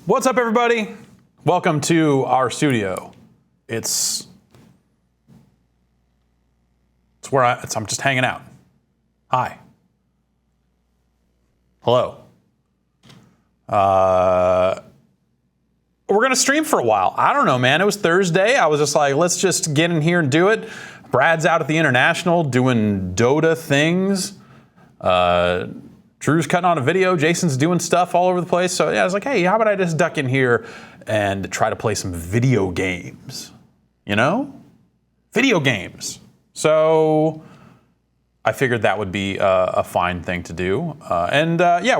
What's up, everybody? Welcome to our studio. It's where I'm just hanging out. Hi. Hello. We're gonna stream for a while. I don't know, man. It was Thursday. I was just like, let's just get in here and do it. Brad's out at the International doing Dota things. Drew's cutting on a video. Jason's doing stuff all over the place. So yeah, I was like, hey, how about I just duck in here and try to play some video games? You know? Video games. So I figured that would be a fine thing to do. Yeah,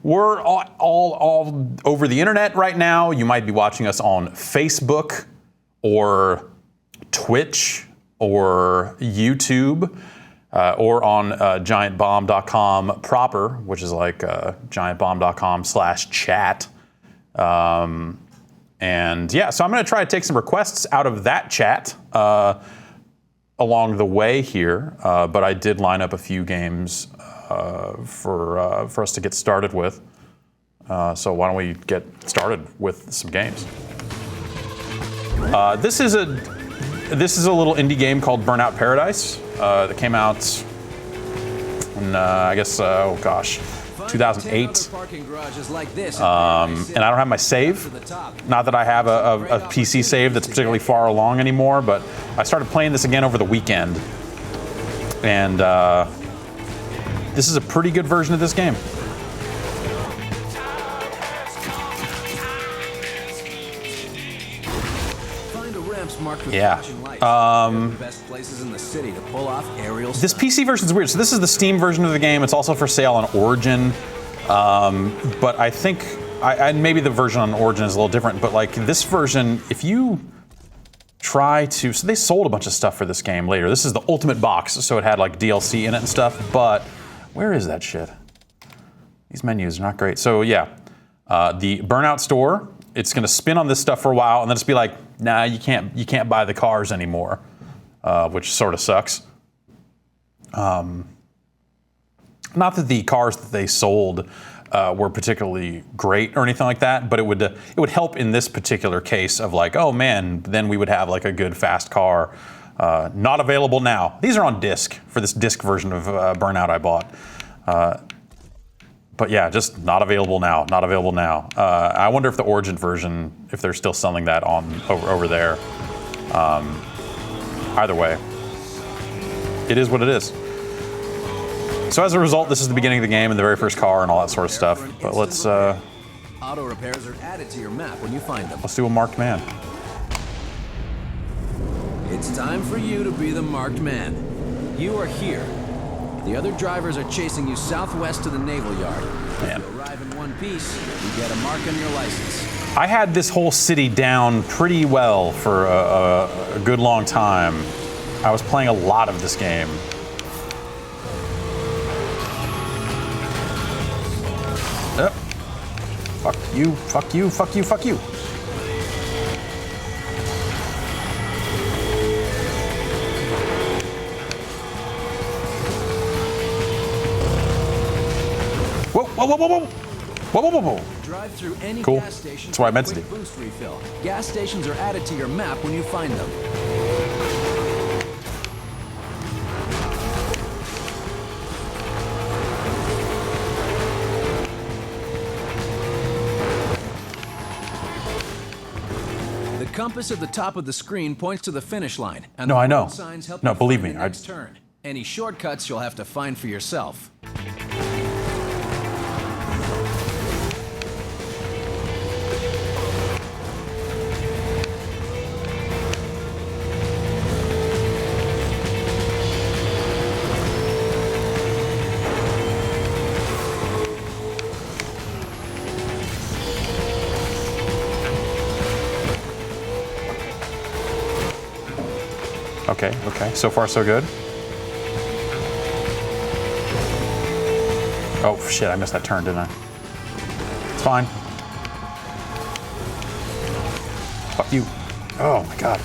we're all over the internet right now. You might be watching us on Facebook or Twitch or YouTube. Or on giantbomb.com proper, which is like giantbomb.com/chat. And yeah, so I'm going to try to take some requests out of that chat along the way here. But I did line up a few games for us to get started with. So why don't we get started with some games? This is a little indie game called Burnout Paradise. That came out in, I guess, 2008. And I don't have my save. Not that I have a PC save that's particularly far along anymore, but I started playing this again over the weekend. And this is a pretty good version of this game. Yeah. This PC version is weird. So this is the Steam version of the game. It's also for sale on Origin. But I think maybe the version on Origin is a little different. But like this version, if you try to, so they sold a bunch of stuff for this game later. This is the ultimate box, so it had like DLC in it and stuff. But where is that shit? These menus are not great. So yeah, the Burnout store. It's going to spin on this stuff for a while, and then it's be like, nah, you can't buy the cars anymore, which sort of sucks. Not that the cars that they sold were particularly great or anything like that, but it would help in this particular case of like, oh man, then we would have like a good fast car. Not available now. These are on disc for this disc version of Burnout I bought. But yeah, just not available now. Not available now. I wonder if the Origin version, if they're still selling that on over there. Either way, it is what it is. So as a result, this is the beginning of the game and the very first car and all that sort of stuff. But let's auto repairs are added to your map when you find them. Let's do a marked man. It's time for you to be the marked man. You are here. The other drivers are chasing you southwest to the naval yard. Man. If you arrive in one piece, you get a mark on your license. I had this whole city down pretty well for a good long time. I was playing a lot of this game. Oh. Fuck you, fuck you, fuck you, fuck you. Whoa, whoa, whoa, whoa. Whoa, whoa, whoa, whoa. Drive through any cool. gas station. That's what I meant to do. Boost refill. Gas stations are added to your map when you find them. The compass at the top of the screen points to the finish line. And no, I know. Signs help no, you believe find me. the next turn. Any shortcuts you'll have to find for yourself. Okay. So far, so good. Oh, shit, I missed that turn, didn't I? It's fine. Fuck you. Oh, my God.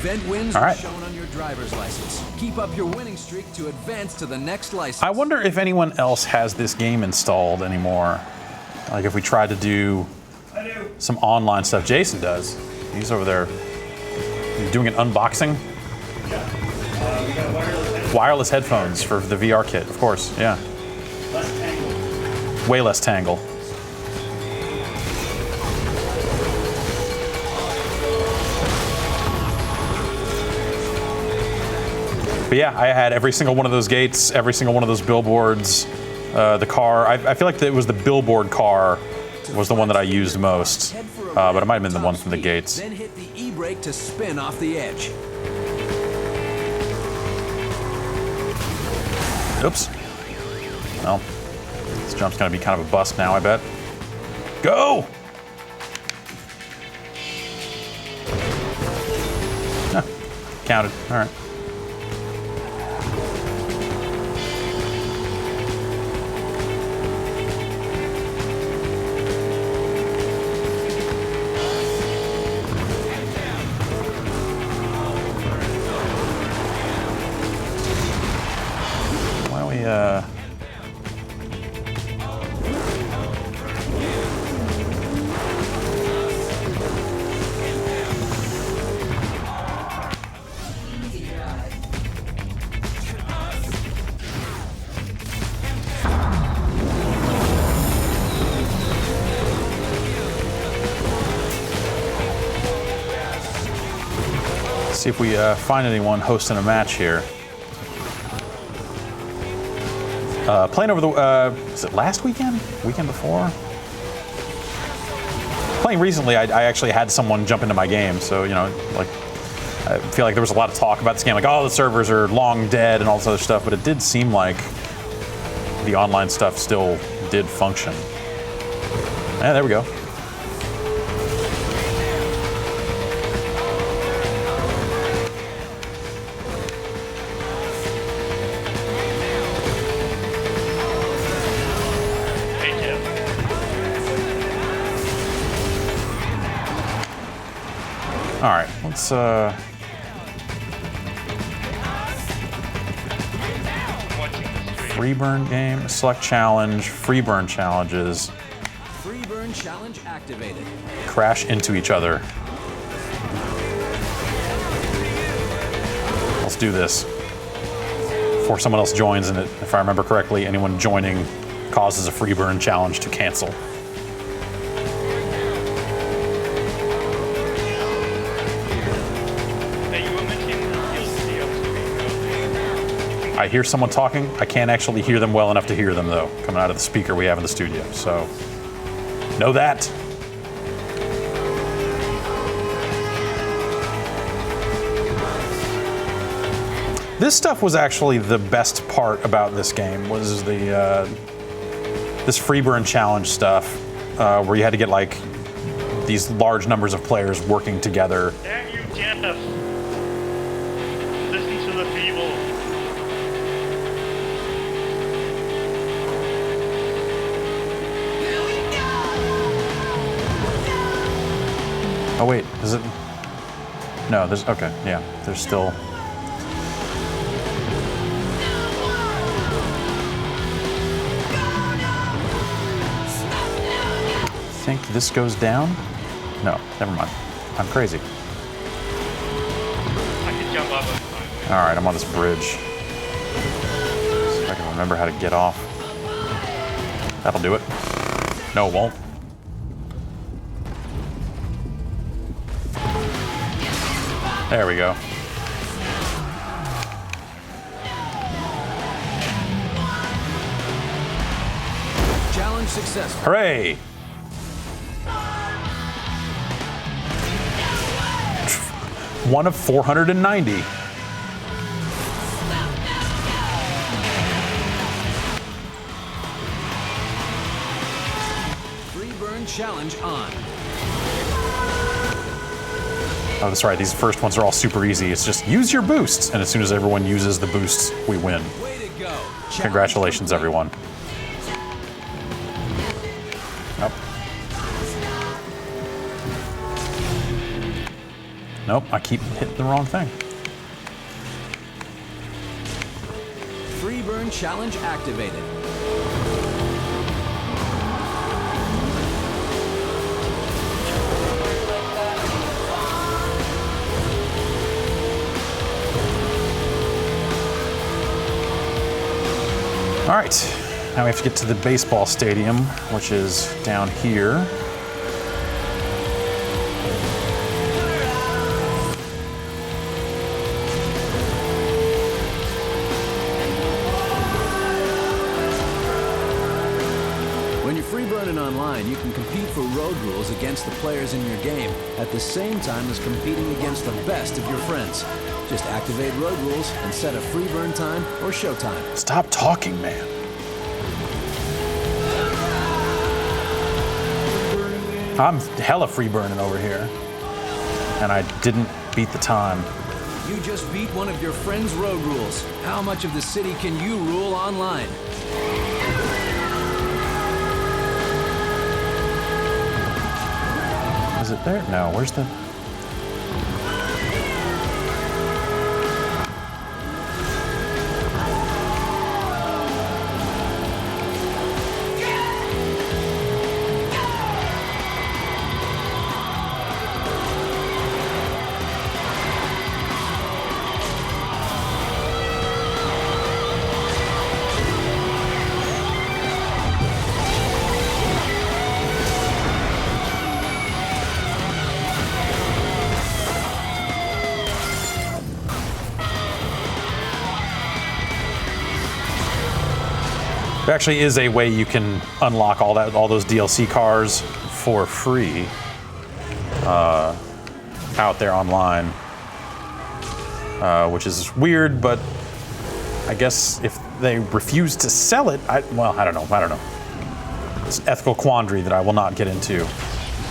Event wins All are right. shown on your driver's license. Keep up your winning streak to advance to the next license. I wonder if anyone else has this game installed anymore. Like if we tried to do some online stuff. Jason does. He's over there doing an unboxing. We got Wireless headphones for the VR kit, of course. Yeah. less tangle. Way less tangle. But yeah, I had every single one of those gates, every single one of those billboards, the car. I feel like it was the billboard car was the one that I used most, but it might have been the one from the gates. Then hit the e-brake to spin off the edge. Oops. Well, this jump's gonna be kind of a bust now, I bet. Go! Huh, counted, all right. Why don't we, see if we find anyone hosting a match here. Playing over the, was it last weekend? Weekend before? Playing recently, I actually had someone jump into my game, so, you know, like, I feel like there was a lot of talk about this game, like, oh, the servers are long dead and all this other stuff, but it did seem like the online stuff still did function. Yeah, there we go. All right, let's free burn game, select challenge, free burn challenges, Free burn challenge activated. crash into each other. Let's do this. Before someone else joins, and if I remember correctly, anyone joining causes a free burn challenge to cancel. I hear someone talking. I can't actually hear them well enough to hear them, though, coming out of the speaker we have in the studio. So, know that. This stuff was actually the best part about this game, was the this free burn challenge stuff, where you had to get like these large numbers of players working together. Damn you, Jeff! Listen to the people. Oh wait, is it? No, there's, okay, yeah, there's still. I think this goes down? No, never mind. I'm crazy. I can jump up on time. All right, I'm on this bridge. See if I can remember how to get off. That'll do it. No, it won't. There we go. Challenge successful. Hooray! One of 490. Free burn challenge on. Oh, that's right. These first ones are all super easy. It's just use your boosts, and as soon as everyone uses the boosts, we win. Way to go. Congratulations, everyone. Nope. Nope, I keep hitting the wrong thing. Free burn challenge activated. All right, now we have to get to the baseball stadium, which is down here. When you're free burning online, you can compete for road rules against the players in your game at the same time as competing against the best of your friends. Just activate road rules and set a free burn time or show time. Stop talking, man. I'm hella free burning over here. And I didn't beat the time. You just beat one of your friends' road rules. How much of the city can you rule online? Is it there? No, where's the... There actually is a way you can unlock all those DLC cars for free out there online, which is weird. But I guess if they refuse to sell it, I don't know. It's an ethical quandary that I will not get into.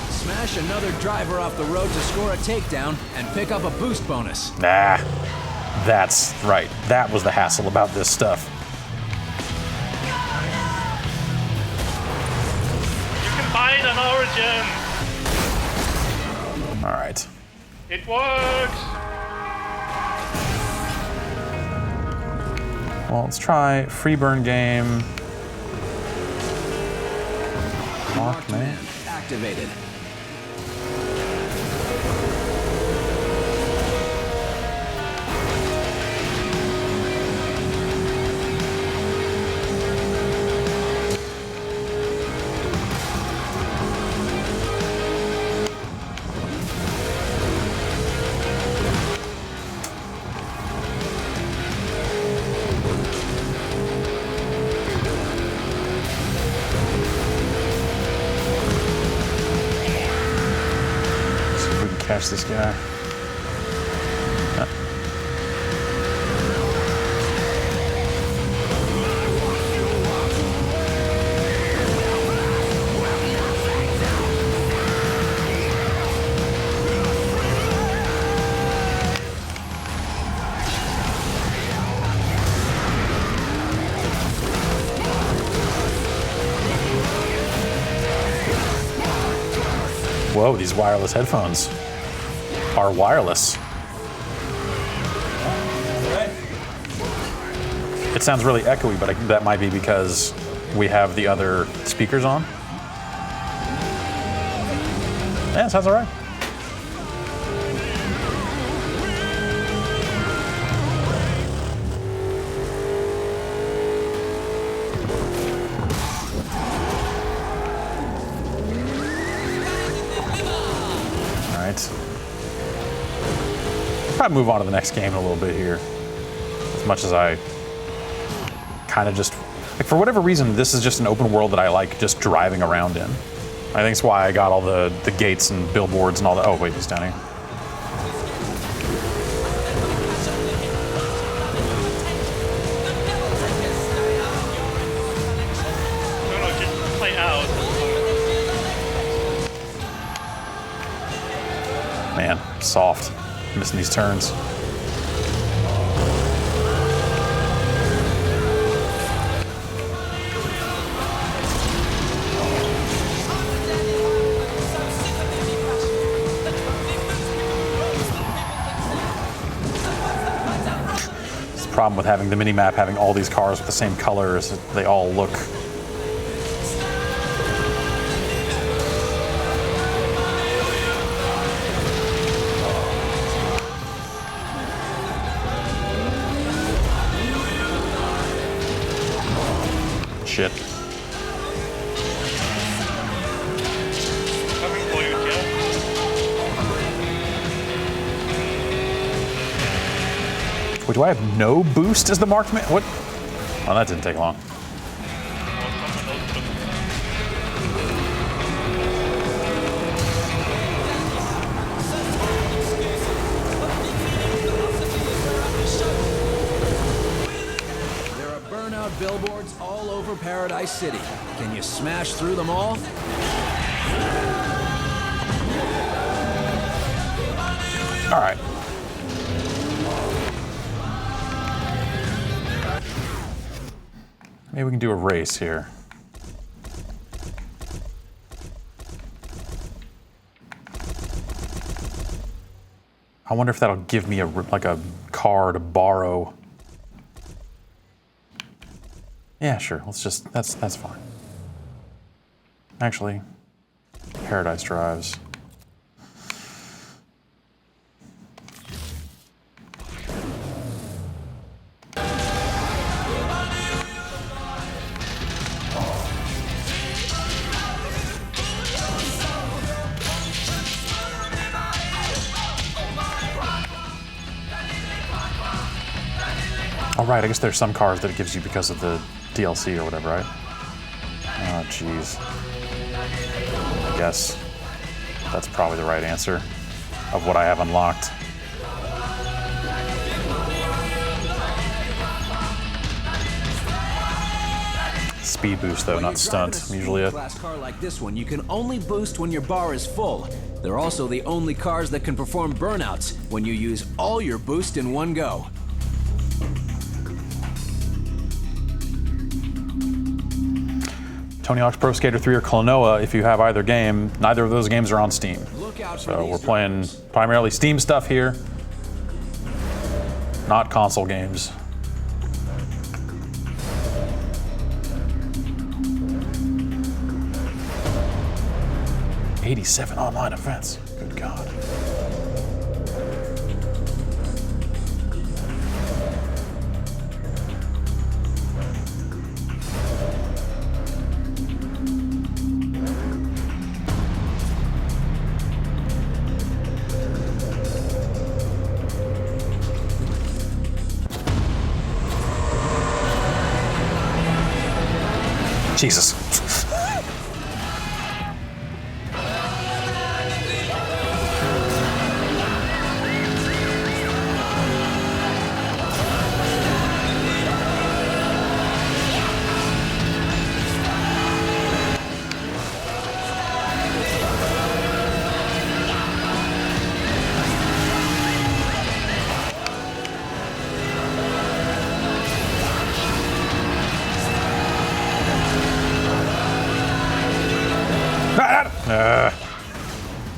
Smash another driver off the road to score a takedown and pick up a boost bonus. Nah, that's right. That was the hassle about this stuff. Buy it on Origin. All right. It works. Well, let's try free burn game. Marked man activated. Catch this guy. Whoa, these wireless headphones are wireless. It sounds really echoey, but that might be because we have the other speakers on. Yeah, it sounds all right. Probably move on to the next game in a little bit here. As much as I kind of just, like, for whatever reason, this is just an open world that I like just driving around in. I think it's why I got all the gates and billboards and all that. Oh wait, he's down here. No, just play out. Man, soft. Missing these turns. problem with having the mini-map having all these cars with the same colors. They all look... Shit. Coming for you, Joe. Wait, do I have no boost as the marked man? What? Well, that didn't take long. There are burnout billboards all over Paradise City. Can you smash through them all? All right. Maybe we can do a race here. I wonder if that'll give me like a car to borrow. Yeah, sure. Let's just that's fine. Actually, Paradise drives. Oh, right, I guess there's some cars that it gives you because of the DLC or whatever, right? Oh, jeez. I guess that's probably the right answer of what I have unlocked. Speed boost, though, not stunt. Usually a class car like this one, you can only boost when your bar is full. They're also the only cars that can perform burnouts when you use all your boost in one go. Tony Hawk's Pro Skater 3 or Klonoa, if you have either game, neither of those games are on Steam. So we're playing primarily Steam stuff here, not console games. '87 online events. Good God. Jesus.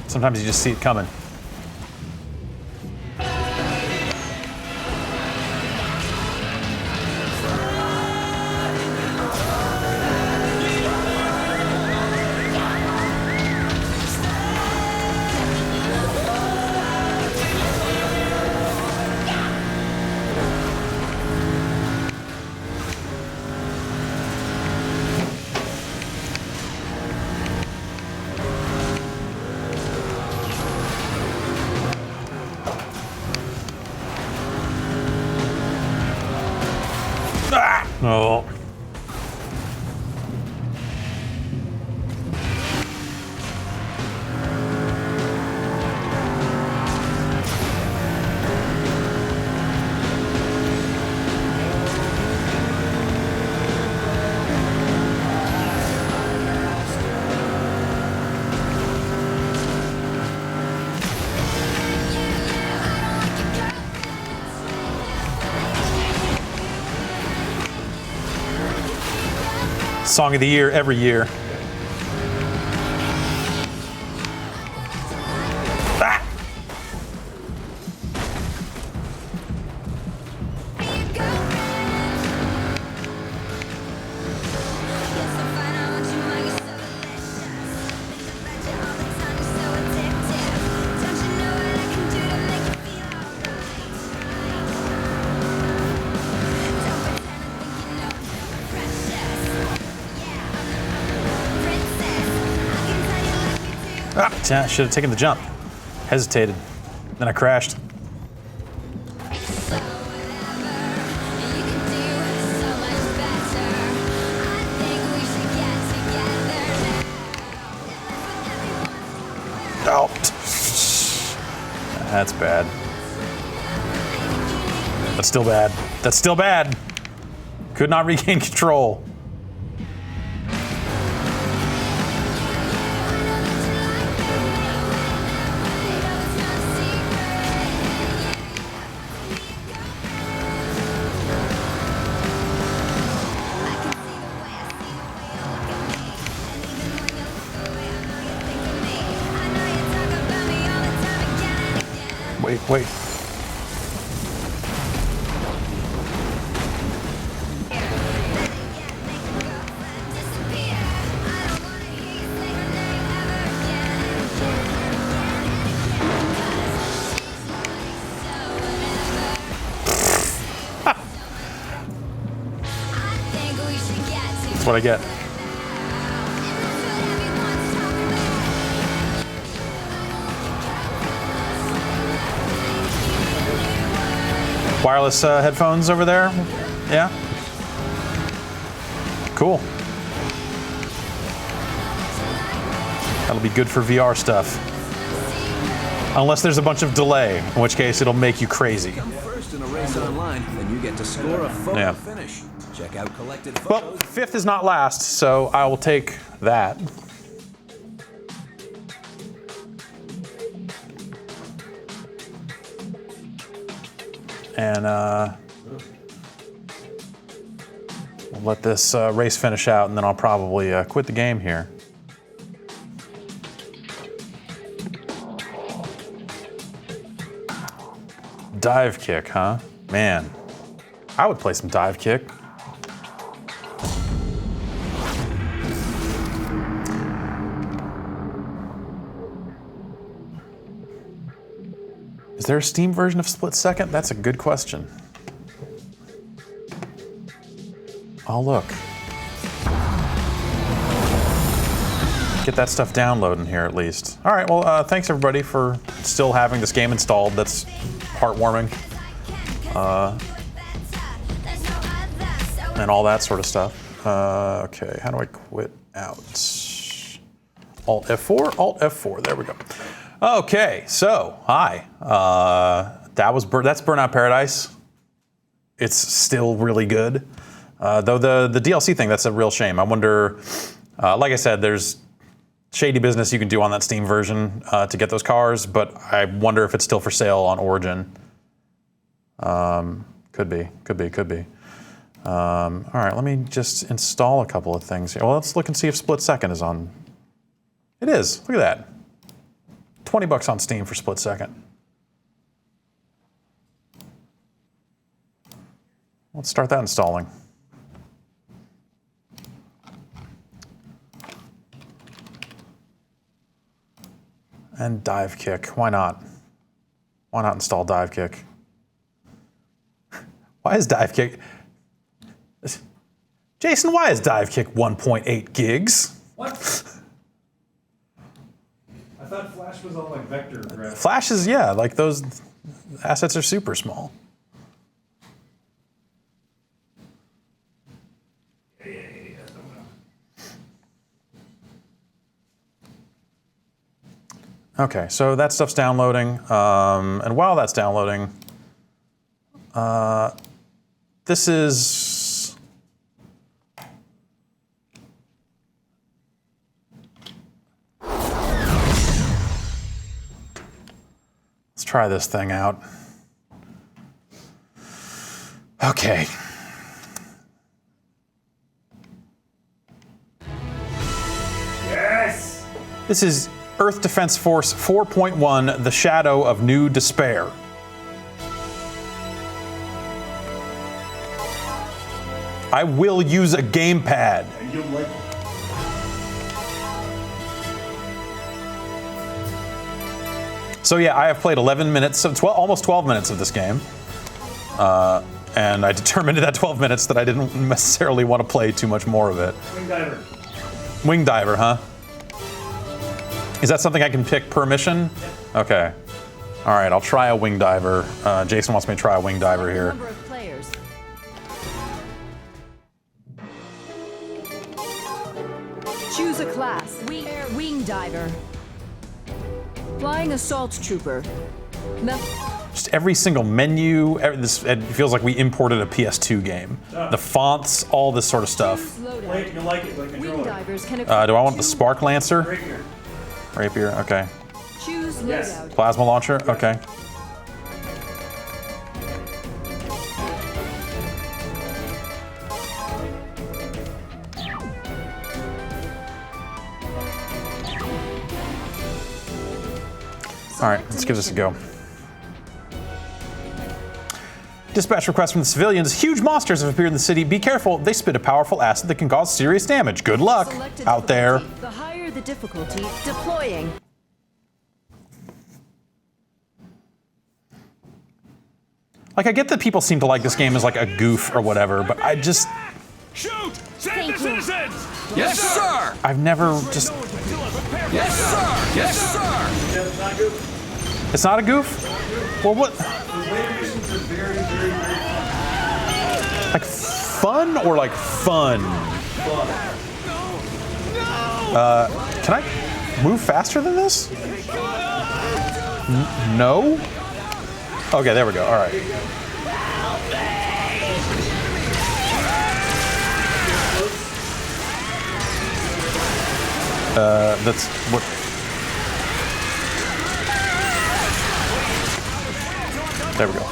Sometimes you just see it coming. Oh. Song of the year every year. Ah! Should have taken the jump. Hesitated. Then I crashed. Oh. That's bad. That's still bad. That's still bad. Could not regain control. Wait. That's what I get. Wireless headphones over there? Yeah? Cool. That'll be good for VR stuff. Unless there's a bunch of delay, in which case it'll make you crazy. Come first in a race online, then you get to score a photo finish. Check out collected photos. Well, 5th is not last, so I will take that. And we'll let this race finish out, and then I'll probably quit the game here. Divekick, huh? Man, I would play some Divekick. Is there a Steam version of Split Second? That's a good question. I'll look. Get that stuff downloading here at least. All right, well, thanks everybody for still having this game installed. That's heartwarming. And all that sort of stuff. Okay, how do I quit out? Alt F4, Alt F4, there we go. Okay, so hi. That's Burnout Paradise. It's still really good. Though the DLC thing, that's a real shame. I wonder, like I said, there's shady business you can do on that Steam version to get those cars, but I wonder if it's still for sale on Origin. Could be. All right, let me just install a couple of things here. Well, let's look and see if Split Second is on. It is, look at that. $20 on Steam for Split Second. Let's start that installing. And Divekick, why not? Why not install Divekick? Why is Divekick? Jason, why is Divekick 1.8 gigs? What? I thought Flash was all like vector graphics. Flash is, yeah, like those assets are super small. Okay, so that stuff's downloading, and while that's downloading, this is let's try this thing out. Okay. Yes! This is Earth Defense Force 4.1, The Shadow of New Despair. I will use a gamepad. And you'll like it. So yeah, I have played 11 minutes, so almost 12 minutes of this game. And I determined in that 12 minutes that I didn't necessarily want to play too much more of it. Wing diver. Wing diver, huh? Is that something I can pick per mission? Okay. All right, I'll try a wing diver. Jason wants me to try a wing diver here. Number of players. Choose a class. Wing diver. Flying assault trooper. Just every single menu, it feels like we imported a PS2 game. The fonts, all this sort of stuff. Wait, you'll like it, like Wing controller. divers can Do I want the Spark Lancer? Right here. Rapier, okay. choose Yes. loadout. Plasma launcher, okay. All right, let's give this a go. Dispatch request from the civilians. Huge monsters have appeared in the city. Be careful, they spit a powerful acid that can cause serious damage. Good luck Select a out there. difficulty. The higher the difficulty, deploying. Like, I get that people seem to like this game as like a goof or whatever, but I just, Shoot! Save Thank the you. citizens! Yes, sir! I've never just, Yes, sir! Yes, sir! it's not a goof? Well, what? Like fun or like fun? Can I move faster than this? No? Okay, there we go. All right. That's what. There we go.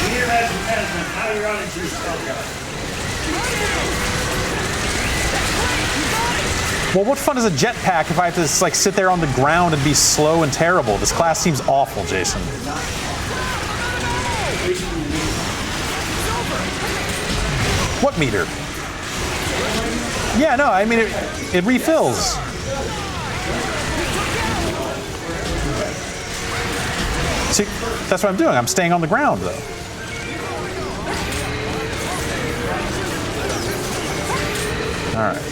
Meteor management, how you're on into Well, what fun is a jetpack if I have to just, like sit there on the ground and be slow and terrible? This class seems awful, Jason. What meter? Yeah, no, I mean it refills. See, that's what I'm doing. I'm staying on the ground though. All right.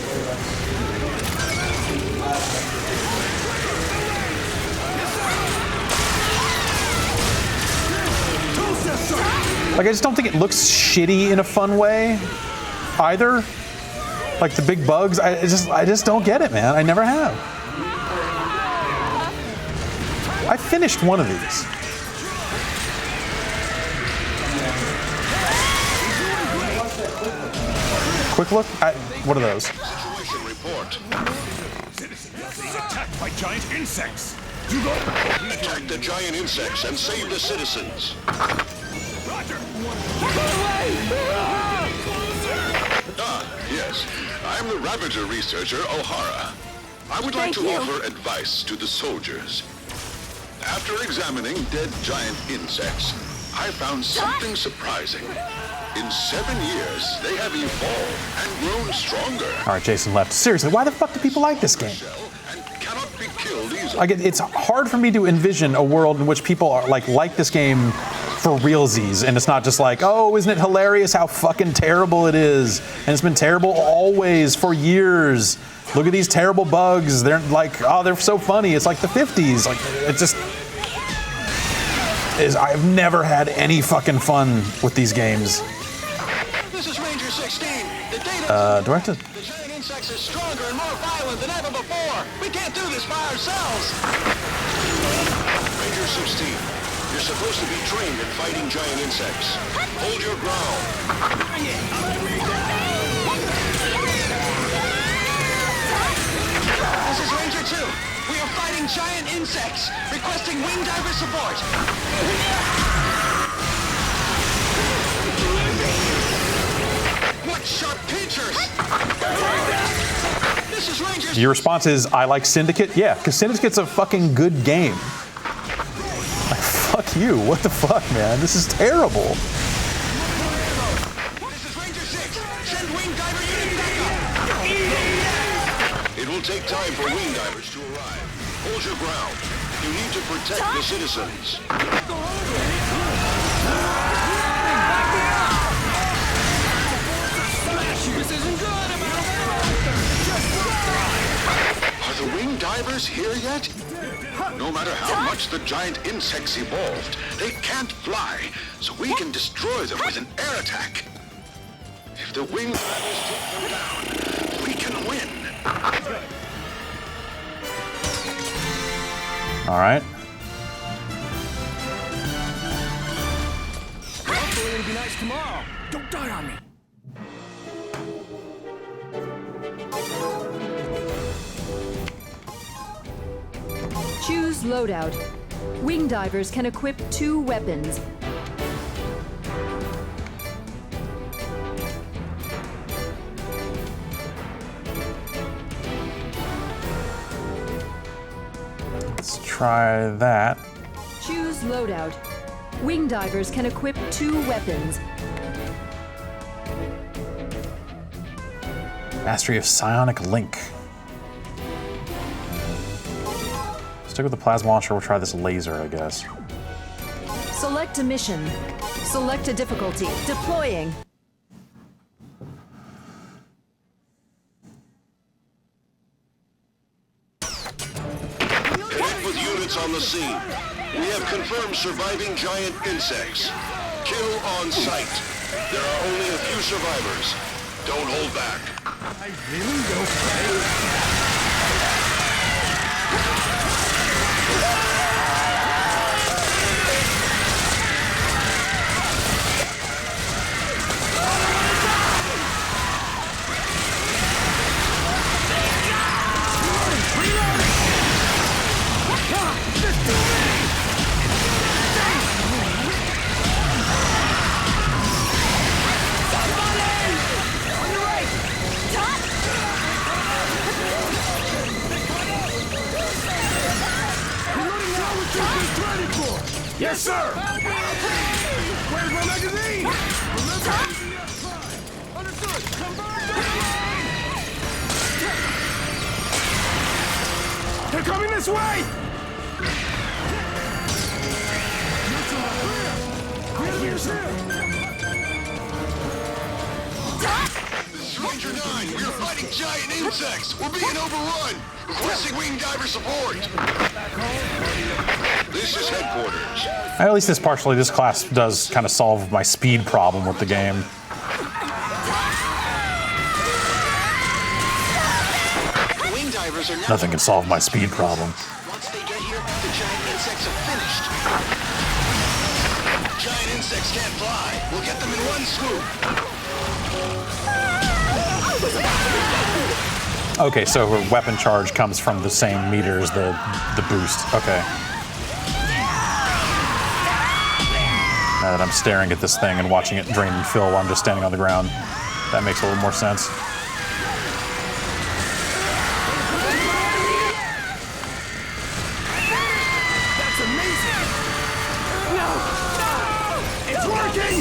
Like, I just don't think it looks shitty in a fun way, either. Like the big bugs, I just don't get it, man. I never have. I finished one of these. Quick look? What are those? Situation report. Citizens being attacked by giant insects. You go. Attack the giant insects and save the citizens. Roger. Yes. I'm the Ravager researcher, O'Hara. I would like Thank to you. offer advice to the soldiers. After examining dead giant insects, I found something surprising. In 7 years, they have evolved and grown stronger. All right, Jason left. Seriously, why the fuck do people like this game? Shell and cannot be killed easily. Like, it's hard for me to envision a world in which people are like this game for realsies, and it's not just like, oh, isn't it hilarious how fucking terrible it is? And it's been terrible always for years. Look at these terrible bugs. They're like, oh, they're so funny. It's like the 50s. Like, it just is. I've never had any fucking fun with these games. This is Ranger 16. The data Do I have to? the giant insects is stronger and more violent than ever before. We can't do this by ourselves. Ranger 16, you're supposed to be trained in fighting giant insects. Hold your ground. This is Ranger 2. We are fighting giant insects. Requesting wing diver support. What sharp pinchers! This is Ranger. Your response is, I like Syndicate? Yeah, because Syndicate's a fucking good game. Like, fuck you. What the fuck, man? This is terrible. This is Ranger 6. Send wing diver unit backup. It will take time for wing divers to arrive. Hold your ground. You need to protect the citizens. Are the winged divers here yet? No matter how much the giant insects evolved, they can't fly, so we can destroy them with an air attack. If the winged divers take them down, we can win. All right. Hopefully it'll be nice tomorrow. Don't die on me. Choose loadout. Wing divers can equip 2 weapons. Let's try that. Choose loadout. Wing divers can equip 2 weapons. Mastery of Psionic Link. Stick with the plasma launcher, we'll try this laser, I guess. Select a mission. Select a difficulty. Deploying. Connect with units on the scene. We have confirmed surviving giant insects. Kill on sight. There are only a few survivors. Don't hold back. I really don't play. Yes, sir! Where's my magazine? Understood! They're coming this way! Ranger 9, we are fighting giant insects! We're being overrun! Requesting wing diver support! This is headquarters. At least this class does kind of solve my speed problem with the game. The wing divers are now... Nothing can solve my speed problem. Once they get here, the giant insects are finished. Giant insects can't fly. We'll get them in one swoop. Okay, so her weapon charge comes from the same meter as the boost. Okay. Now that I'm staring at this thing and watching it drain and fill while I'm just standing on the ground, that makes a little more sense. That's amazing! No! It's working!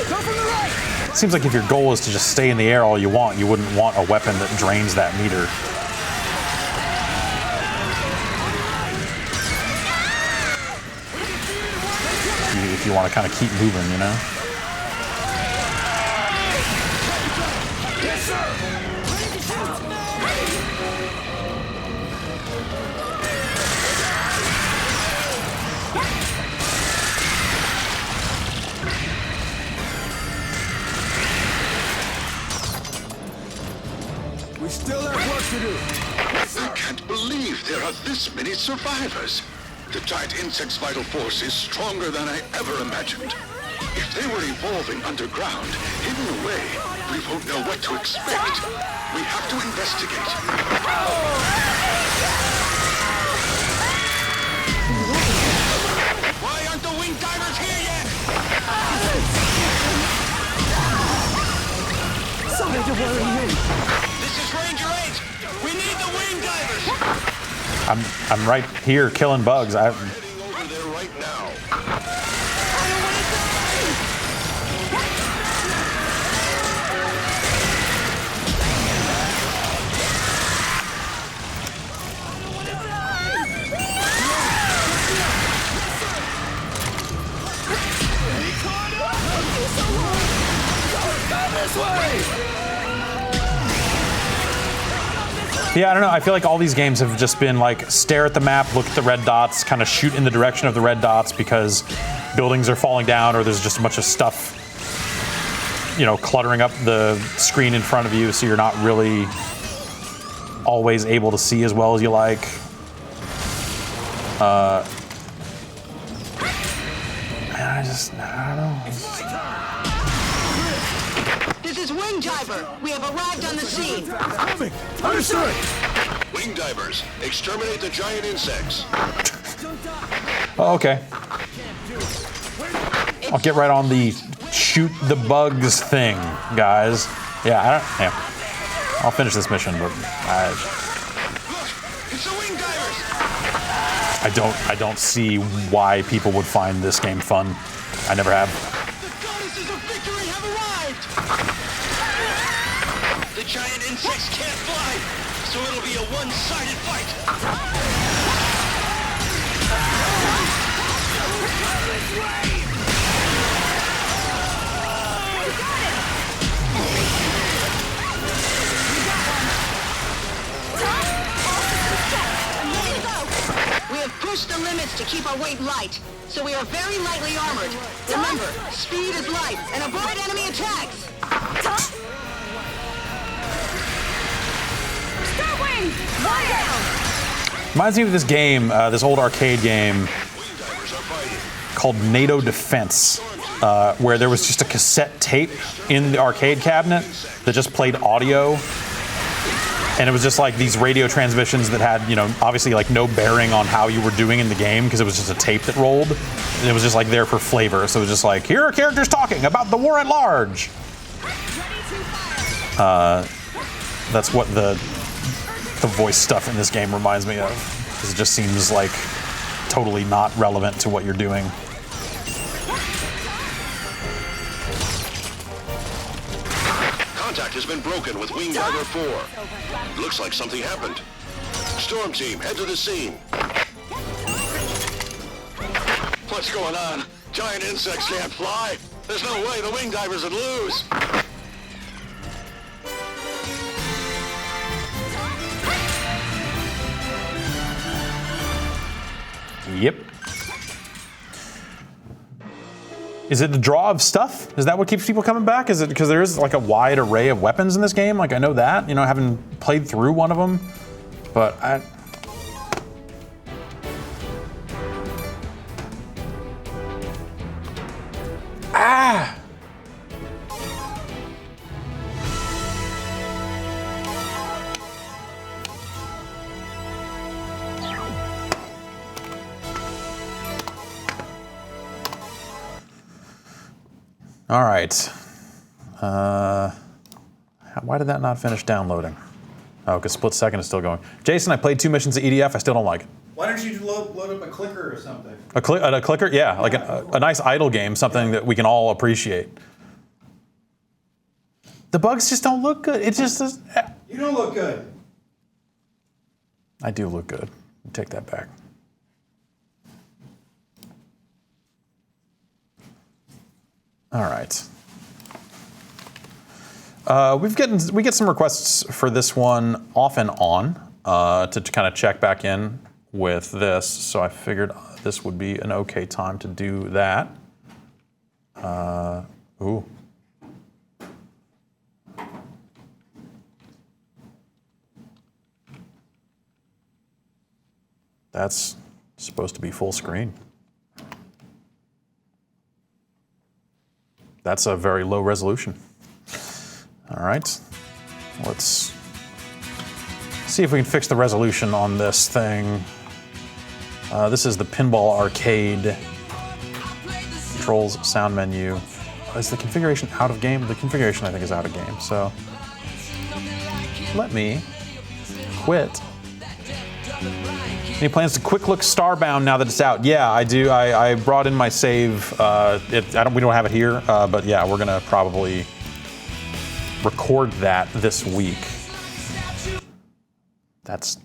Go from the right! It seems like if your goal is to just stay in the air all you want, you wouldn't want a weapon that drains that meter. If you want to kind of keep moving, you know? Yes, sir! We still have work to do. I can't believe there are this many survivors. The giant insect's vital force is stronger than I ever imagined. If they were evolving underground, hidden away, we won't know what to expect. We have to investigate. Why aren't the wing divers here yet? Sorry to worry you. This is Ranger 8. We need the wing divers. I'm right here killing bugs. Heading over there right now. This way! Yeah, I don't know. I feel like all these games have just been like stare at the map, look at the red dots, kind of shoot in the direction of the red dots because buildings are falling down or there's just a bunch of stuff, you know, cluttering up the screen in front of you, so you're not really always able to see as well as you like. I don't know. This is Wing Diver. We have arrived on the scene. Coming. Understood. Wing divers, exterminate the giant insects. Oh, okay. I'll get right on the shoot the bugs thing, guys. Yeah, I'll finish this mission, but It's the wing divers. I don't see why people would find this game fun. I never have. The goddesses of victory have arrived. The giant insects can't fly, so it'll be a one-sided fight. We have pushed the limits to keep our weight light, so we are very lightly armored. Remember, speed is light, and avoid enemy attacks. Starwing! One down! Reminds me of this game, this old arcade game called NATO Defense, where there was just a cassette tape in the arcade cabinet that just played audio. And it was just like these radio transmissions that had, you know, obviously like no bearing on how you were doing in the game because it was just a tape that rolled. And it was just like there for flavor. So it was just like, here are characters talking about the war at large. That's what the voice stuff in this game reminds me of. Because it just seems like totally not relevant to what you're doing. Contact has been broken with Wing Diver 4. Looks like something happened. Storm team, head to the scene. What's going on? Giant insects can't fly. There's no way the Wing Divers would lose. Yep. Is it the draw of stuff? Is that what keeps people coming back? Is it because there is like a wide array of weapons in this game? Like I know that, you know, having played through one of them, but all right. Why did that not finish downloading? Oh, because split second is still going. Jason, I played 2 missions of EDF. I still don't like it. Why don't you load up a clicker or something? A clicker? Yeah, like a nice idle game, something that we can all appreciate. The bugs just don't look good. It just is. You don't look good. I do look good. Take that back. All right. We get some requests for this one off and on to kind of check back in with this, so I figured this would be an okay time to do that. Ooh. That's supposed to be full screen. That's a very low resolution. All right, let's see if we can fix the resolution on this thing. This is the Pinball Arcade. Controls, sound menu. Is the configuration out of game? The configuration I think is out of game, so let me quit. Any plans to quick look Starbound now that it's out? Yeah, I do. I brought in my save. We don't have it here, but yeah, we're gonna probably record that this week. That's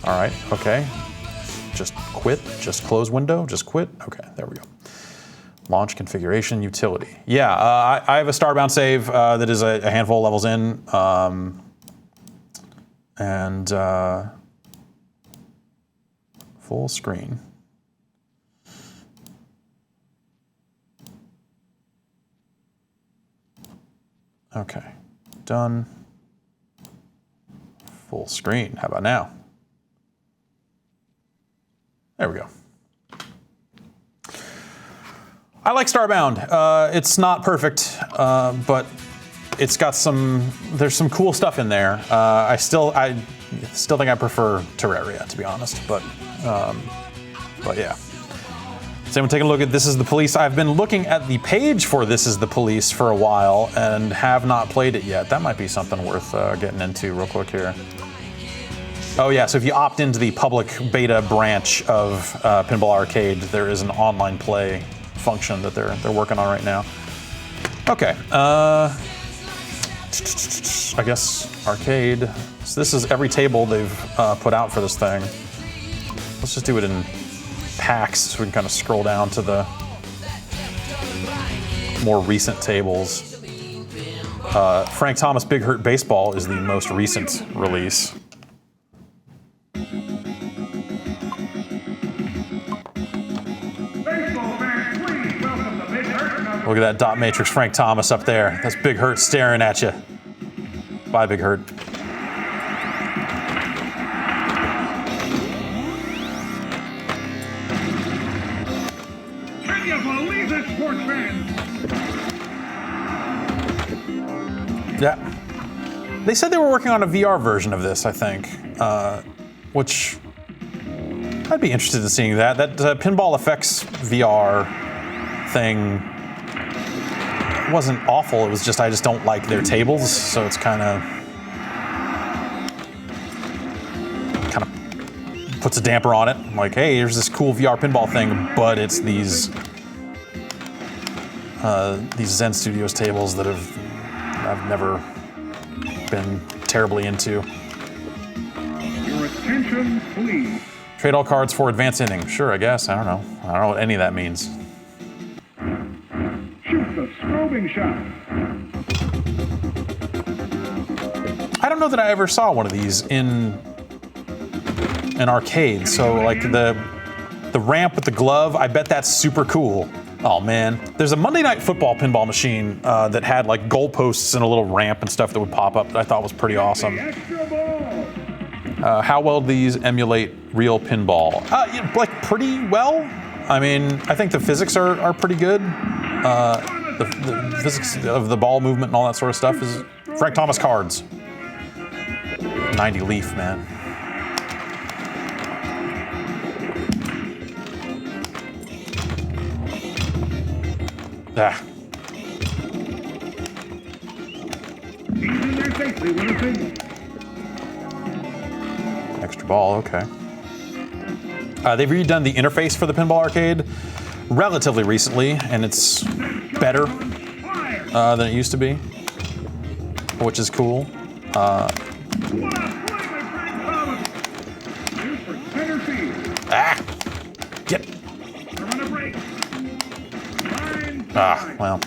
all right. Okay, just quit. Just close window. Just quit. Okay, there we go. Launch configuration utility. Yeah, I have a Starbound save that is a handful of levels in. And full screen. Okay, done. Full screen. How about now? There we go. I like Starbound. It's not perfect, but it's got there's some cool stuff in there. I still think I prefer Terraria, to be honest, but yeah. So I'm taking a look at This Is the Police. I've been looking at the page for This Is the Police for a while and have not played it yet. That might be something worth getting into real quick here. Oh yeah, so if you opt into the public beta branch of Pinball Arcade, there is an online play function that they're working on right now. Okay, I guess Arcade. So this is every table they've put out for this thing. Let's just do it in packs so we can kind of scroll down to the more recent tables. Frank Thomas Big Hurt Baseball is the most recent release. Look at that dot matrix Frank Thomas up there. That's Big Hurt staring at you. Bye, Big Hurt. Can you believe it, sports fans? Yeah. They said they were working on a VR version of this, I think, which I'd be interested in seeing that. That Pinball Effects VR thing wasn't awful. It was just I just don't like their tables, so it's kind of puts a damper on it. I'm like, hey, here's this cool VR pinball thing, but it's these Zen Studios tables that I've never been terribly into. Your attention, please. Trade all cards for advanced inning. Sure, I guess. I don't know. I don't know what any of that means. Shoot the strobing shot. I don't know that I ever saw one of these in an arcade. So like the ramp with the glove, I bet that's super cool. Oh man, there's a Monday Night Football pinball machine that had like goalposts and a little ramp and stuff that would pop up that I thought was pretty awesome. How well do these emulate real pinball? Yeah, like pretty well. I mean, I think the physics are pretty good. The physics of the ball movement and all that sort of stuff is Frank Thomas cards. 90 Leaf, man. Ah. Extra ball, okay. They've redone the interface for the Pinball Arcade relatively recently, and it's better than it used to be, which is cool. Get. Well.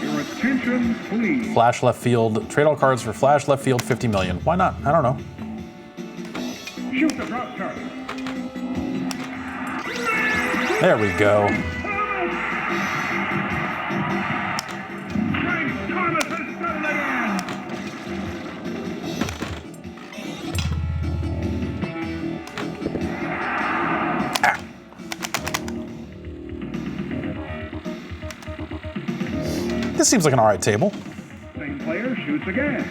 Your attention, please. Flash left field. Trade all cards for flash left field 50 million. Why not? I don't know. Shoot the drop card. There we go. Frank Thomas has done it again. This seems like an alright table. Same player shoots again.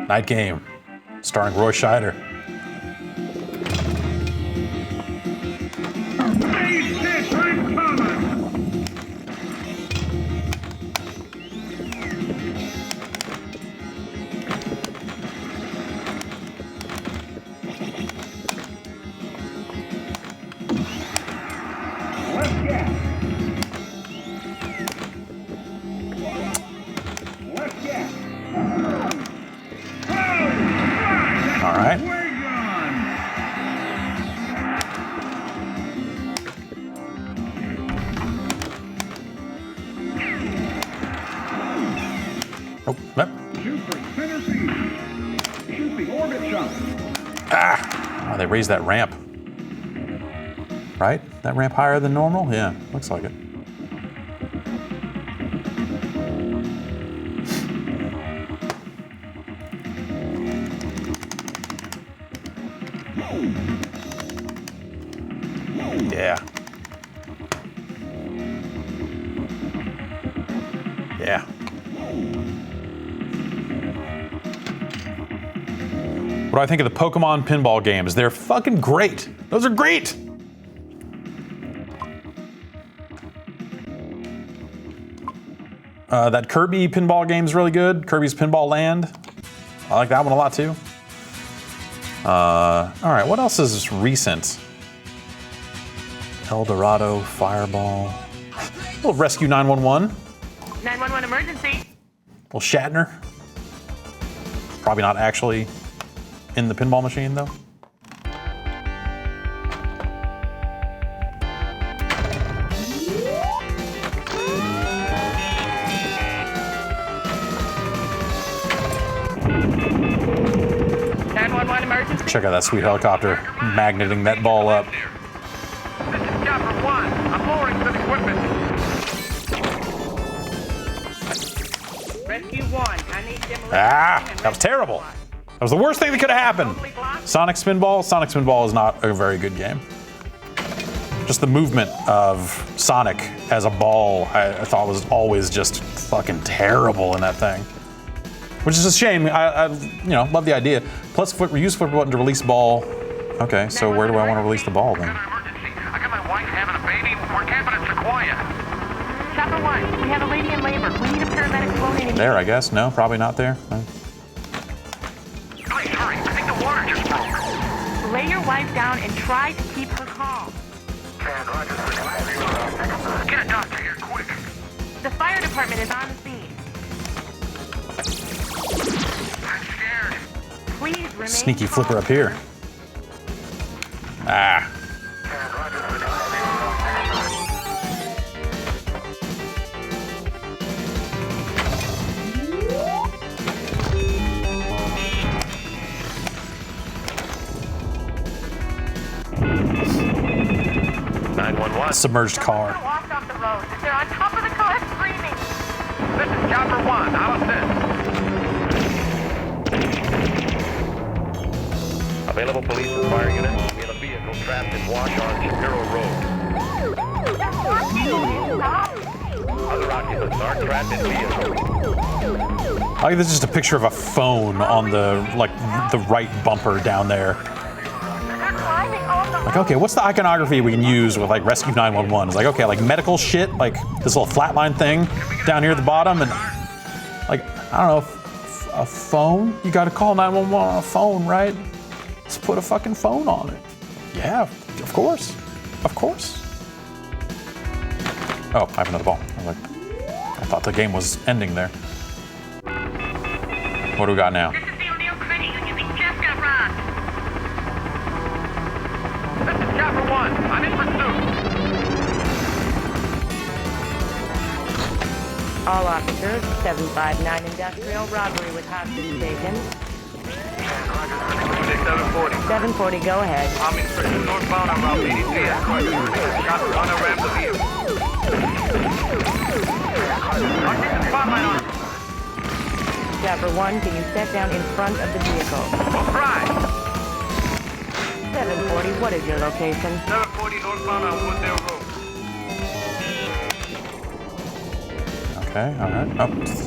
Night Game, starring Roy Scheider. Base hit, Frank Thomas. Oh, yep. Shoot for center field. Shoot the orbit shot. Ah! Oh, they raised that ramp. Right? That ramp higher than normal? Yeah, looks like it. Yeah. Yeah. What do I think of the Pokemon pinball games? They're fucking great. Those are great. That Kirby pinball game's really good. Kirby's Pinball Land. I like that one a lot too. All right, what else is recent? El Dorado, Fireball. A little Rescue 911. 911 emergency. Little Shatner. Probably not actually in the pinball machine though. Check out that sweet helicopter magneting that ball up. This is Chopper 1. I'm lowering some equipment. Rescue 1. I need demolition. Ah, that was terrible. That was the worst thing that could have happened. Sonic Spinball. Sonic Spinball is not a very good game. Just the movement of Sonic as a ball, I thought was always just fucking terrible in that thing. Which is a shame. I love the idea. Plus, use flipper button to release ball. Okay, so where do I want to release the ball then? I got my wife having a baby. We're camping at Sequoia. Chopper 1, we have a lady in labor. We need a paramedic flown in. There, I guess. No, probably not there. No. Please hurry. I think the water just broke. Lay your wife down and try to keep her calm. Get a doctor here, quick. The fire department is on the scene. I'm scared. Please remain Sneaky flipper up here. Ah. 911. Submerged car. Walked off the road. They're on top of the car screaming. This is Chopper 1. I'll assist. Available police and fire units in a vehicle trapped in wash on Shapiro Road. Other occupants are trapped in vehicles. I think this is just a picture of a phone on the right bumper down there. Like, okay, what's the iconography we can use with like Rescue 911? It's like, okay, like medical shit, like this little flatline thing down here at the bottom, and like, I don't know, a phone? You gotta call 911 on a phone, right? Let's put a fucking phone on it. Yeah, of course. Of course. Oh, I have another ball. I thought the game was ending there. What do we got now? This is the O'Neill City. You just got robbed. This is Chopper 1. I'm in pursuit. All officers, 759 industrial robbery with hostage taken. 740. 740, go ahead. I'm in pursuit northbound on Route 83. Chopper 1 around the view. Chopper 1, can you step down in front of the vehicle? Right. 740, what is your location? 740 northbound on Wooddale Road. Okay, all right. Oh,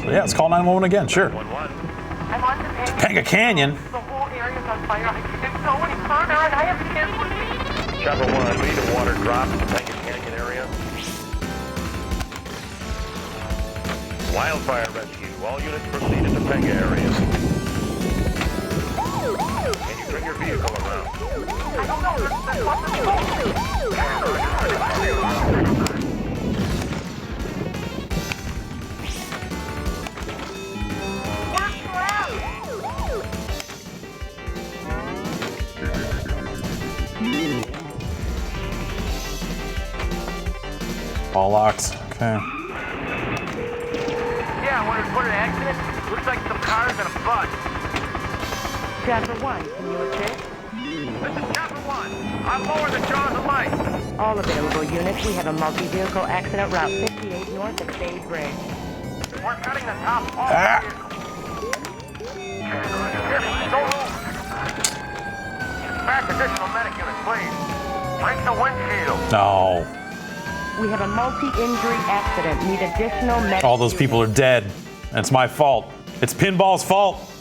yeah, let's call 911 again, sure. I'm on the page. Topanga Canyon. The whole area's on fire. I can't go any further, and I have kids with me. Chopper 1, we need a water drop in the Topanga Canyon area. Wildfire rescue. All units proceed to Topanga area. Can you bring your vehicle around? I don't know. All locked. Okay. Yeah, I want to report an accident. Looks like some cars and a bus. Chopper 1, can you assist? This is Chopper 1. I'm lower the jaws of light. All available units, we have a multi-vehicle accident route 58 north of Sage Bridge. We're cutting the top off. Don't move. Back additional medic units, please. Break the windshield. No. We have a multi-injury accident. Need additional medic. All those people are dead. And it's my fault. It's Pinball's fault.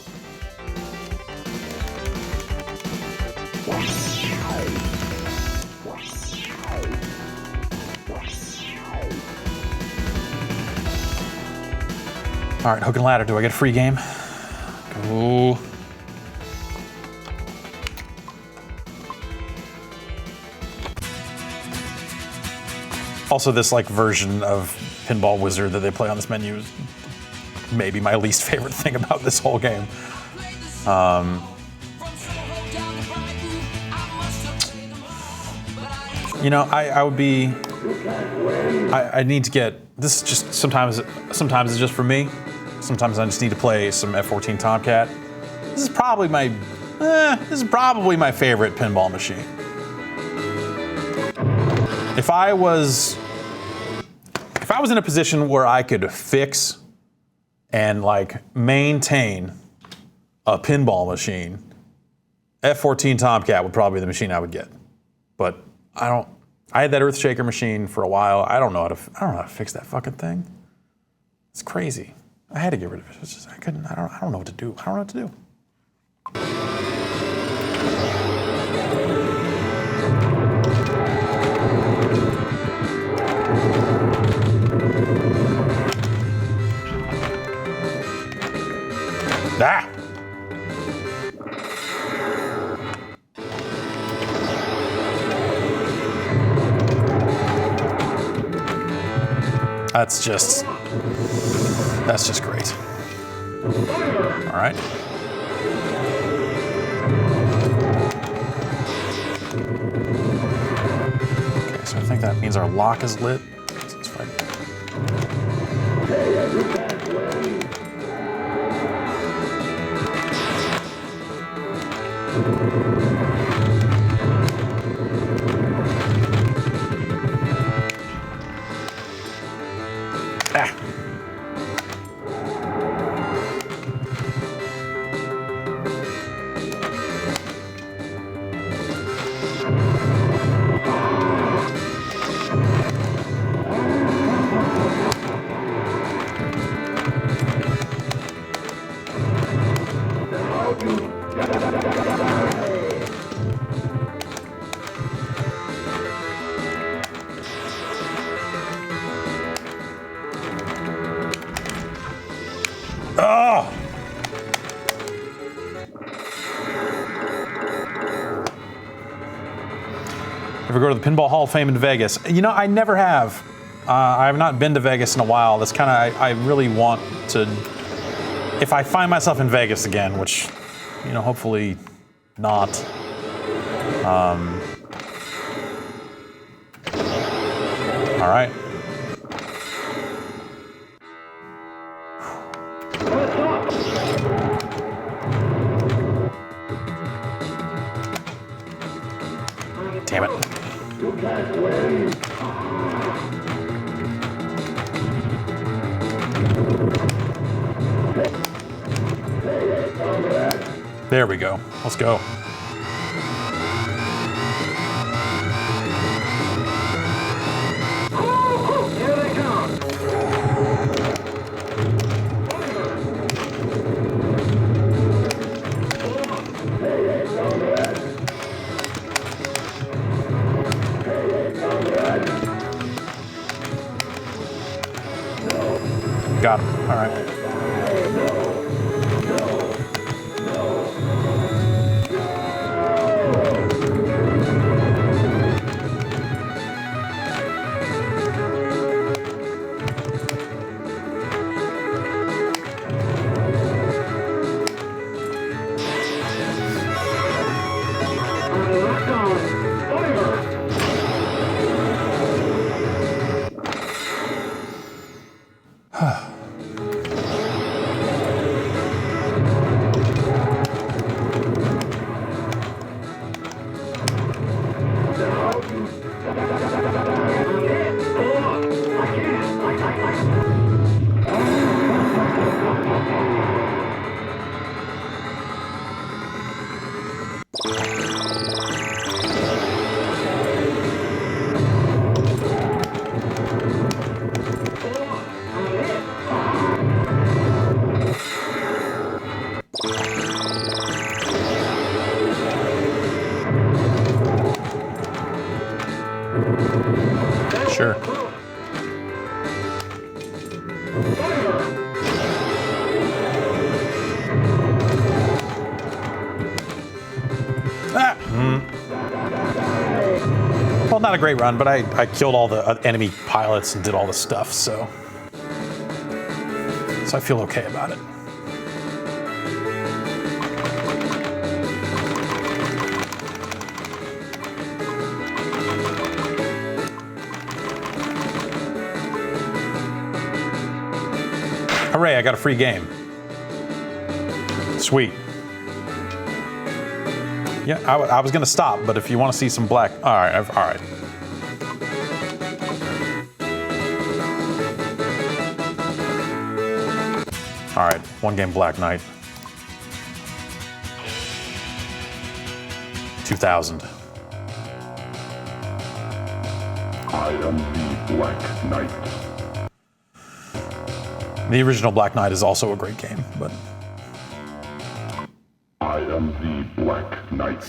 All right, hook and ladder. Do I get a free game? Go. Also, this like version of Pinball Wizard that they play on this menu is maybe my least favorite thing about this whole game. You know, I would be. I need to get this. Is just sometimes it's just for me. Sometimes I just need to play some F-14 Tomcat. This is probably my favorite pinball machine. If I was in a position where I could fix and like maintain a pinball machine, F-14 Tomcat would probably be the machine I would get. But I had that Earthshaker machine for a while. I don't know how to fix that fucking thing. It's crazy. I had to get rid of it. It's just I couldn't. I don't know what to do. I don't know what to do. Ah! That's just great. All right. Okay, so I think that means our lock is lit. So let's fight. Ah. Oh! Ever go to the Pinball Hall of Fame in Vegas? You know, I never have. I have not been to Vegas in a while. That's kind of, I really want to, if I find myself in Vegas again, which, you know, hopefully not. All right. Damn it. There we go. Let's go. Here they come. Got him. All right. Sure. Ah! Well, not a great run, but I killed all the enemy pilots and did all the stuff, so I feel okay about it. Hooray, I got a free game. Sweet. Yeah, I was gonna stop, but if you want to see some black, all right. All right, one game Black Knight. 2000. I am the Black Knight. The original Black Knight is also a great game, but I am the Black Knight.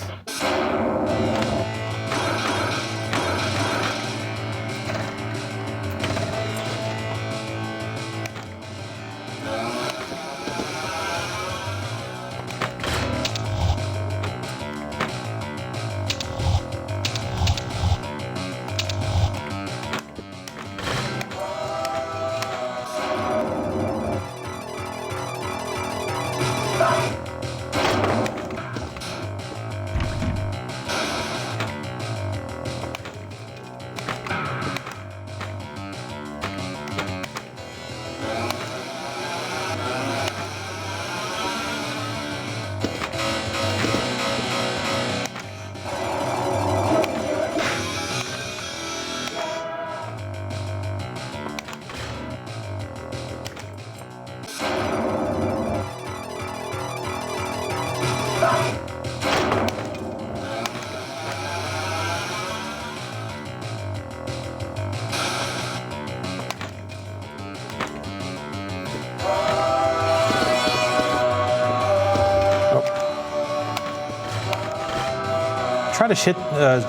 try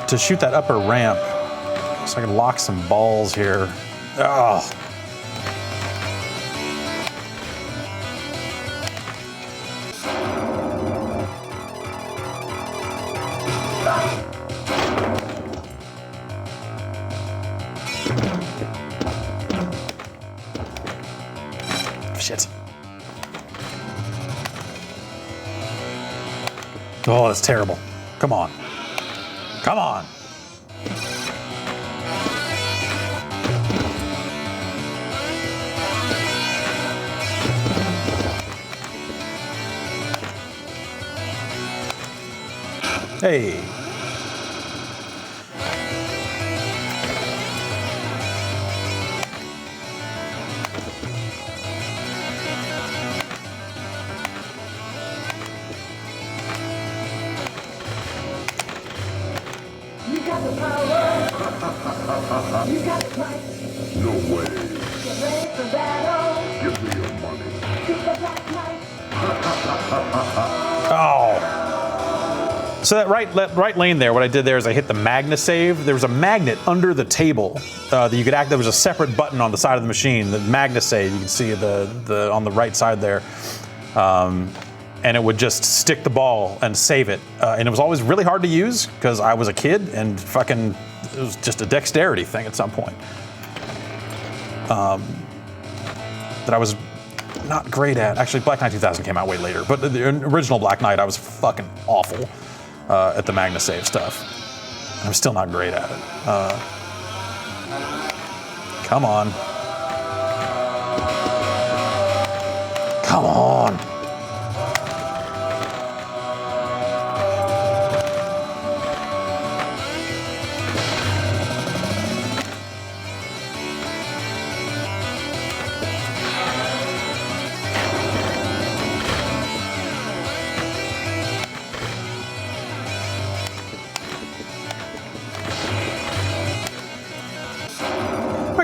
to shoot that upper ramp so I can lock some balls here. Oh. Shit. Oh, that's terrible. Come on. Come on. Hey. No way. Give me your money. Oh. So that right lane there, what I did there is I hit the magna save. There was a magnet under the table that you could act. There was a separate button on the side of the machine, the magna save. You can see the on the right side there. And it would just stick the ball and save it. And it was always really hard to use because I was a kid and fucking, it was just a dexterity thing at some point. That I was not great at. Actually, Black Knight 2000 came out way later, but the original Black Knight, I was fucking awful at the magna save stuff. I'm still not great at it. Come on. Come on.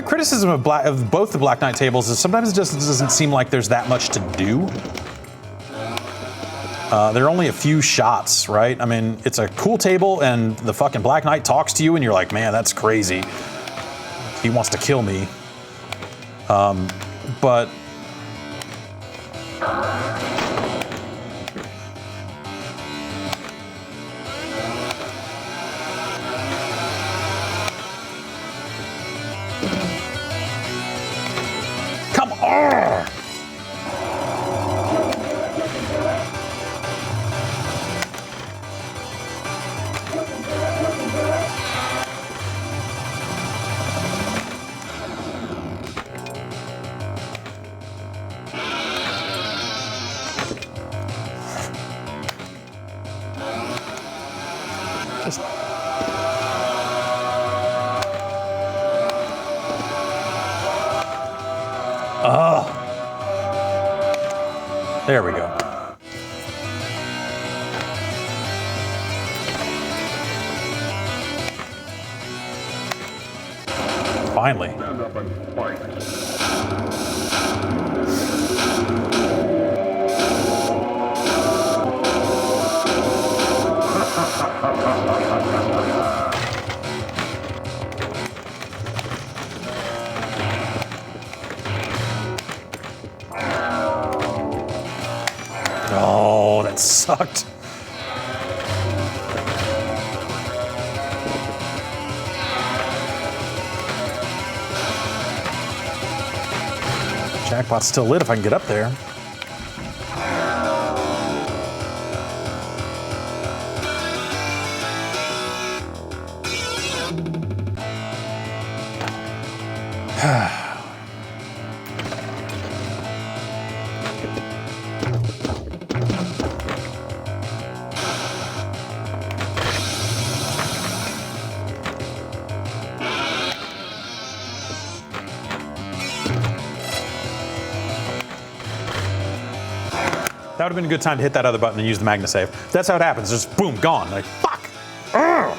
Criticism of both the Black Knight tables is sometimes it just doesn't seem like there's that much to do. There are only a few shots, right? I mean, it's a cool table, and the fucking Black Knight talks to you, and you're like, man, that's crazy. He wants to kill me. But come on! There we go. Finally. Oh, that sucked. Jackpot's still lit if I can get up there. That would have been a good time to hit that other button and use the magna save. That's how it happens. Just boom, gone. Like, fuck. Ugh.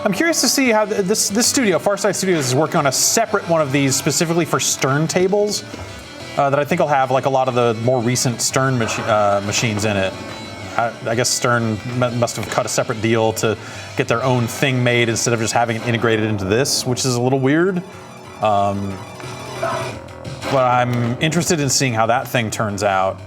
I'm curious to see how this studio, Farside Studios, is working on a separate one of these specifically for Stern tables that I think will have like a lot of the more recent Stern machines in it. I guess Stern must have cut a separate deal to get their own thing made instead of just having it integrated into this, which is a little weird. But I'm interested in seeing how that thing turns out.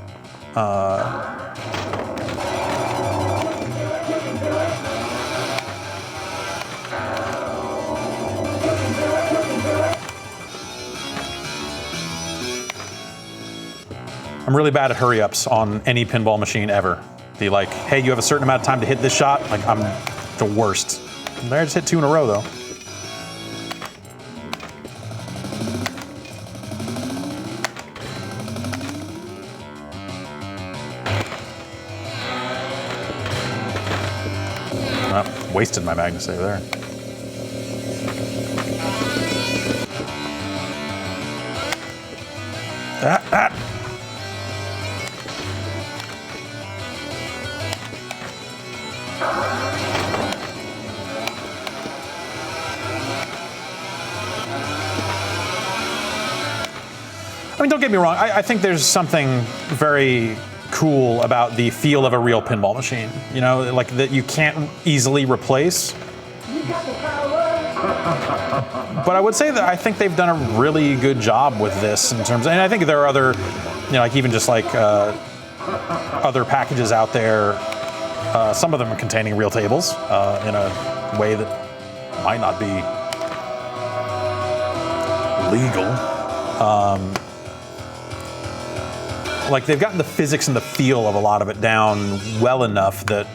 I'm really bad at hurry-ups on any pinball machine ever. The like, hey, you have a certain amount of time to hit this shot. Like, I'm the worst. I just hit 2 in a row, though. Oh, wasted my magna save there. I mean, don't get me wrong. I think there's something very cool about the feel of a real pinball machine. You know, like that you can't easily replace. But I would say that I think they've done a really good job with this in terms of, and I think there are other, you know, like even just like other packages out there. Some of them are containing real tables in a way that might not be legal. Like they've gotten the physics and the feel of a lot of it down well enough that,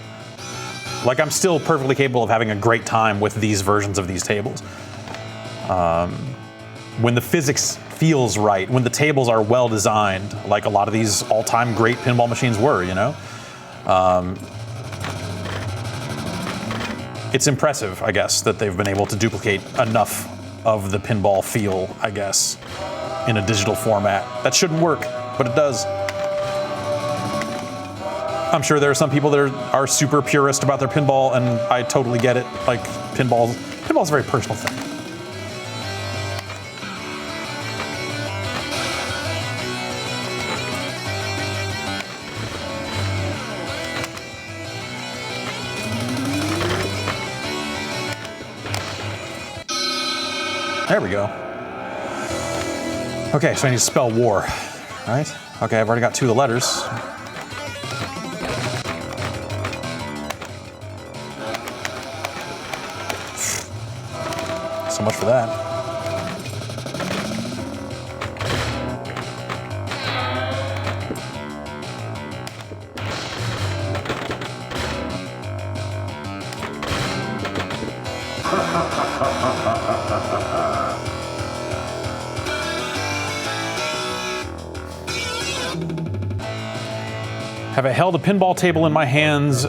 like, I'm still perfectly capable of having a great time with these versions of these tables. When the physics feels right, when the tables are well designed, like a lot of these all-time great pinball machines were, you know? It's impressive, I guess, that they've been able to duplicate enough of the pinball feel, I guess, in a digital format. That shouldn't work, but it does. I'm sure there are some people that are super purist about their pinball, and I totally get it. Like, pinball's a very personal thing. There we go. Okay, so I need to spell war, right? Okay, I've already got 2 of the letters. So much for that. Have I held a pinball table in my hands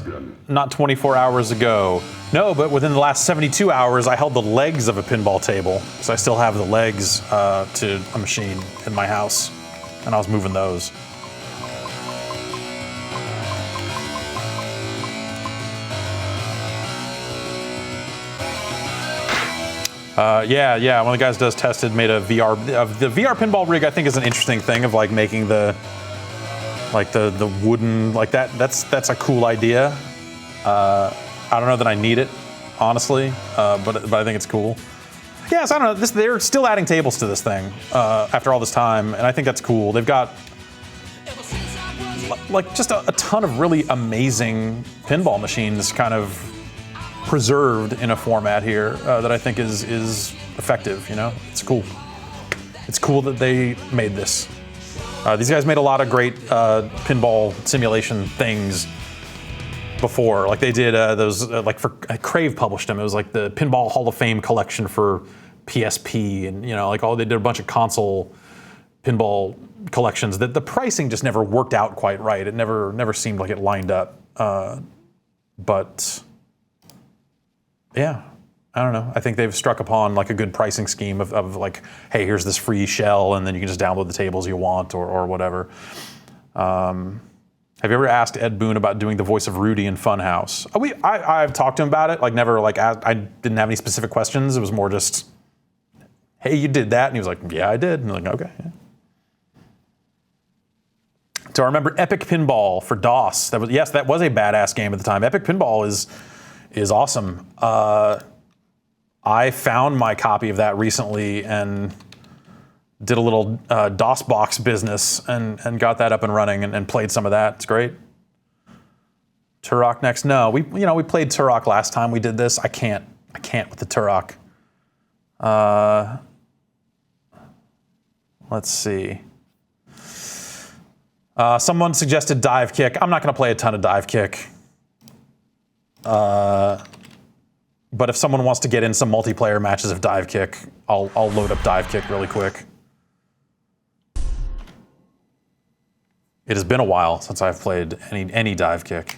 not 24 hours ago? No, but within the last 72 hours, I held the legs of a pinball table. So I still have the legs to a machine in my house, and I was moving those. Yeah, one of the guys does tested, made a VR, the VR pinball rig I think is an interesting thing of like making the wooden, like that's a cool idea. I don't know that I need it, honestly, but I think it's cool. Yeah, so I don't know, they're still adding tables to this thing after all this time, and I think that's cool. They've got like just a ton of really amazing pinball machines kind of preserved in a format here that I think is effective, you know? It's cool. It's cool that they made this. These guys made a lot of great pinball simulation things before. Like they did those, like for Crave published them. It was like the Pinball Hall of Fame collection for PSP, and you know, like they did a bunch of console pinball collections. That the pricing just never worked out quite right. It never seemed like it lined up. But yeah. I don't know. I think they've struck upon like a good pricing scheme of like, hey, here's this free shell, and then you can just download the tables you want or whatever. Have you ever asked Ed Boon about doing the voice of Rudy in Funhouse? I've talked to him about it. Like never like asked, I didn't have any specific questions. It was more just, hey, you did that, and he was like, yeah, I did. And I'm like, okay. Yeah. So I remember Epic Pinball for DOS. That was a badass game at the time. Epic Pinball is awesome. I found my copy of that recently and did a little DOS box business and got that up and running and played some of that. It's great. Turok next? No, we played Turok last time we did this. I can't with the Turok. Let's see. Someone suggested Divekick. I'm not going to play a ton of Divekick. But if someone wants to get in some multiplayer matches of Divekick, I'll load up Divekick really quick. It has been a while since I've played any Divekick.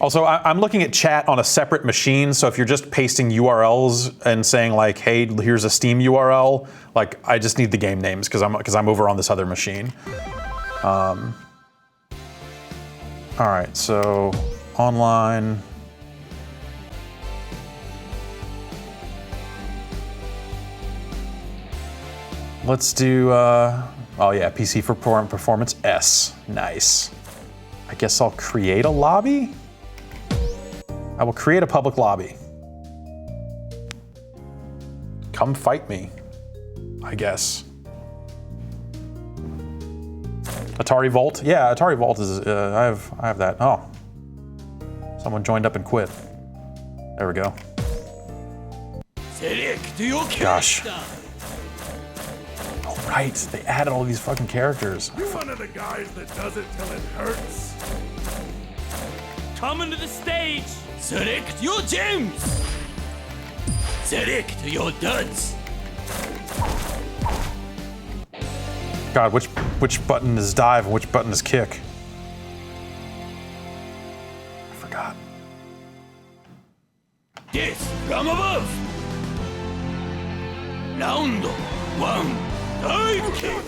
Also, I'm looking at chat on a separate machine, so if you're just pasting URLs and saying like, hey, here's a Steam URL, like I just need the game names because I'm over on this other machine. All right, so online. Let's do, oh yeah, PC for Performance S, nice. I guess I'll create a lobby? I will create a public lobby. Come fight me, I guess. Atari Vault? Yeah, Atari Vault is, I have that. Oh, someone joined up and quit. There we go. Gosh. Oh, right, they added all these fucking characters. You're one of the guys that does it till it hurts. coming to the stage. Select your gems. Select your duds. God, which button is dive and which button is kick? I forgot. Death from above. Round 1. Dive kick.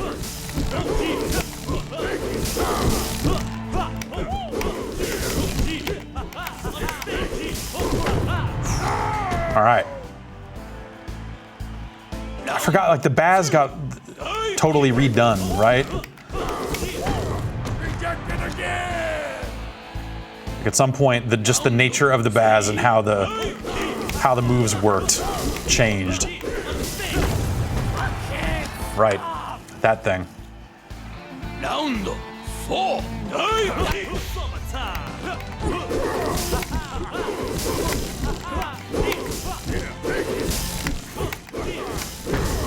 All right. I forgot, like the Baz got totally redone, right? Like at some point, just the nature of the Baz and how the moves worked changed. Right, that thing. Round 4. Dive kick.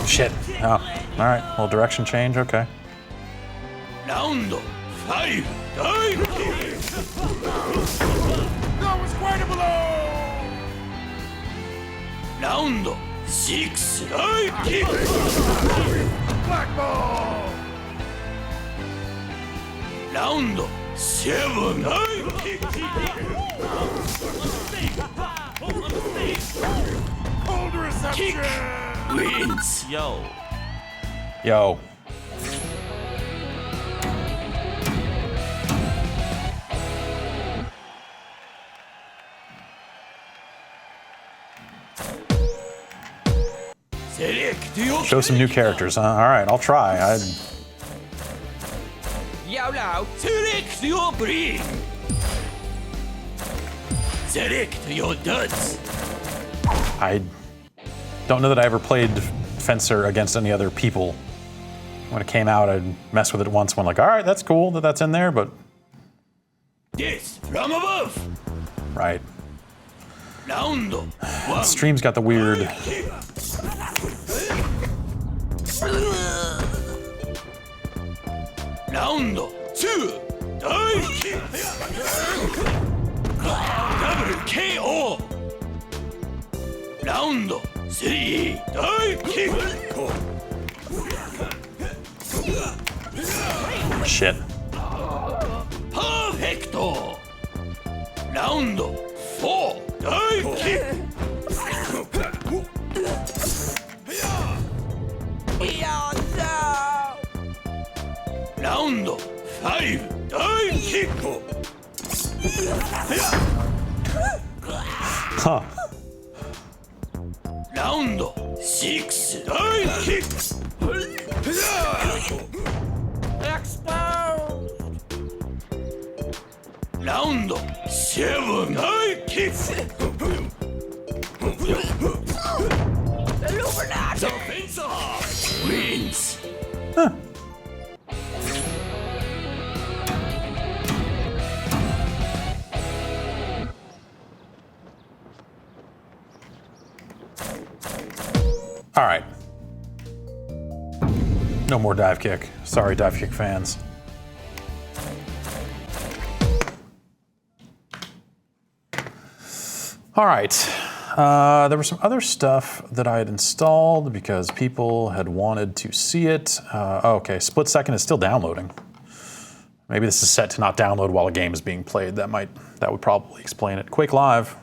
Shit. Oh, all right. Well, direction change. Okay. Round 5. Dive kick. That was quite a blow! Round 6. Dive kick. Black ball! Round 7. Dive kick. Hold reception! Wins. Yo. Yo. Select your Show some new characters, huh? All right, I'll try. YOLO. Select your brain. Select your duds. I don't know that I ever played Fencer against any other people. When it came out, I'd mess with it once when like, all right, that's cool that that's in there, but... Death from above. Right. Round 1. Stream's got the weird... Round 2. Dive kick. Double KO. Round 3. Dive kick. Shit. Perfecto. Round 4. Dive kick. Round 5. Dive kick. Huh. Round 6. Dive kick. Exposed. Round 7. Dive kick. Illuminati. Defense wins. Huh. All right. No more dive kick. Sorry, dive kick fans. All right. There was some other stuff that I had installed because people had wanted to see it. Okay, Split Second is still downloading. Maybe this is set to not download while a game is being played. That would probably explain it. Quake Live.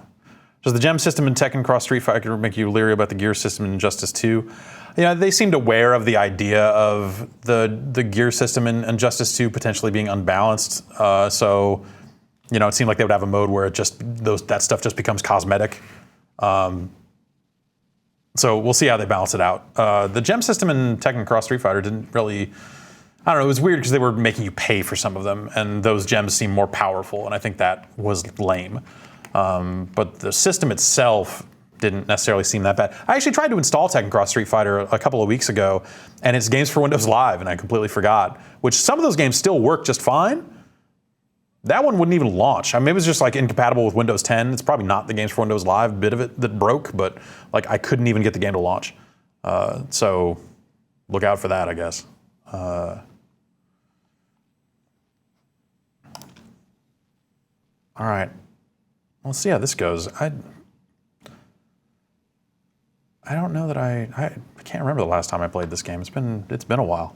Does the gem system in Tekken Cross Street Fighter make you leery about the gear system in Injustice 2? Yeah, they seemed aware of the idea of the gear system in Injustice 2 potentially being unbalanced. So, it seemed like they would have a mode where that stuff just becomes cosmetic. So we'll see how they balance it out. The gem system in Tekken Cross Street Fighter didn't really, I don't know, it was weird because they were making you pay for some of them, and those gems seem more powerful, and I think that was lame. But the system itself didn't necessarily seem that bad. I actually tried to install Tekken Cross Street Fighter a couple of weeks ago, and it's games for Windows Live, and I completely forgot, which some of those games still work just fine. That one wouldn't even launch. I mean, it was just like incompatible with Windows 10. It's probably not the games for Windows Live bit of it that broke, but like I couldn't even get the game to launch. So look out for that, I guess. All right. Let's see how this goes. I don't know that I can't remember the last time I played this game. It's been a while.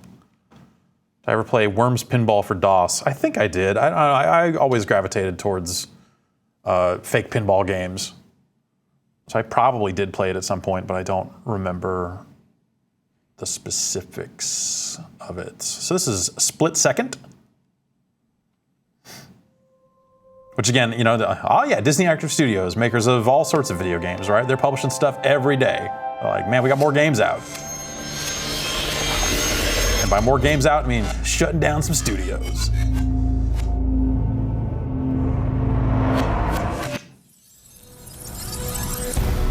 Did I ever play Worms Pinball for DOS? I think I did. I always gravitated towards fake pinball games. So I probably did play it at some point, but I don't remember the specifics of it. So this is Split Second. Which again, you know, oh yeah, Disney Interactive Studios, makers of all sorts of video games, right? They're publishing stuff every day. They're like, man, we got more games out. And by more games out, I mean shutting down some studios.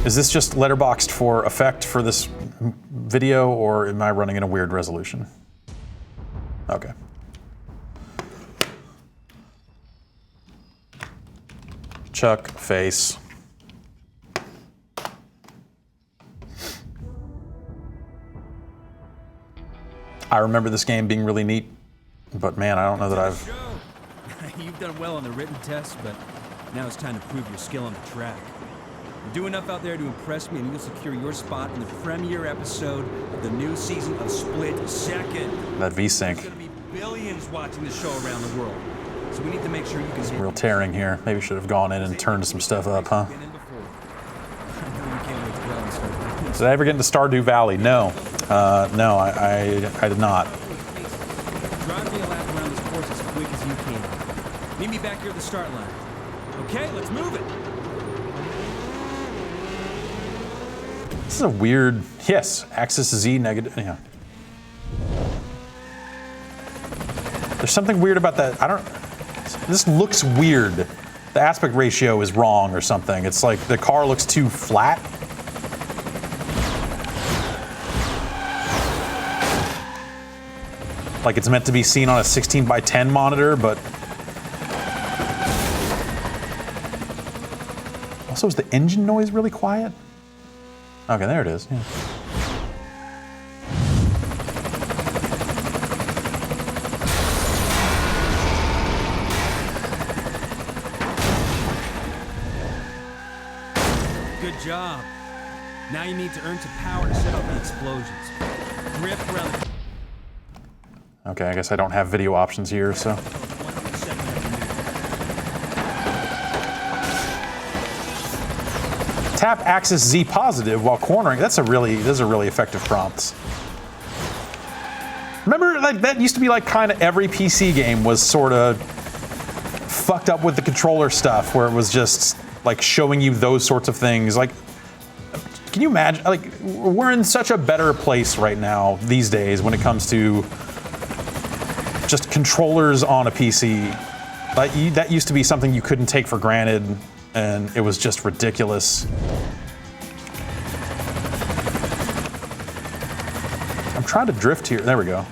Is this just letterboxed for effect for this video, or am I running in a weird resolution? Okay. Chuck, face. I remember this game being really neat, but man, I don't know that I've... You've done well on the written test, but now it's time to prove your skill on the track. Do enough out there to impress me, and you'll secure your spot in the premiere episode of the new season of Split Second. That V-Sync. There's gonna be billions watching the show around the world, so we need to make sure you can... Some real tearing here. Maybe should have gone in and turned some stuff up, huh? Did I ever get into Stardew Valley? No. No, I did not. Drive me a lap around this course as quick as you can. Meet me back here at the start line. Okay, let's move it. This is a weird, yes, axis Z negative, yeah. There's something weird about that. This looks weird. The aspect ratio is wrong or something. It's like the car looks too flat. Like it's meant to be seen on a 16:10 monitor, but also is the engine noise really quiet? Okay, there it is. Yeah. Good job. Now you need to earn some power to set off the explosions. Drift around the... Okay, I guess I don't have video options here, so. Tap axis Z positive while cornering. Those are really effective prompts. Remember, like that used to be like kind of every PC game was sort of fucked up with the controller stuff, where it was just like showing you those sorts of things. Like, can you imagine? Like, we're in such a better place right now these days when it comes to just controllers on a PC. Like, that used to be something you couldn't take for granted, and it was just ridiculous. I'm trying to drift here. There we go.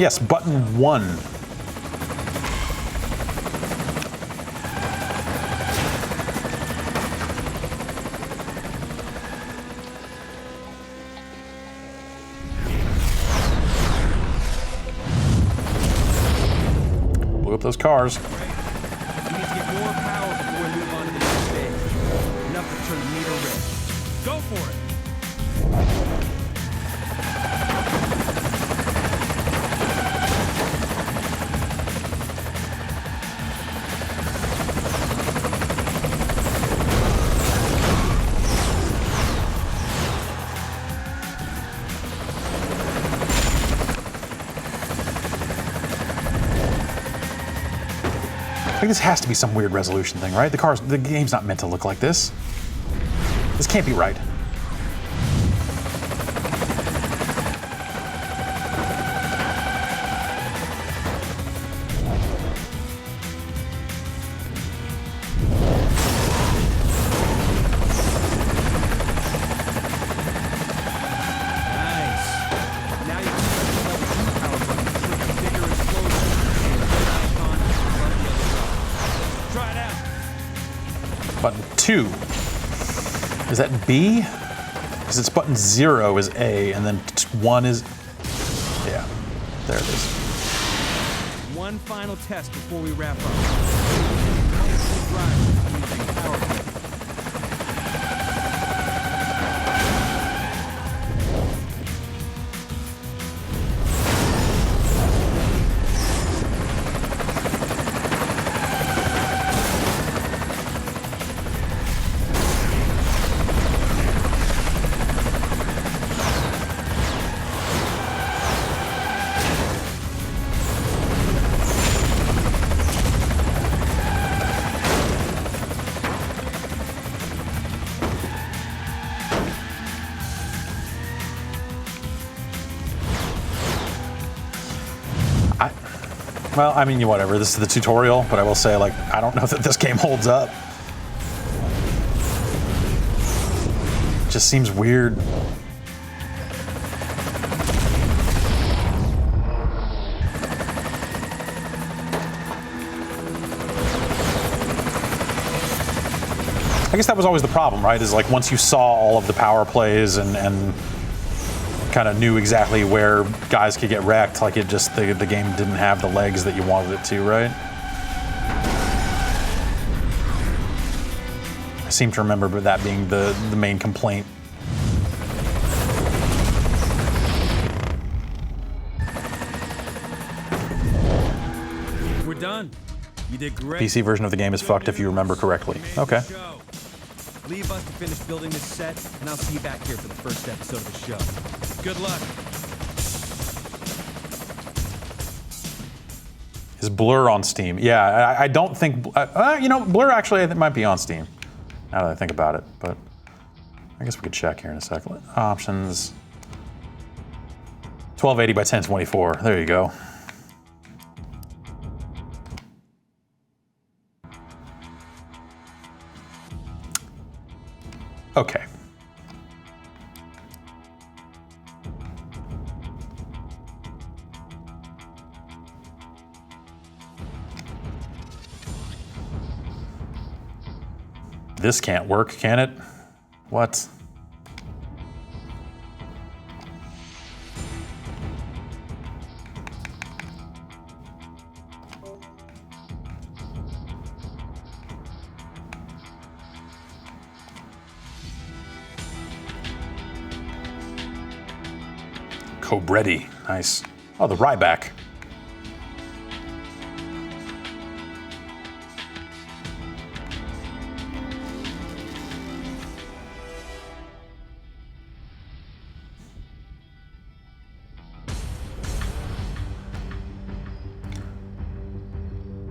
Yes, button 1. Blew up those cars. We need to get more power before we move on to the next stage. Enough to turn the meter red. Go for it! I think this has to be some weird resolution thing, right? The game's not meant to look like this. This can't be right. Button 2. Is that B? Because it's button 0 is A, and then 1 is... There it is. One final test before we wrap up. Using power play. Well, I mean, whatever. This is the tutorial, but I will say, like, I don't know that this game holds up. It just seems weird. I guess that was always the problem, right? Is like once you saw all of the power plays and kind of knew exactly where guys could get wrecked, like it just, the game didn't have the legs that you wanted it to, right? I seem to remember that being the main complaint. We're done. You did great. PC version of the game is fucked if you remember correctly. Okay. Leave us to finish building this set, and I'll see you back here for the first episode of the show. Good luck. Is Blur on Steam? Yeah, I don't think... you know, Blur actually I think might be on Steam, now that I think about it, but I guess we could check here in a second. Options. 1280 by 1024. There you go. Okay. This can't work, can it? What? Cobretti, nice. Oh, the Ryback.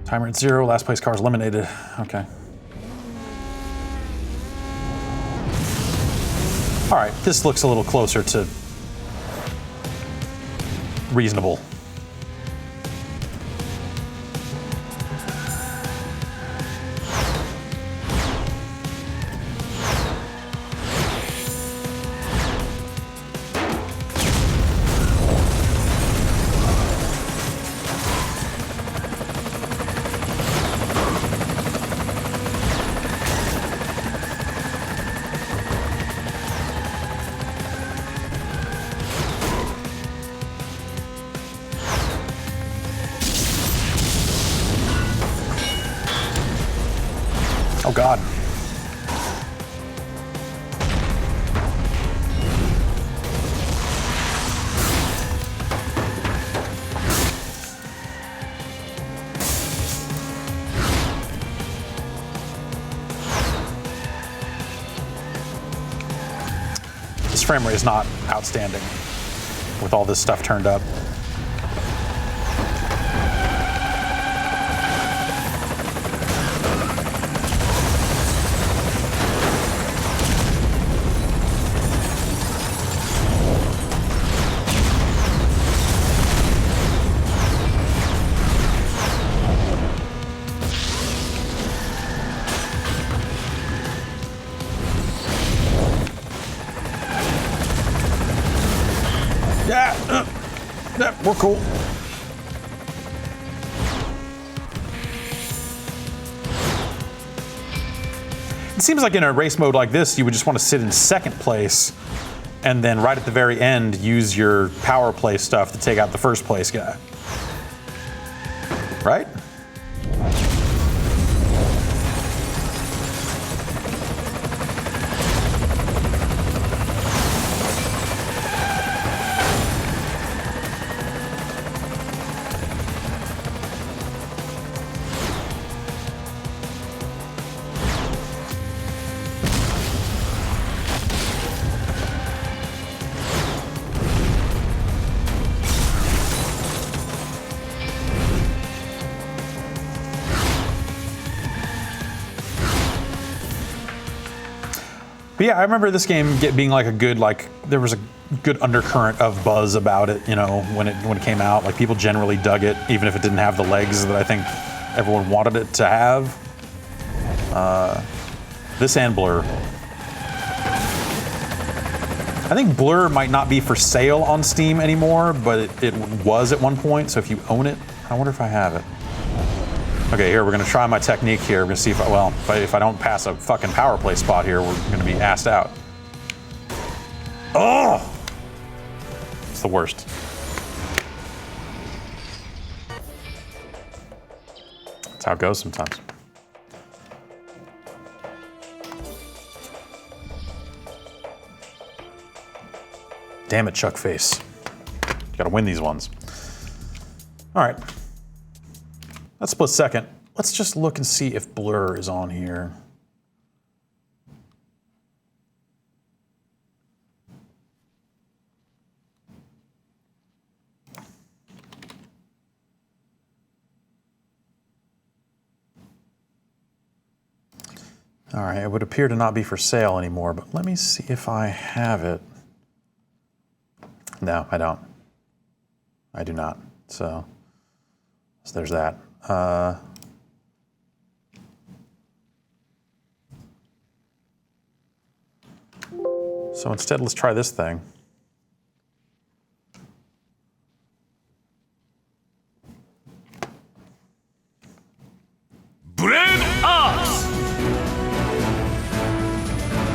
Timer at 0, last place cars eliminated. Okay. All right, this looks a little closer to reasonable. Oh God. This frame rate is not outstanding with all this stuff turned up. Yeah, we're cool. It seems like in a race mode like this, you would just want to sit in second place and then right at the very end, use your power play stuff to take out the first place guy. Right? But yeah, I remember this game being like a good, like, there was a good undercurrent of buzz about it, you know, when it came out. Like, people generally dug it, even if it didn't have the legs that I think everyone wanted it to have. This and Blur. I think Blur might not be for sale on Steam anymore, but it was at one point, so if you own it, I wonder if I have it. Okay, here, we're gonna try my technique here. We're gonna see if I don't pass a fucking power play spot here, we're gonna be assed out. Oh! It's the worst. That's how it goes sometimes. Damn it, Chuck Face. You gotta win these ones. All right. Let's split second. Let's just look and see if Blur is on here. All right, it would appear to not be for sale anymore, but let me see if I have it. No, I don't. I do not. So there's that. So instead, let's try this thing. Blade Arcus!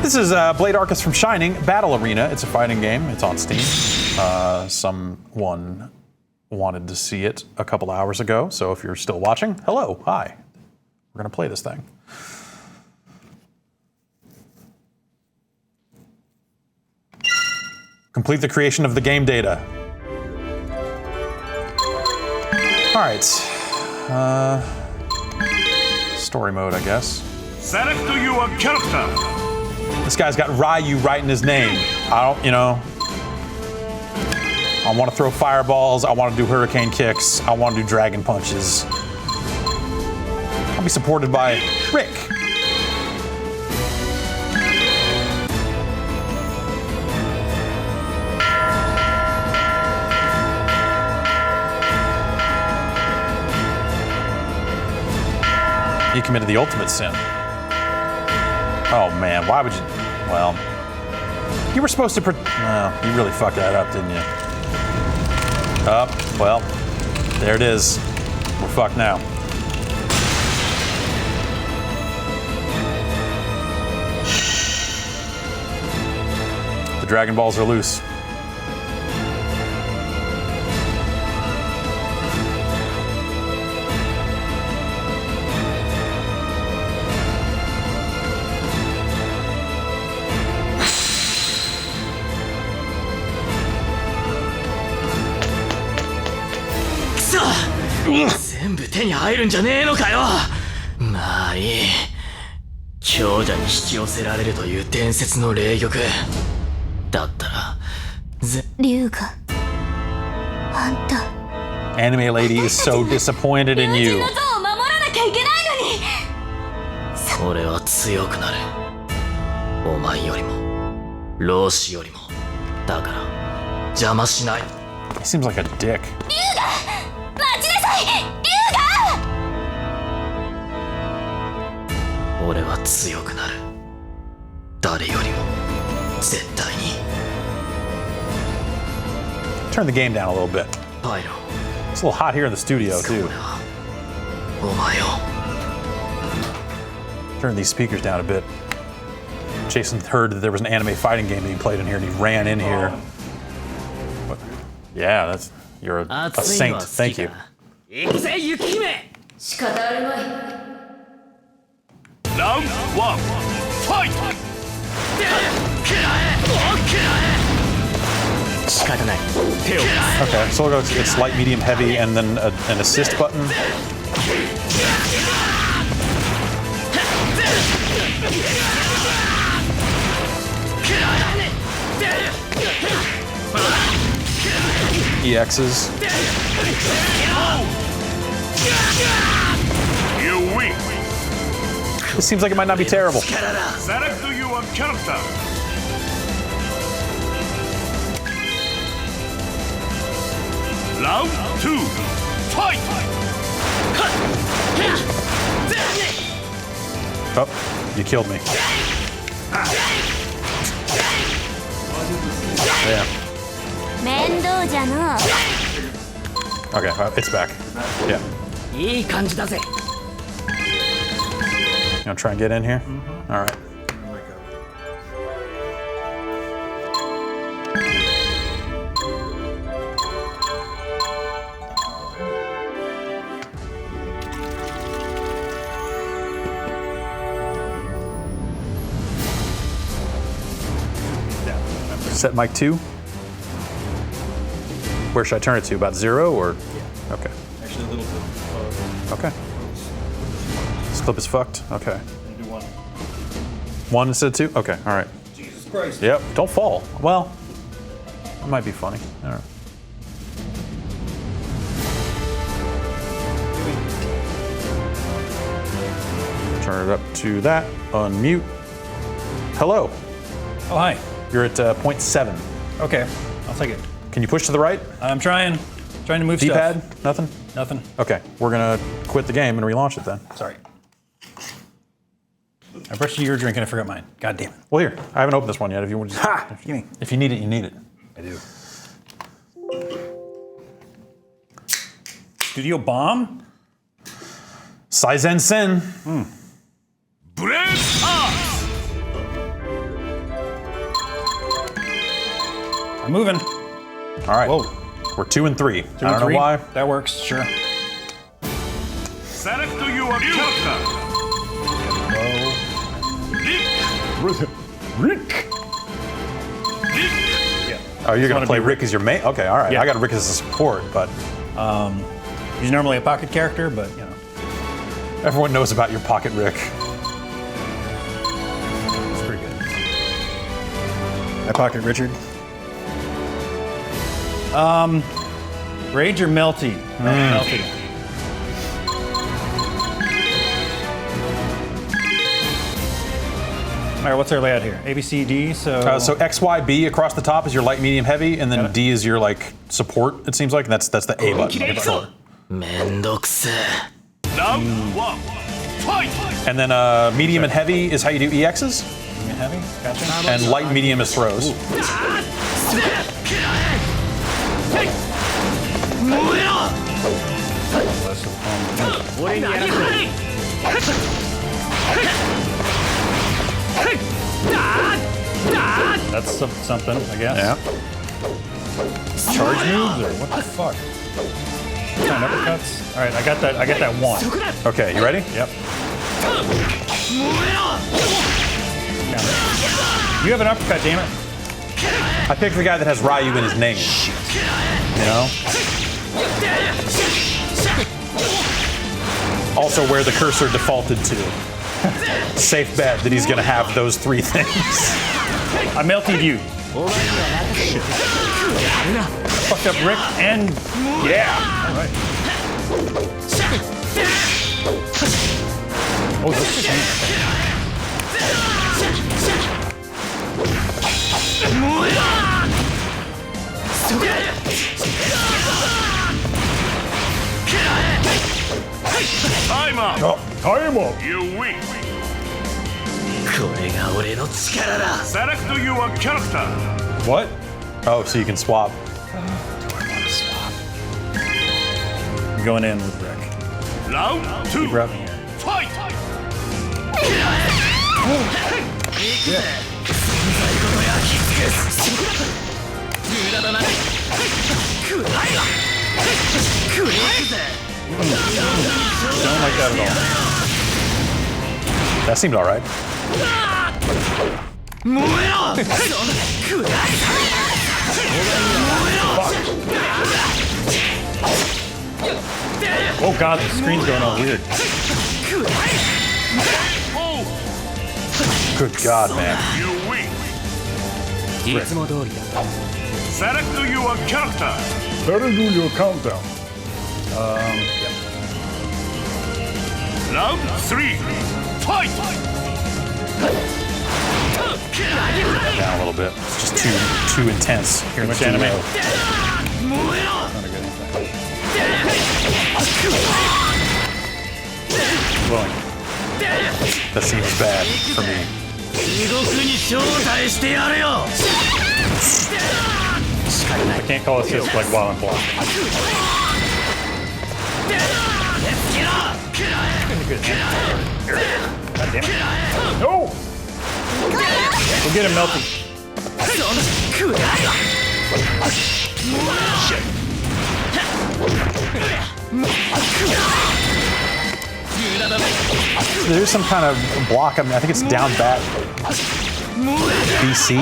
This is Blade Arcus from Shining Battle Arena. It's a fighting game. It's on Steam. Someone wanted to see it a couple hours ago, so if you're still watching, hello, hi. We're gonna play this thing. Complete the creation of the game data. All right. Story mode, I guess. Select your character. This guy's got Ryu right in his name. I don't, you know. I want to throw fireballs. I want to do hurricane kicks. I want to do dragon punches. I'll be supported by Rick. He committed the ultimate sin. Oh man, why would you? Well, you were supposed to. You really fucked that up, didn't you? Well, there it is. We're fucked now. The Dragon Balls are loose. Ugh. 全部手に入るんじゃねえのかよ。まあいい。強者に引き寄せられるという伝説の霊玉だったら龍があんた Anime lady is so disappointed in you. 俺は強くなる。お前よりも老子よりも。だから邪魔しない。 He seems like a dick. 龍が待ちなさい。龍が俺は強くなる。誰よりも絶対に。 Turn the game down a little bit. It's a little hot here in the studio too. Turn these speakers down a bit. Jason heard that there was an anime fighting game being played in here, and he ran in here. What? Yeah, you're a saint. Thank you. Round 1, fight! Okay, so it's light, medium, heavy, and then an assist button. EXs. You win. This seems like it might not be terrible. Select your character. Round 2, fight! Oh, you killed me. Yeah. Okay, it's back. Yeah. You gonna try and get in here? All right. Set mic 2. Where should I turn it to? About 0 or? Yeah. Okay. Actually, a little bit. Okay. This clip is fucked. Okay. Do 1. 1 instead of 2? Okay. All right. Jesus Christ. Yep. Don't fall. Well, that might be funny. All right. Turn it up to that. Unmute. Hello. Oh, hi. You're at 0.7. Okay, I'll take it. Can you push to the right? I'm trying to move D-pad? stuff. Nothing? Nothing. Okay, we're gonna quit the game and relaunch it then. Sorry. I brushed your drink and I forgot mine. God damn it. Well, here, I haven't opened this one yet. If you want to just, Ha! Gimme. If you need it, you need it. I do. Studio Bomb? Saizen Sen. Break up! I'm moving. All right. Whoa. We're 2 and 3. 2 and I don't 3? know why. That works, sure. Select your character. Rick. Oh, you're gonna play Rick as your main? Okay, all right. Yeah. I got Rick as a support, but he's normally a pocket character, but you know. Everyone knows about your pocket Rick. It's pretty good. I pocket Richard. Rage or Melty? Melty. All right, what's our layout here? A, B, C, D, so... So X, Y, B across the top is your light, medium, heavy, and then D is your like support, it seems like, and that's the A button on the controller. Round 1, fight! And then medium and heavy is how you do EXs. Medium and heavy, gotcha. And light and medium is throws. That's something, I guess. Yeah. Charge moves or what the fuck? Time uppercuts. All right, I got that 1. Okay, you ready? Yep. You have an uppercut, damn it. I picked the guy that has Ryu in his name. You know? Also where the cursor defaulted to. Safe bet that he's gonna have those 3 things. I melted you. Shit. Fucked up Rick and... Yeah! All right. Oh, this is Time up! Oh, time up! You win! Select your character. What? Oh, so you can swap. I'm going in with Rick. Round 2, Grab me here. fight! Don't like that at all. That seemed all right. Oh god, the screen's going all weird. Good God, man. You win. Select your character. Better do your countdown. Yeah. Round 3. Fight! Down a little bit. It's just too intense. Here, much Too anime. low. Not a good impact. Blowing. That seems bad for me. I can't call assist like while I'm blocking. God damn it. No! Go get him, Melty. There's some kind of block. I mean, I think it's down bat BC.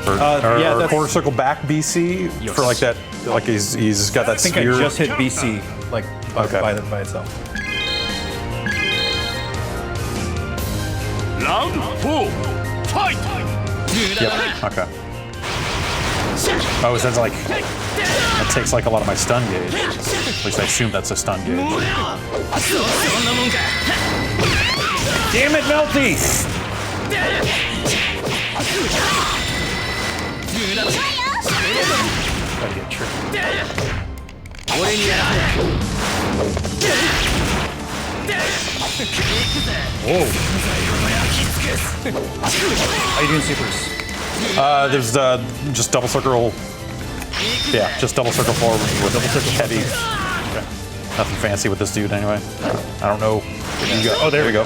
Or that's quarter circle back BC for like that. Like he's got that I think sphere. I just hit BC like by itself. Round 4. Fight! Yep. Okay. Oh, so that's like that takes like a lot of my stun gauge. At least I assume that's a stun gauge. Damn it, Melty! Gotta get tricky. Whoa. How you doing, supers? There's just double circle. Yeah, just double circle forward with double circle heavy. Okay. Nothing fancy with this dude anyway. I don't know. You go. Oh, there we go.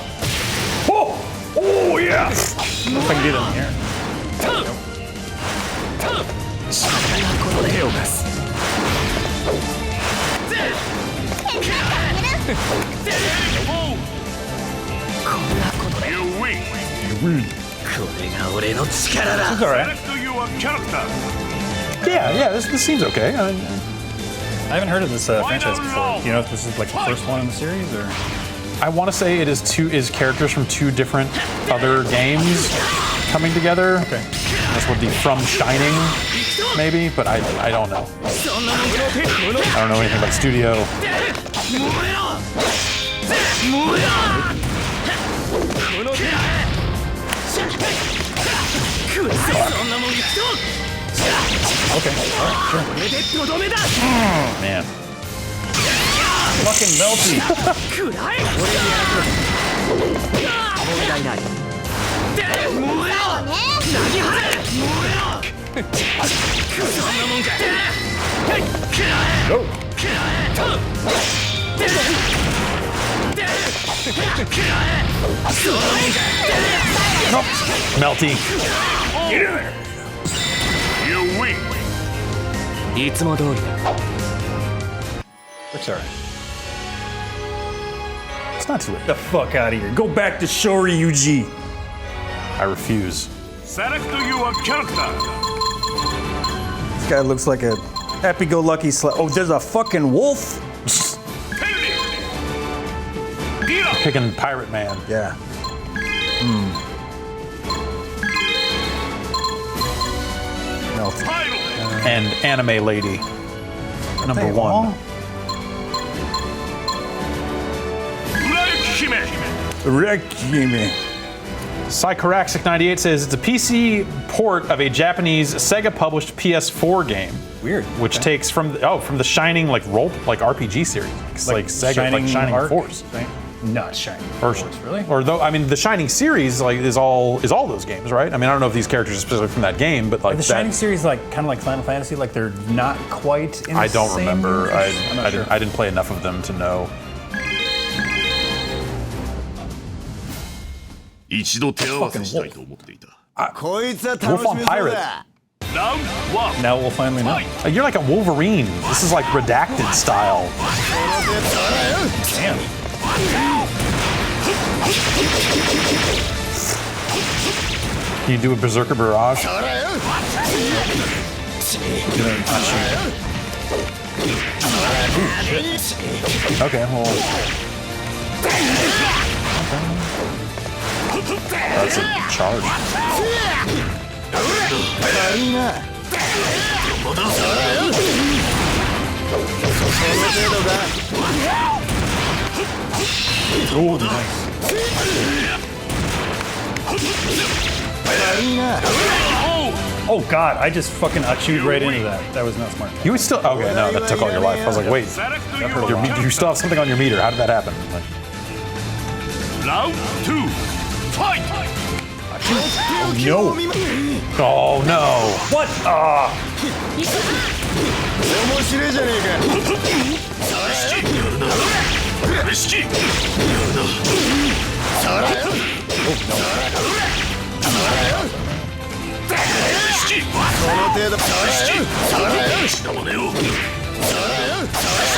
Whoa! Oh yeah! If I can get him here. You win. This is alright. Select your character. Yeah. This seems okay. I haven't heard of this franchise before. Do you know if this is like the first one in the series, or? I want to say it is characters from two different other games coming together. Okay. This would be from Shining, maybe, but I don't know. I don't know anything about studio. Okay, alright, sure. Man. Fucking Melty. Go. Nope. Melty. Get in there. You win. Looks alright. It's not too late. Get the fuck out of here. Go back to Shoryuji. I refuse. Select your character. This guy looks like a happy-go-lucky oh, there's a fucking wolf? Picking Pirate Man. Yeah. And Anime Lady. Number one. Rekime. Psychoraxic98 says it's a PC port of a Japanese Sega-published PS4 game. Weird. Which takes from the Shining like RPG series, like Sega Shining Arc, Force. Right? Not Shining Force, really? Or though I mean the Shining series like is all those games, right? I mean I don't know if these characters are specifically from that game, but like the Shining series like kind of like Final Fantasy, like they're not quite in the I don't same remember. universe? I didn't play enough of them to know. 一度手合わせしたいと思っていた。 Wolf on pirate. Now we'll finally know. You're like a Wolverine. This is like redacted style. Damn. Can you do a Berserker Barrage? Okay, well. That's a charge. Oh, nice. Oh god, I just fucking chewed right into that. That was not smart. You would still okay? No, that took all your life. I was like, wait, you still have something on your meter. How did that happen? Like, Round 2, fight! Oh no! Oh no! What?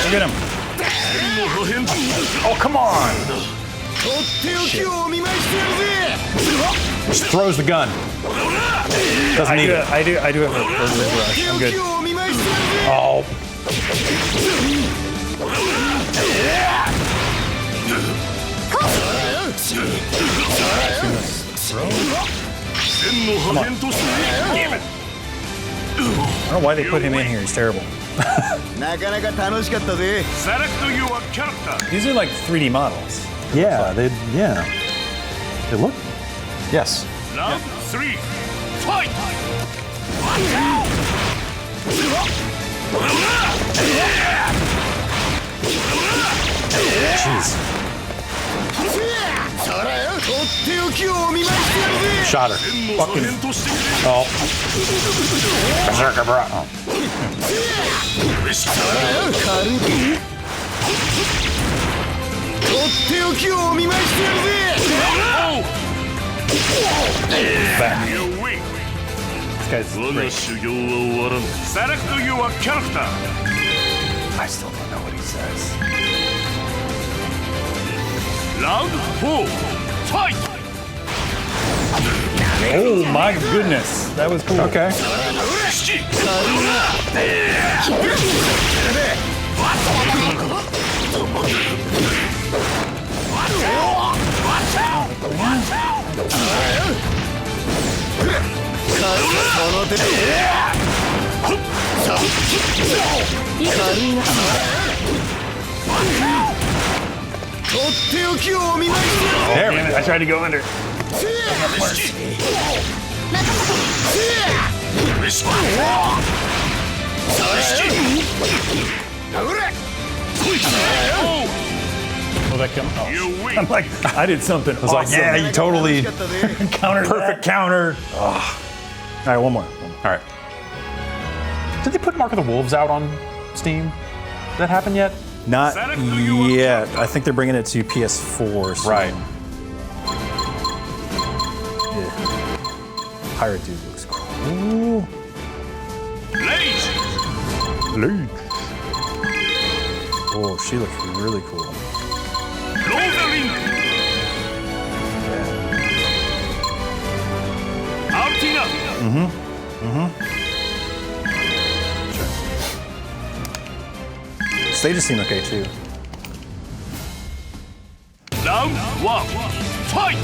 Look at him. Oh, come on! Just throws the gun. Doesn't need it. I do have a rush. I'm good. Oh. Come on. Damn it. I don't know why they put him in here. He's terrible. These are like 3D models. Yeah, they look. Yes. Round 3, fight! Jeez. Shot her. Fucking. Oh. Berserker bro. Oh. This guy's great. Select your character. I still don't know what he says. Round 4, fight! Oh my goodness, that was cool. Okay. There, man, I tried to go under. Will that come? Oh. I'm like, I did something. I was like, yeah, you totally countered. Perfect counter. Oh. All right, one more. All right. Did they put Mark of the Wolves out on Steam? Did that happen yet? Not yet. I think they're bringing it to PS4 soon. Right. Yeah. Pirate dude looks cool. Rage! Oh, she looks really cool. Rosaline! Artina! Stages seem okay too. Round 1, fight!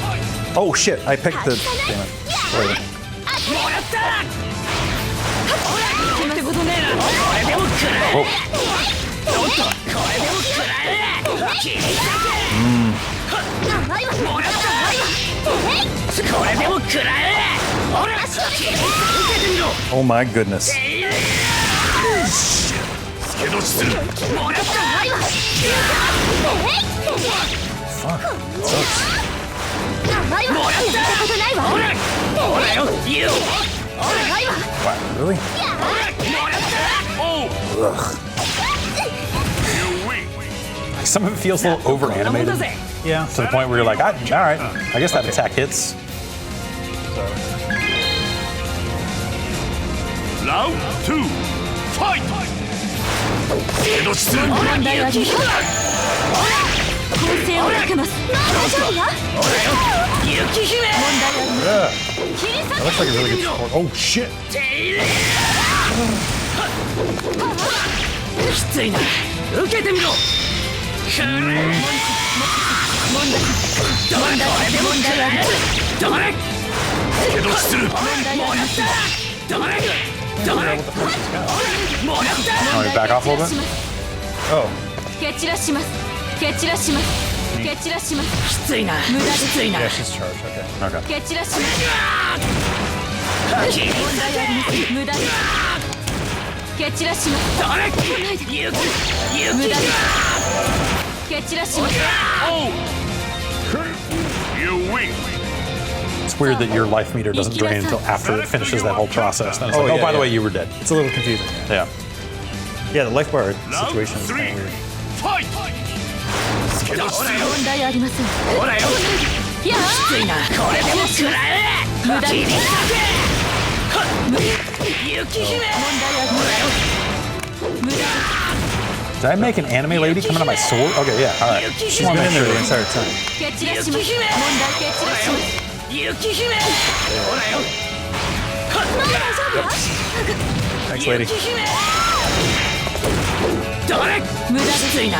Oh shit! I picked the. Damn it. Wait. Oh my goodness. Fuck. That sucks. Wow, really? Some of it feels a little over animated. Yeah. To the point where you're like, all right, I guess that attack hits. Round 2, fight! 問題あります攻勢をかけます大丈夫よ雪姫問題あります That looks like a really good sport. Oh shit! きついな受けてみろ問題あります黙れけどする問題あります黙れ黙れもらった Want me to back off a little bit? Oh. 蹴散らします蹴散らします蹴散らしますきついな無駄ですきついな Yeah, she's charged. Okay. Okay. 蹴散らします問題あります無駄です蹴散らします黙れ来ないで勇無駄で気す蹴散らします You win! It's weird that your life meter doesn't drain until after it finishes that whole process. Then it's like, Oh, oh, yeah, by the yeah. way, you were dead. It's a little confusing. Yeah. Yeah, the life bar Round situation is 3, kind of weird. fight! 問題ありませんほらよいやきついなこれでも食らえ無駄です雪姫問題あります無駄です Did I make an anime lady come out of my sword? Okay, yeah, all right. She's been in there the entire time. 蹴散らします問題蹴散らします雪姫ほらよThanks, lady. 雪姫黙れ無駄ですきついな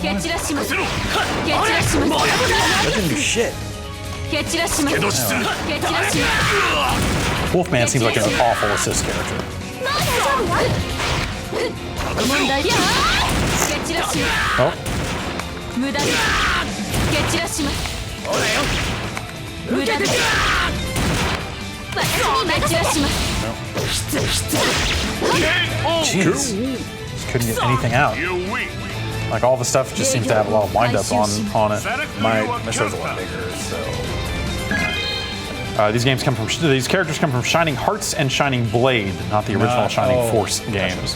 蹴散らします蹴散らします That didn't do shit. 蹴散らします蹴散らします Wolfman seems like an awful assist character. 問題蹴散らします Oh, 無駄です蹴散らします無駄です蹴散らします jeez. Just couldn't get anything out. You win! Like all the stuff just seems to have a lot of windup on it. My sword's a lot bigger, so. These characters come from Shining Hearts and Shining Blade, not the original Shining Force games.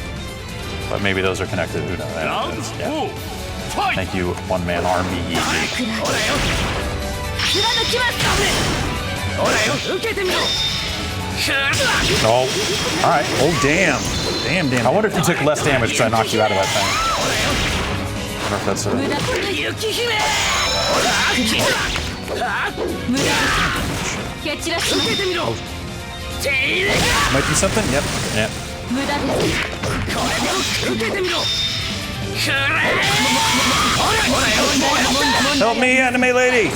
But maybe those are connected. Who knows? Round Yeah. 4, fight! Thank you, One Man Army. 貫きますほらよ受けてみろ Oh, all right. Oh, damn. Damn. I wonder if you took less damage because I knocked you out of that thing. I wonder if that's a... 雪姫無駄です蹴散らします Might be something? Yep. Yeah. 無駄です受けてみろ Help me, anime lady!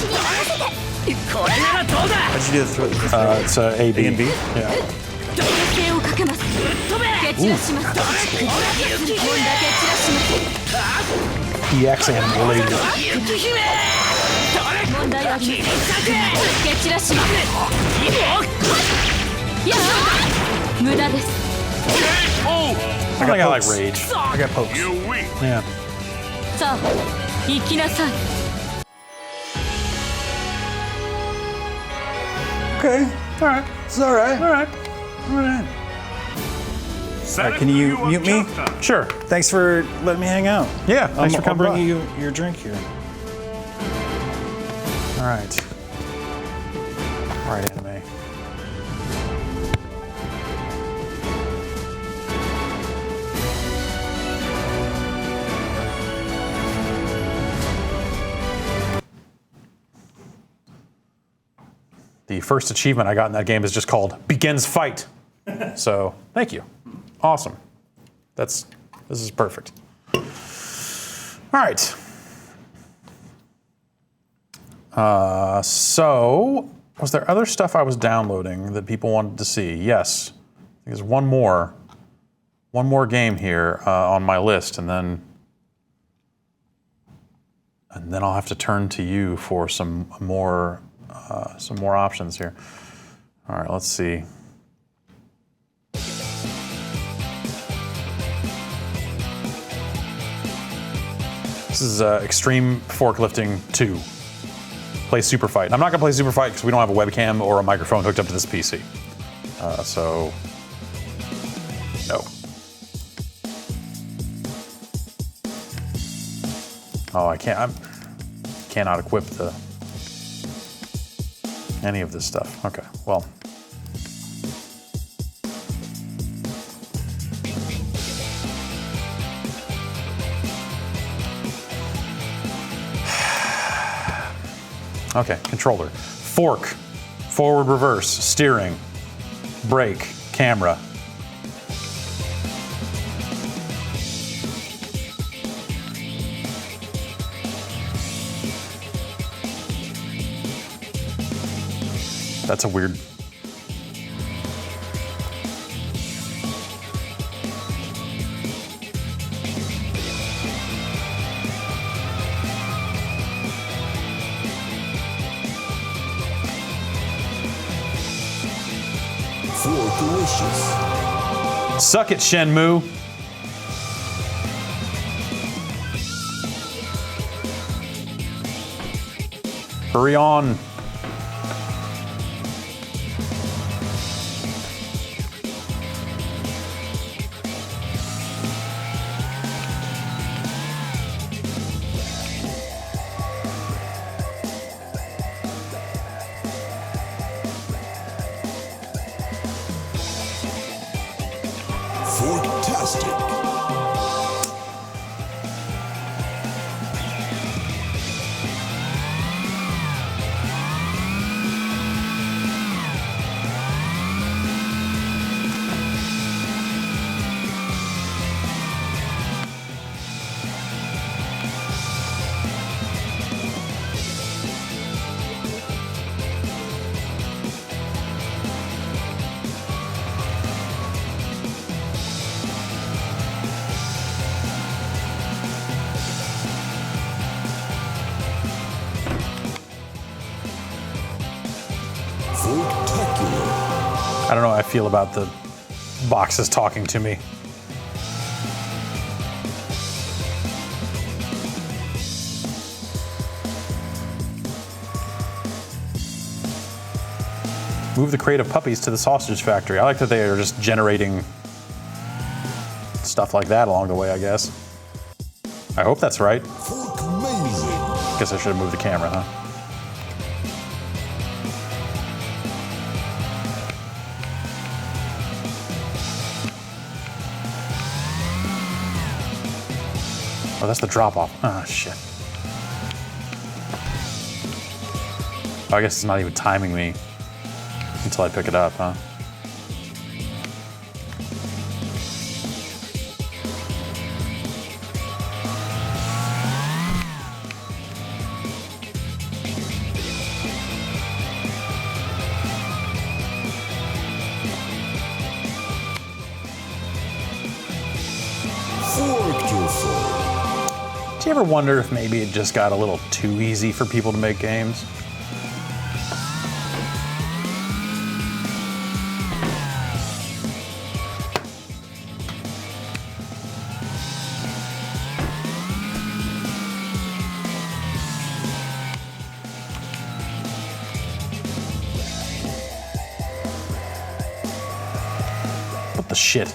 これならどうだ How'd you do this? It's A, B. A and B? Yeah. 攻勢をかけます蹴散らします問題蹴散らします EX anime lady. 雪姫問題あります蹴散らしますいや無駄です I think I like rage. I got pokes. You win! Yeah. さあ行きなさい Okay. All right. It's all right. All right. All right. All right, can you mute me? Sure. Thanks for letting me hang out. Yeah, thanks for coming I'll bring by. you your drink here. All right. All right, anime. The first achievement I got in that game is just called Begins Fight. So, thank you. Awesome. This is perfect. All right. So, was there other stuff I was downloading that people wanted to see? Yes. I think there's one more game here on my list, and then I'll have to turn to you for some more options here. All right, let's see. This is Extreme Forklifting 2. Play Super Fight. I'm not gonna play Super Fight because we don't have a webcam or a microphone hooked up to this PC. So, no. Oh, I can't cannot equip any of this stuff. Okay, well. Okay, controller. Fork, forward, reverse, steering, brake, camera. That's a weird. Delicious. Suck it, Shenmue. Hurry on. I don't know how I feel about the boxes talking to me. Move the crate of puppies to the sausage factory. I like that they are just generating stuff like that along the way, I guess. I hope that's right. Guess I should have moved the camera, huh? Oh, that's the drop-off. Oh, shit. Oh, I guess it's not even timing me until I pick it up, huh? Do you ever wonder if maybe it just got a little too easy for people to make games? What the shit?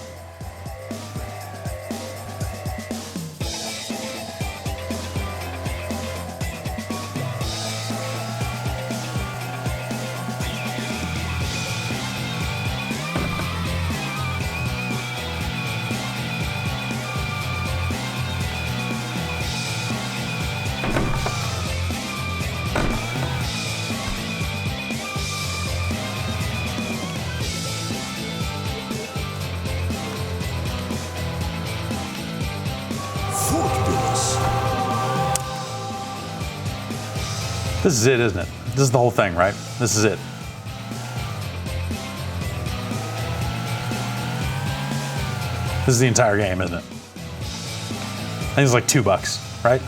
This is it, isn't it? This is the whole thing, right? This is it. This is the entire game, isn't it? I think it's like $2, right?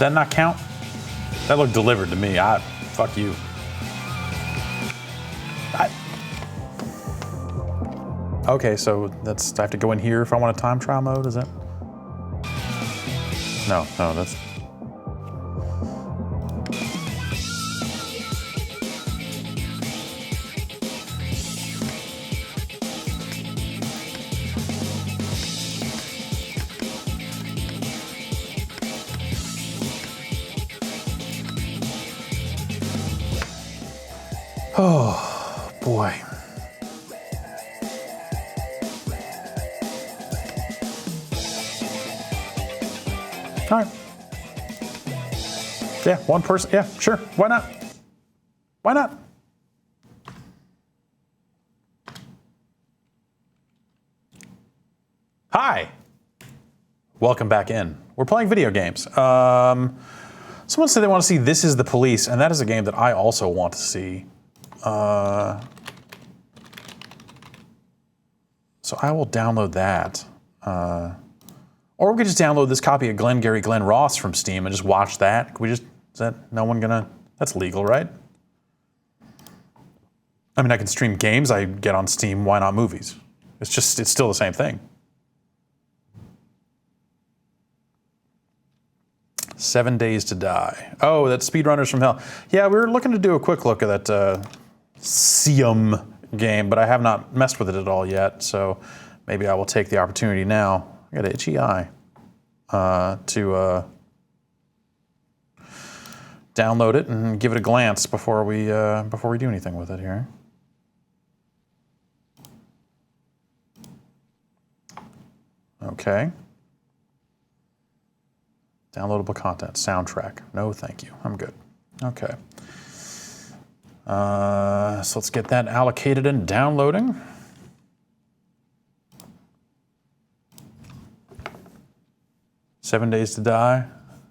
that not count? That looked delivered to me. Fuck you. Okay, so that's, I have to go in here if I want a time trial mode, is it? No, that's... Oh, boy. All right. Yeah, one person. Yeah, sure. Why not? Why not? Hi. Welcome back in. We're playing video games. Someone said they want to see This Is the Police, and that is a game that I also want to see. So I will download that. Or we could just download this copy of Glengarry Glen Ross from Steam and just watch that. Can we just, is that no one gonna, that's legal, right? I mean, I can stream games I get on Steam, why not movies? It's still the same thing. 7 Days to Die. Oh, that's Speedrunners from Hell. Yeah, we were looking to do a quick look at that Sium game, but I have not messed with it at all yet, so maybe I will take the opportunity now. I got an itchy eye to download it and give it a glance before we do anything with it here. Okay. Downloadable content, soundtrack. No, thank you. I'm good. Okay. So let's get that allocated and downloading. "7 Days to Die."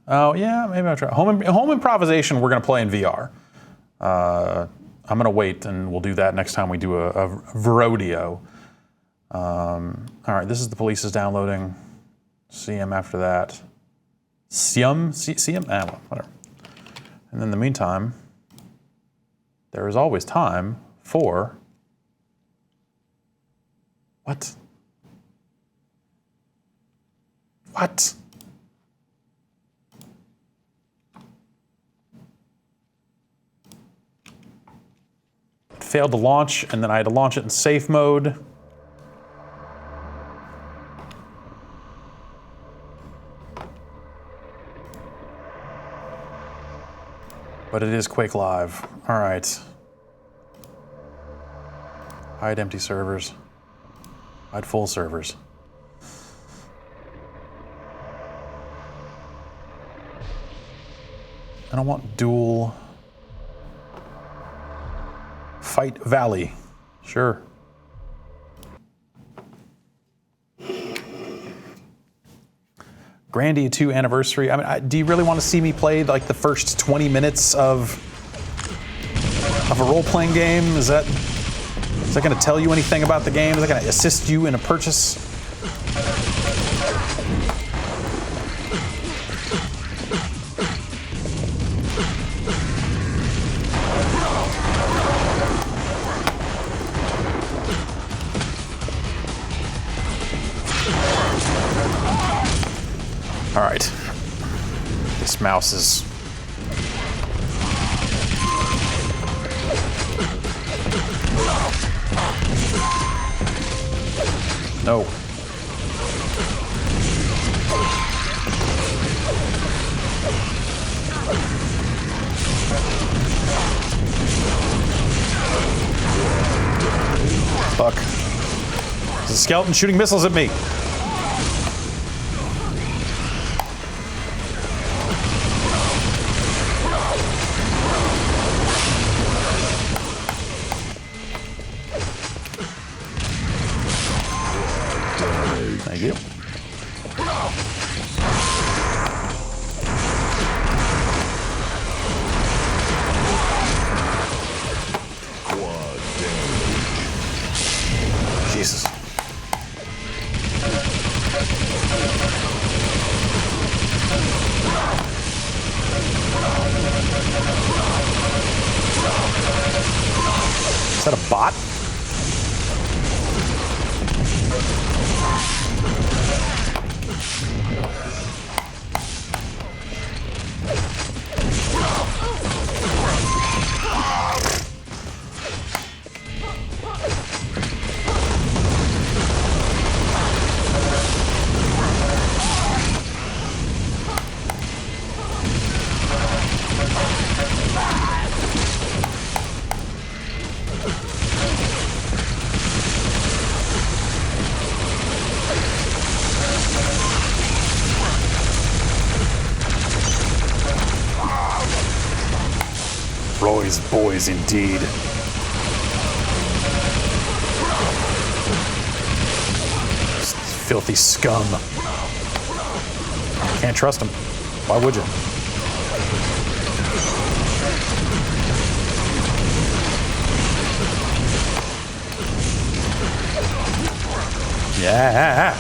Oh yeah, maybe I'll try. Home Improvisation. We're gonna play in VR. I'm gonna wait, and we'll do that next time we do a Verodeo. All right, This Is the Police is downloading. CM after that. CM? Well, whatever. And in the meantime, there is always time for... What? What? It failed to launch, and then I had to launch it in safe mode. But it is Quake Live. All right. Hide empty servers. Hide full servers. I don't want dual. Fight Valley. Sure. Grandia 2 Anniversary. I mean, do you really want to see me play like the first 20 minutes of a role-playing game? Is that going to tell you anything about the game? Is that going to assist you in a purchase? All right, this mouse is... No. Fuck. There's a skeleton shooting missiles at me. Thank you. Jesus. Is that a bot? Roy's boys indeed. Filthy scum. Can't trust him. Why would you? Yeah.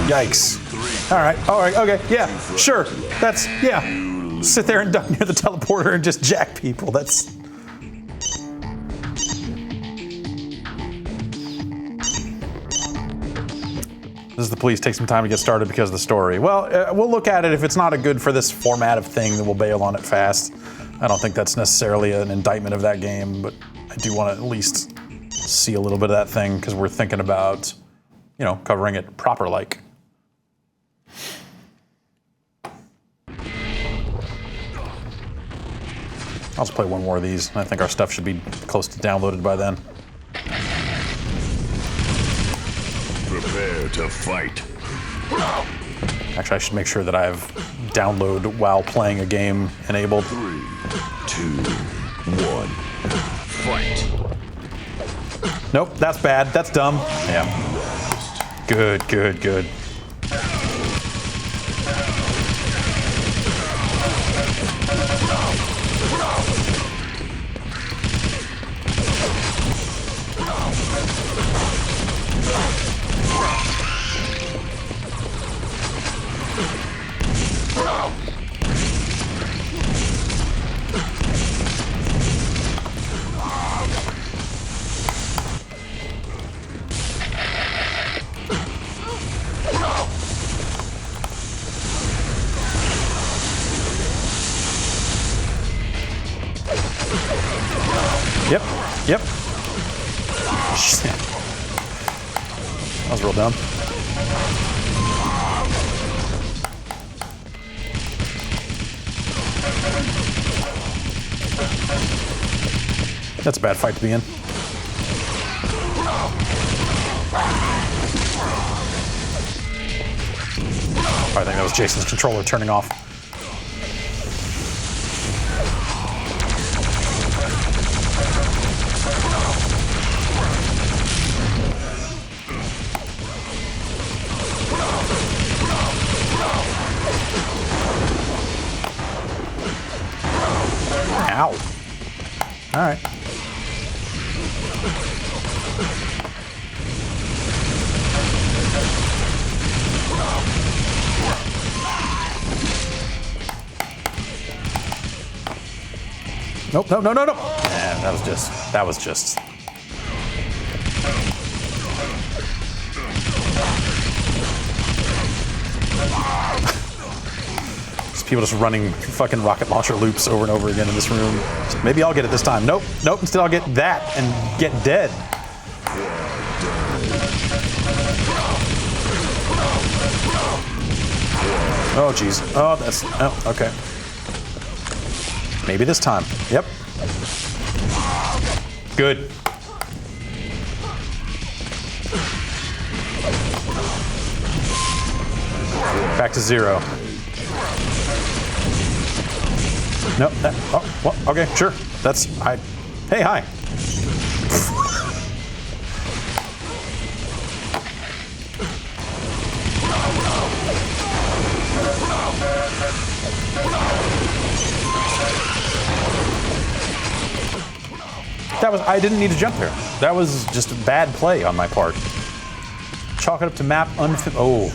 Yikes. All right, okay, yeah, sure. That's, yeah. Sit there and duck near the teleporter and just jack people. That's... This is the police. Take some time to get started because of the story. Well, we'll look at it. If it's not a good for this format of thing, then we'll bail on it fast. I don't think that's necessarily an indictment of that game, but I do want to at least see a little bit of that thing because we're thinking about, you know, covering it proper like. I'll just play one more of these. I think our stuff should be close to downloaded by then. Prepare to fight. Actually, I should make sure that I have download while playing a game enabled. 3, 2, 1, fight. Nope, that's bad. That's dumb. Yeah. Good, good, good. Yep, yep. Shit. That was real dumb. That's a bad fight to be in. I think that was Jason's controller turning off. Ow. All right. Nope, no, no, no, no. Yeah, that was just. People just running fucking rocket launcher loops over and over again in this room. Maybe I'll get it this time. Nope, nope, instead I'll get that and get dead. Oh, jeez. Oh, that's, oh, okay. Maybe this time. Yep. Good. Back to 0. No, that, oh, well, okay, sure. That's, hey, hi. That was, I didn't need to jump there. That was just a bad play on my part. Chalk it up to map unfit. Oh.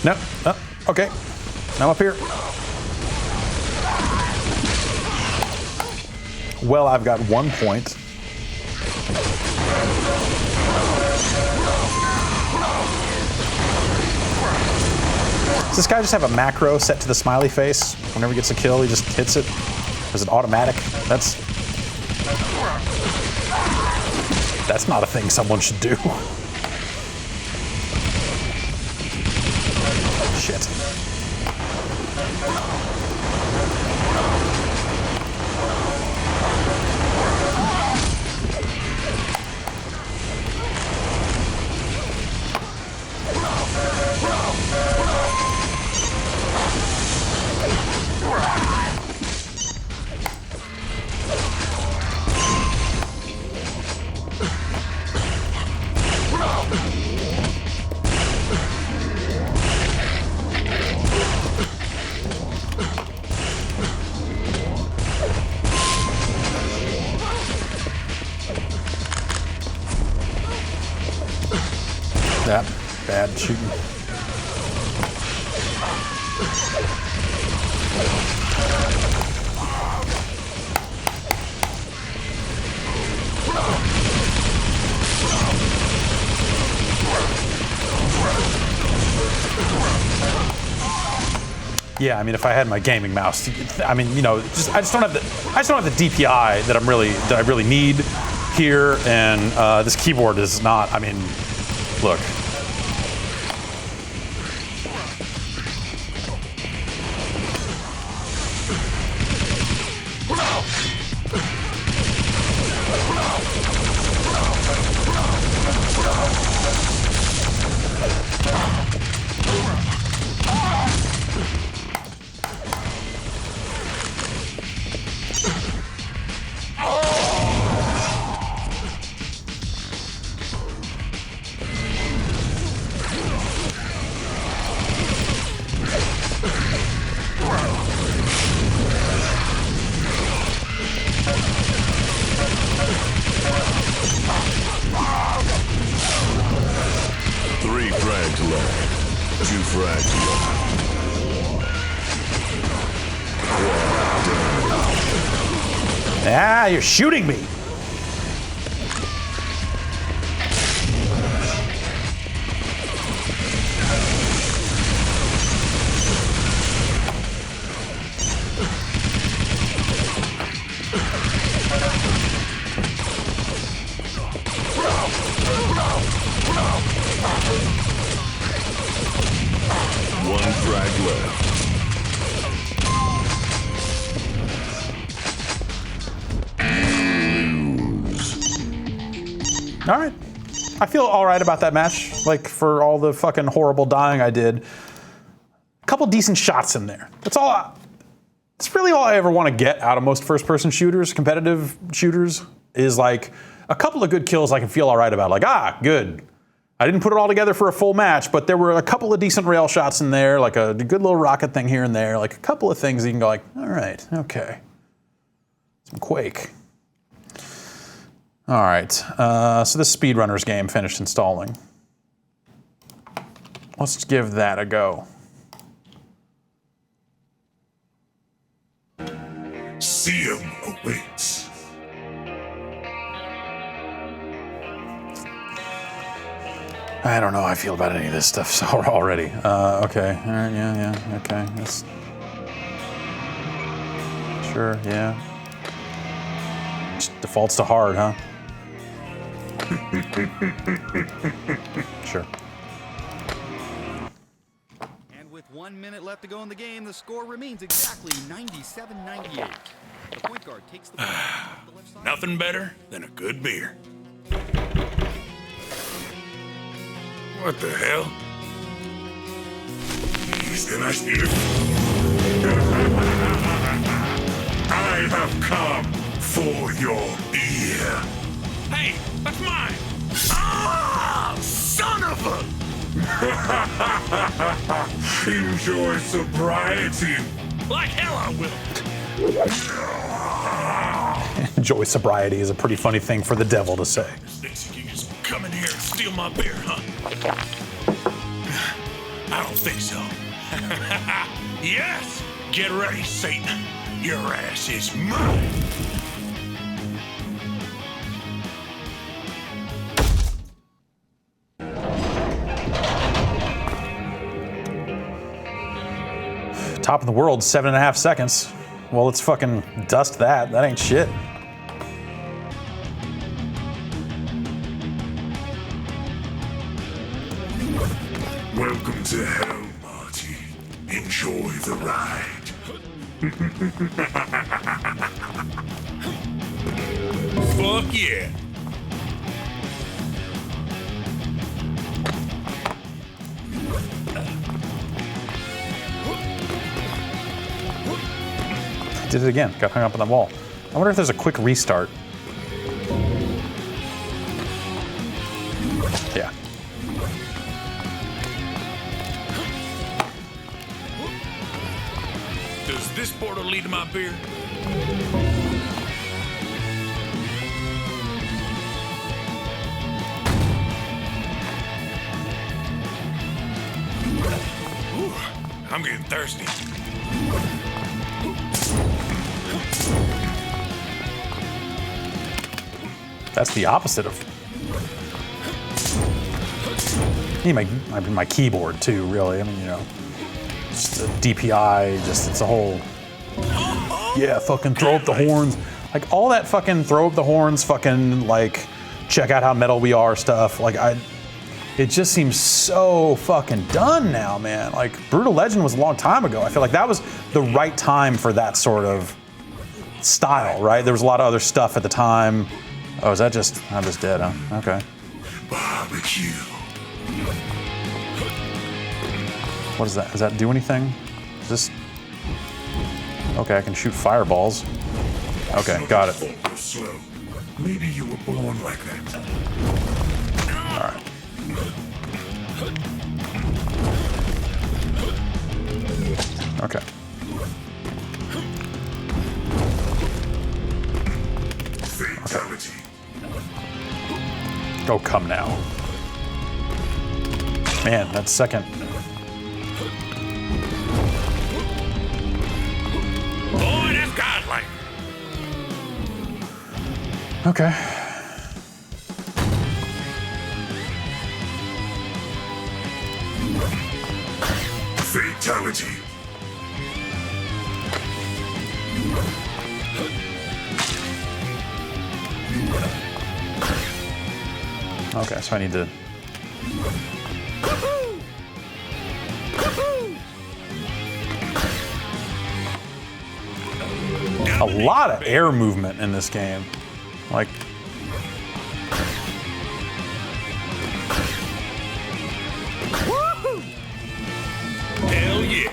No. Oh, okay. I'm up here. Well, I've got 1 point. Does this guy just have a macro set to the smiley face? Whenever he gets a kill, he just hits it? Is it automatic? That's not a thing someone should do. Shit. That bad shooting. Yeah, I mean, if I had my gaming mouse, I mean, you know, I just don't have the DPI that I really need here, and this keyboard is not. I mean, look. Ah, you're shooting me. One frag left. All right. I feel all right about that match. Like, for all the fucking horrible dying I did. A couple decent shots in there. That's all. It's really all I ever want to get out of most first-person shooters, competitive shooters, is like a couple of good kills I can feel all right about. Like, good. I didn't put it all together for a full match, but there were a couple of decent rail shots in there, like a good little rocket thing here and there, like a couple of things that you can go like, all right, okay. Some Quake. All right, so this Speedrunners game finished installing. Let's give that a go. Seum awaits. I don't know how I feel about any of this stuff already. Okay, all right, yeah, okay. That's... Sure, yeah. Just defaults to hard, huh? Sure. And with 1 minute left to go in the game, the score remains exactly 97-98. The point guard takes the ball off the left side. Nothing better than a good beer. What the hell? Is the nice beer? I have come for your ear. Hey, that's mine! Ah, son of a! Enjoy sobriety. Like hell I will. Enjoy sobriety is a pretty funny thing for the devil to say. Thinks you can just come in here and steal my beer, huh? I don't think so. Yes! Get ready, Satan. Your ass is mine. Top of the world, 7.5 seconds. Well, let's fucking dust that. That ain't shit. Welcome to hell, Marty. Enjoy the ride. Fuck yeah. Did it again. Got hung up on the wall. I wonder if there's a quick restart. Yeah. Does this portal lead to my beer? Ooh, I'm getting thirsty. That's the opposite of. I need my keyboard too, really. I mean, you know, just the DPI, just it's a whole. Yeah, fucking throw up the horns, like all that fucking throw up the horns, fucking like check out how metal we are stuff. Like it just seems so fucking done now, man. Like Brutal Legend was a long time ago. I feel like that was the right time for that sort of style, right? There was a lot of other stuff at the time. Oh, is that just, I'm just dead, huh? Okay. Barbecue. What is that? Does that do anything? Is this? Okay, I can shoot fireballs. Okay, got it. Slow. Maybe you were born like that. All right. Okay. Fatality. Oh, come now. Man, that second. Boy, that's godlike. Okay. Fatality. Okay, so I need to. A lot of air movement in this game. Like. Hell yeah.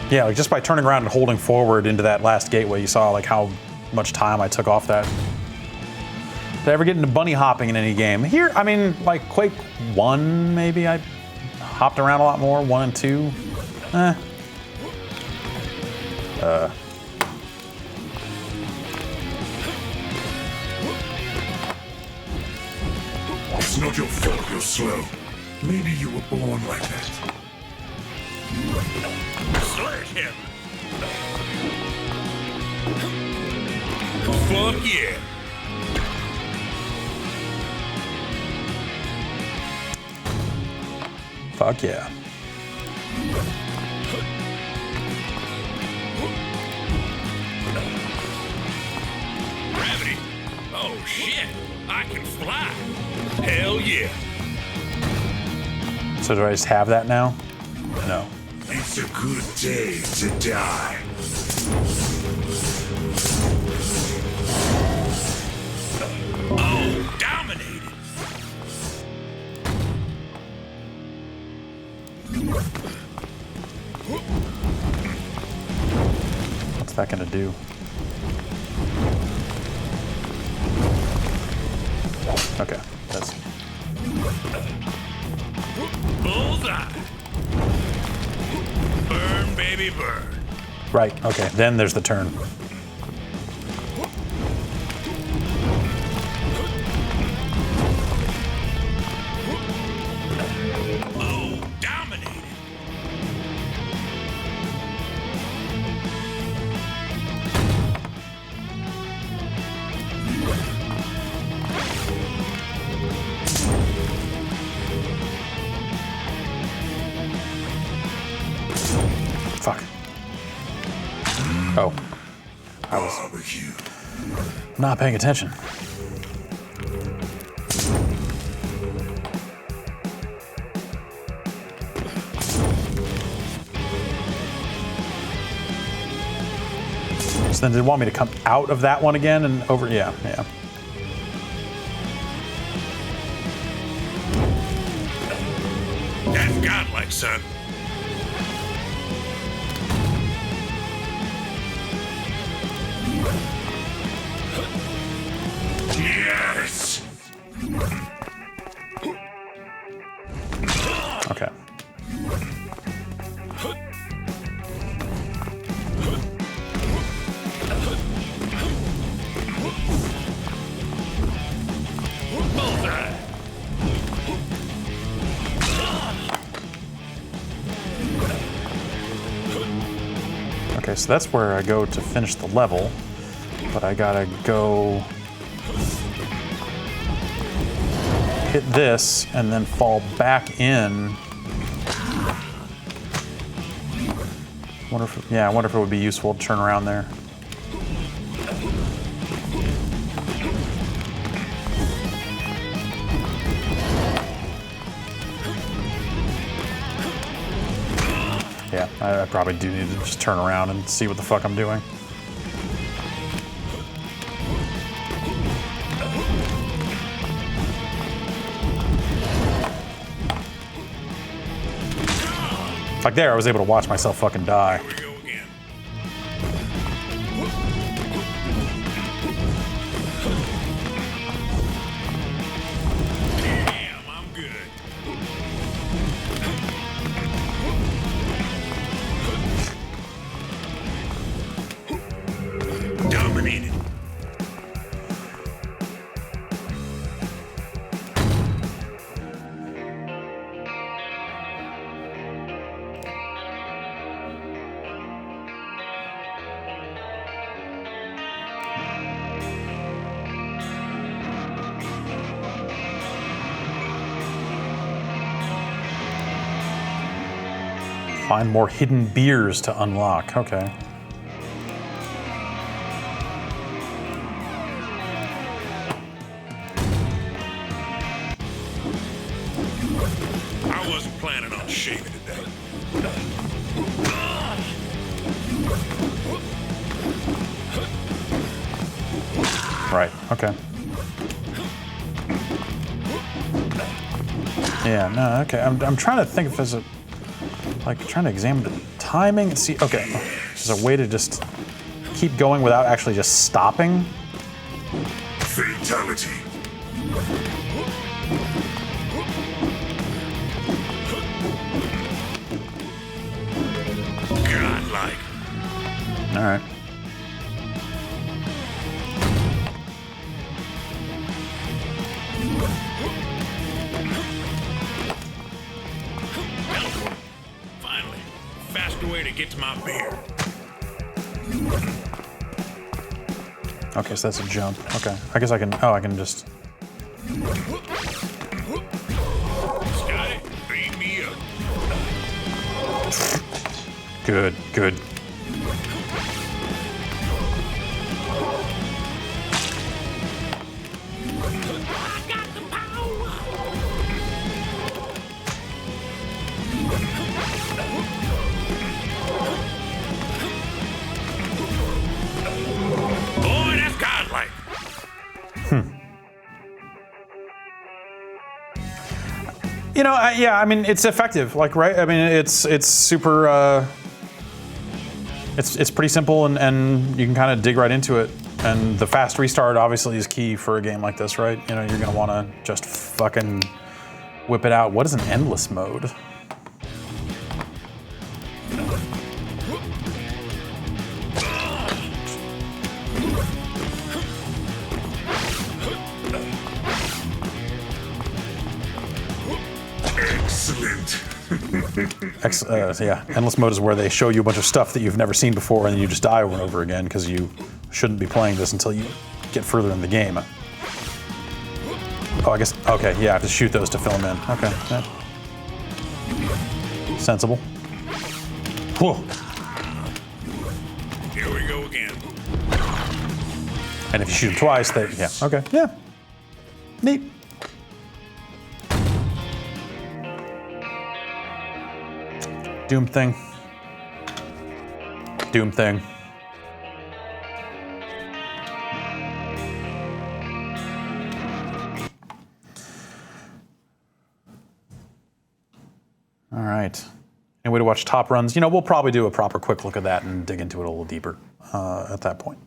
Yeah, like just by turning around and holding forward into that last gateway, you saw like how much time I took off that. Did I ever get into bunny hopping in any game? Here, I mean, like Quake 1, maybe I hopped around a lot more, 1 and 2. It's not your fault you're slow. Maybe you were born like that. Sledgehammer. Fuck yeah. Fuck yeah. Gravity? Oh shit, I can fly. Hell yeah. So do I just have that now? No. It's a good day to die. Oh, dominated. What's that gonna do? Okay, that's... Bullseye. Burn, baby, burn. Right, okay, then there's the turn. Oh, dominated. Fuck. Oh. I was not paying attention. So then they want me to come out of that one again and over, yeah. That's godlike, son. Yes. Okay. Bullseye. Okay, so that's where I go to finish the level, but I gotta go hit this and then fall back in. Wonder if, yeah, I wonder if it would be useful to turn around there. Yeah, I probably do need to just turn around and see what the fuck I'm doing. Like there, I was able to watch myself fucking die. Damn, I'm good. Dominated. Find more hidden beers to unlock. Okay. I wasn't planning on shaving today. Right, okay. Yeah, no, okay. I'm trying to think if there's a, like, trying to examine the timing and see, okay. There's a way to just keep going without actually just stopping. Fatality. Godlike. All right. Finally, faster way to get to my beer. Okay, so that's a jump. Okay, I guess I can, oh, I can just. Scotty, beam me up. Good, good. Boy, that's godlike. You know, yeah, I mean, it's effective, like, right? I mean, it's super, It's pretty simple, and you can kind of dig right into it. And the fast restart obviously is key for a game like this, right? You know, you're gonna want to just fucking whip it out. What is an endless mode? Excellent. Yeah, endless mode is where they show you a bunch of stuff that you've never seen before, and then you just die over and over again because you shouldn't be playing this until you get further in the game. Oh, I guess, okay, yeah, I have to shoot those to fill them in. Okay, yeah. Sensible. Whoa. Here we go again. And if you shoot them twice, they, yeah, okay, yeah. Neat. Doom thing. Doom thing. All right. Any way to watch top runs? You know, we'll probably do a proper quick look at that and dig into it a little deeper at that point.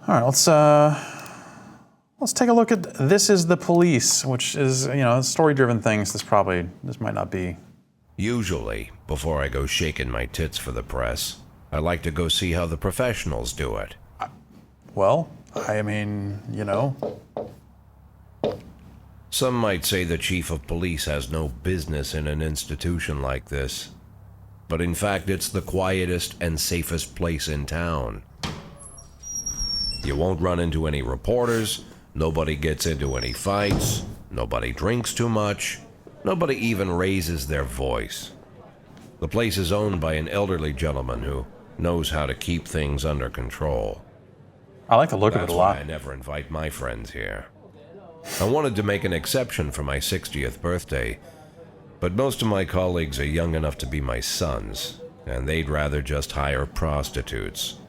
All right, let's take a look at This Is the Police, which is, you know, story-driven things. This might not be. Usually, before I go shaking my tits for the press, I like to go see how the professionals do it. Well, I mean, you know. Some might say the chief of police has no business in an institution like this. But in fact, it's the quietest and safest place in town. You won't run into any reporters, nobody gets into any fights, nobody drinks too much, nobody even raises their voice. The place is owned by an elderly gentleman who knows how to keep things under control. I like the look of it a lot. That's why I never invite my friends here. I wanted to make an exception for my 60th birthday, but most of my colleagues are young enough to be my sons, and they'd rather just hire prostitutes.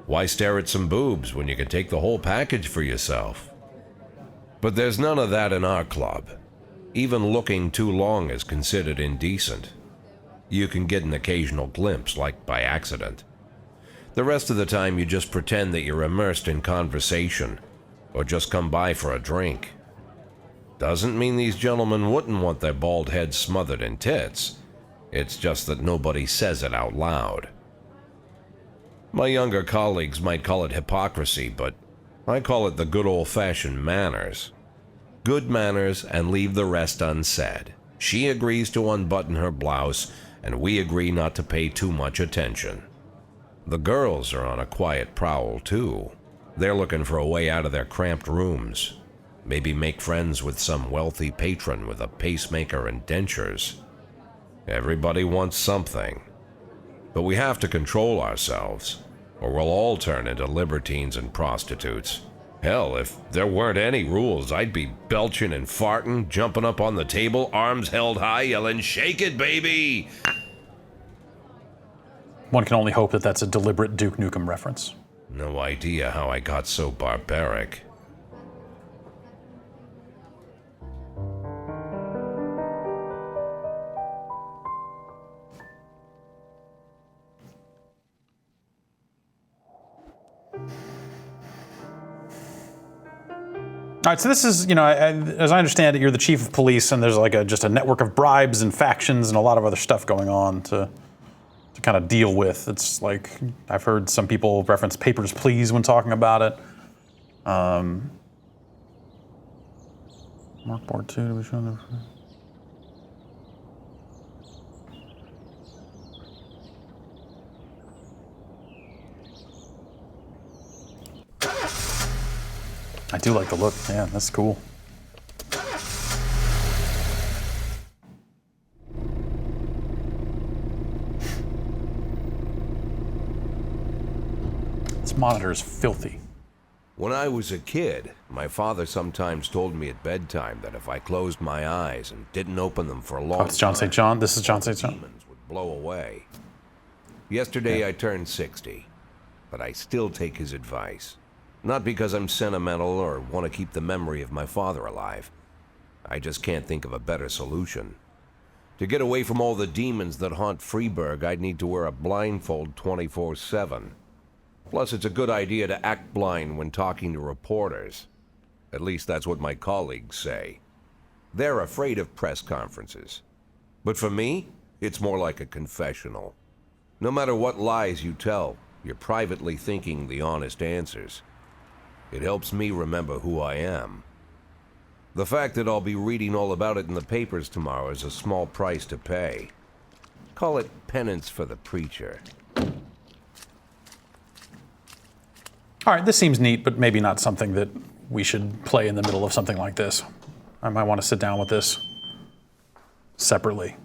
Why stare at some boobs when you can take the whole package for yourself? But there's none of that in our club. Even looking too long is considered indecent. You can get an occasional glimpse, like by accident. The rest of the time you just pretend that you're immersed in conversation, or just come by for a drink. Doesn't mean these gentlemen wouldn't want their bald heads smothered in tits. It's just that nobody says it out loud. My younger colleagues might call it hypocrisy, but I call it the good old-fashioned manners. Good manners and leave the rest unsaid. She agrees to unbutton her blouse, and we agree not to pay too much attention. The girls are on a quiet prowl, too. They're looking for a way out of their cramped rooms. Maybe make friends with some wealthy patron with a pacemaker and dentures. Everybody wants something. But we have to control ourselves, or we'll all turn into libertines and prostitutes. Hell, if there weren't any rules, I'd be belching and farting, jumping up on the table, arms held high, yelling, "Shake it, baby!" One can only hope that that's a deliberate Duke Nukem reference. No idea how I got so barbaric. All right, so this is, you know, as I understand it, you're the chief of police, and there's like just a network of bribes and factions and a lot of other stuff going on to kind of deal with. It's like, I've heard some people reference Papers, Please when talking about it. Markboard 2, do we show them? I do like the look. Yeah, that's cool. This monitor is filthy. When I was a kid, my father sometimes told me at bedtime that if I closed my eyes and didn't open them for a long time, it's John St. John. This is John St. John. Demons would blow away. Yesterday I turned 60, but I still take his advice. Not because I'm sentimental or want to keep the memory of my father alive. I just can't think of a better solution. To get away from all the demons that haunt Freeburg, I'd need to wear a blindfold 24/7. Plus, it's a good idea to act blind when talking to reporters. At least that's what my colleagues say. They're afraid of press conferences. But for me, it's more like a confessional. No matter what lies you tell, you're privately thinking the honest answers. It helps me remember who I am. The fact that I'll be reading all about it in the papers tomorrow is a small price to pay. Call it penance for the preacher. All right, this seems neat, but maybe not something that we should play in the middle of something like this. I might want to sit down with this separately.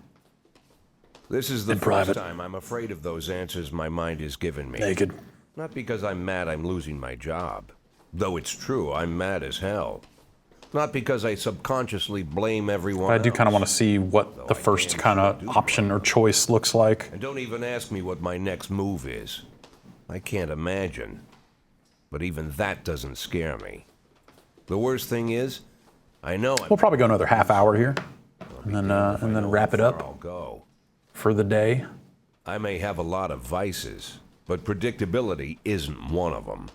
This is the in first private. time I'm afraid of those answers my mind has given me. Naked. Not because I'm mad I'm losing my job. Though it's true, I'm mad as hell. Not because I subconsciously blame everyone But I do else. kind of want to see what the first kind of option or choice looks like. And don't even ask me what my next move is. I can't imagine. But even that doesn't scare me. The worst thing is, I know We'll probably go another half hour here, and then wrap it up I'll go. for the day. I may have a lot of vices, but predictability isn't one of them.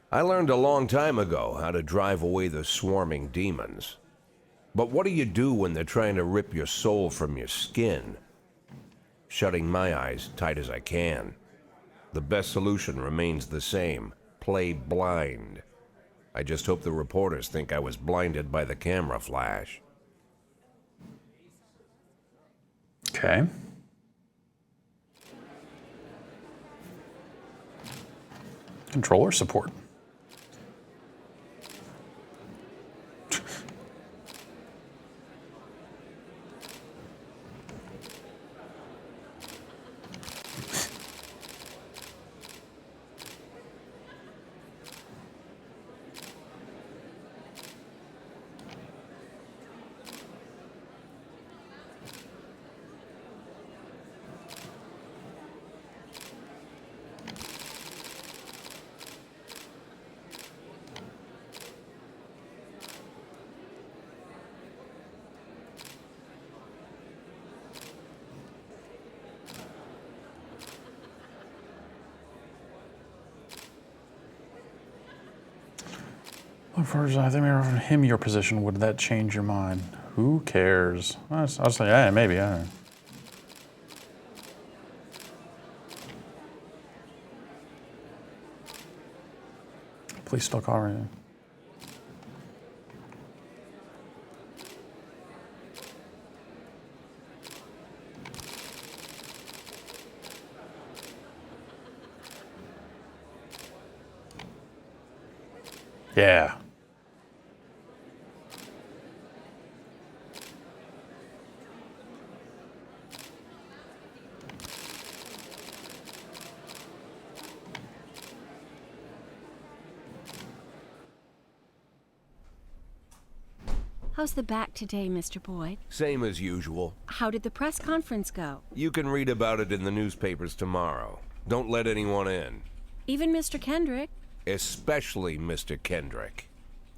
I learned a long time ago how to drive away the swarming demons. But what do you do when they're trying to rip your soul from your skin? Shutting my eyes tight as I can. The best solution remains the same. Play blind. I just hope the reporters think I was blinded by the camera flash. Okay. Controller support. First, I think we offered him your position. Would that change your mind? Who cares? I'll say, yeah, maybe. I don't know. Please still call me. Yeah. How's the back today, Mr. Boyd? Same as usual. How did the press conference go? You can read about it in the newspapers tomorrow. Don't let anyone in. Even Mr. Kendrick? Especially Mr. Kendrick.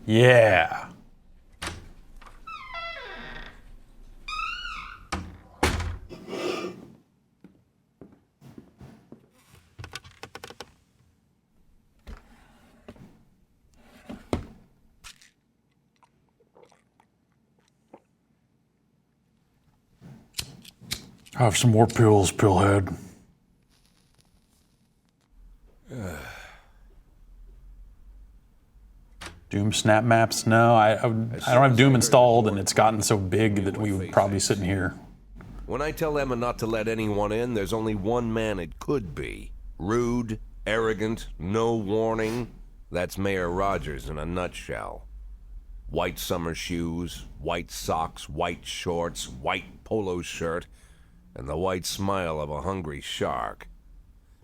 Yeah. Have some more pills, pillhead. Doom snap maps? No, I don't have Doom installed, and it's gotten so big that we would probably sit in here. When I tell Emma not to let anyone in, there's only one man it could be. Rude, arrogant, no warning. That's Mayor Rogers in a nutshell. White summer shoes, white socks, white shorts, white polo shirt, and the white smile of a hungry shark.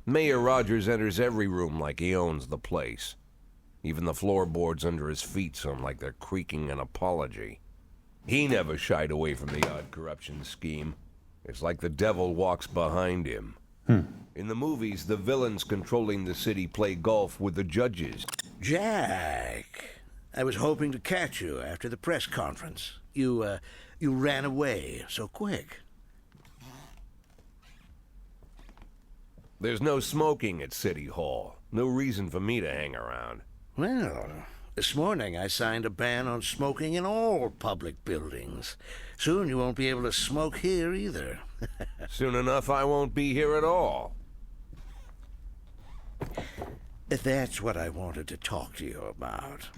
Mayor Rogers enters every room like he owns the place. Even the floorboards under his feet sound like they're creaking an apology. He never shied away from the odd corruption scheme. It's like the devil walks behind him. In the movies, the villains controlling the city play golf with the judges. Jack, I was hoping to catch you after the press conference. You ran away so quick. There's no smoking at City Hall. No reason for me to hang around. Well, this morning I signed a ban on smoking in all public buildings. Soon you won't be able to smoke here either. Soon enough I won't be here at all. That's what I wanted to talk to you about.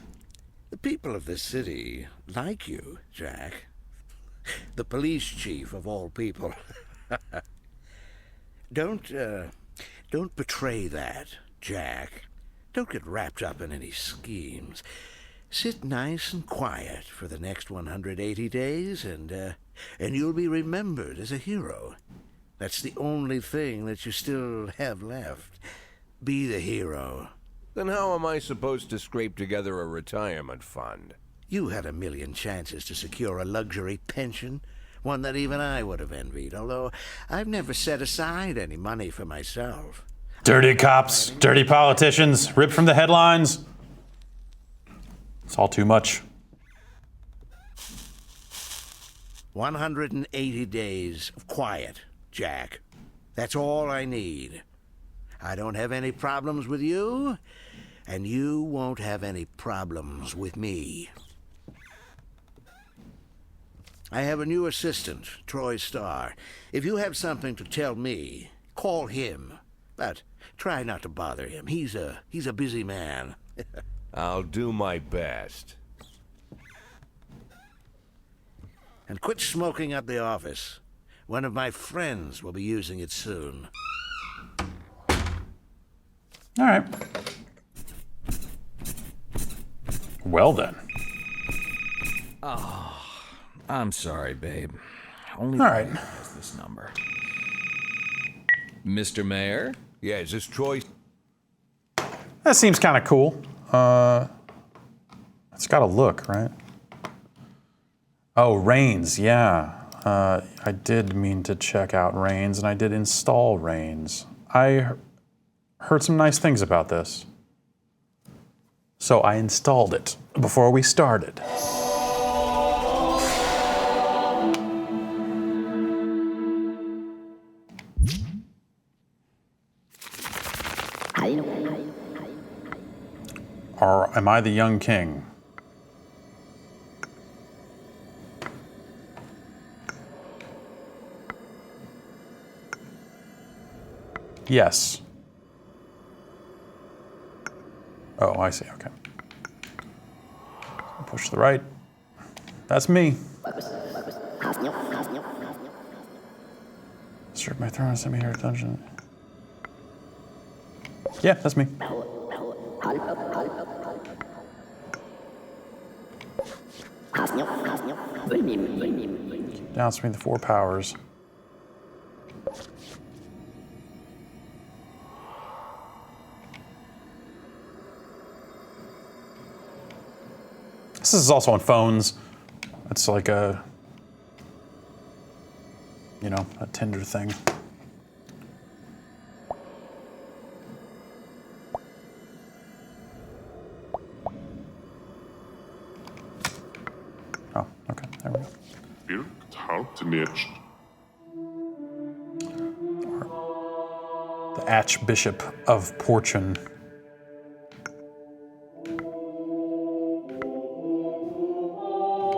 The people of this city like you, Jack. The police chief of all people. Don't betray that, Jack. Don't get wrapped up in any schemes. Sit nice and quiet for the next 180 days, and you'll be remembered as a hero. That's the only thing that you still have left. Be the hero. Then how am I supposed to scrape together a retirement fund? You had a million chances to secure a luxury pension, one that even I would have envied, although I've never set aside any money for myself. Dirty cops, dirty politicians, ripped from the headlines. It's all too much. 180 days of quiet, Jack. That's all I need. I don't have any problems with you, and you won't have any problems with me. I have a new assistant, Troy Starr. If you have something to tell me, call him. But try not to bother him. He's a busy man. I'll do my best. And quit smoking up the office. One of my friends will be using it soon. All right. Well then. Oh, I'm sorry, babe. Only All right. has this number. Mr. Mayor? Yeah, is this Troy? That seems kind of cool. It's got a look, right? Oh, Reigns, yeah. I did mean to check out Reigns, and I did install Reigns. I heard some nice things about this. So I installed it before we started. Am I the young king? Yes. Oh, I see, okay. Push to the right. That's me. Serve my throne, send me here to dungeon. Yeah, that's me. Downswing the 4 powers. This is also on phones. It's like a, you know, a Tinder thing. Oh, okay, there we go. The Archbishop of Portune.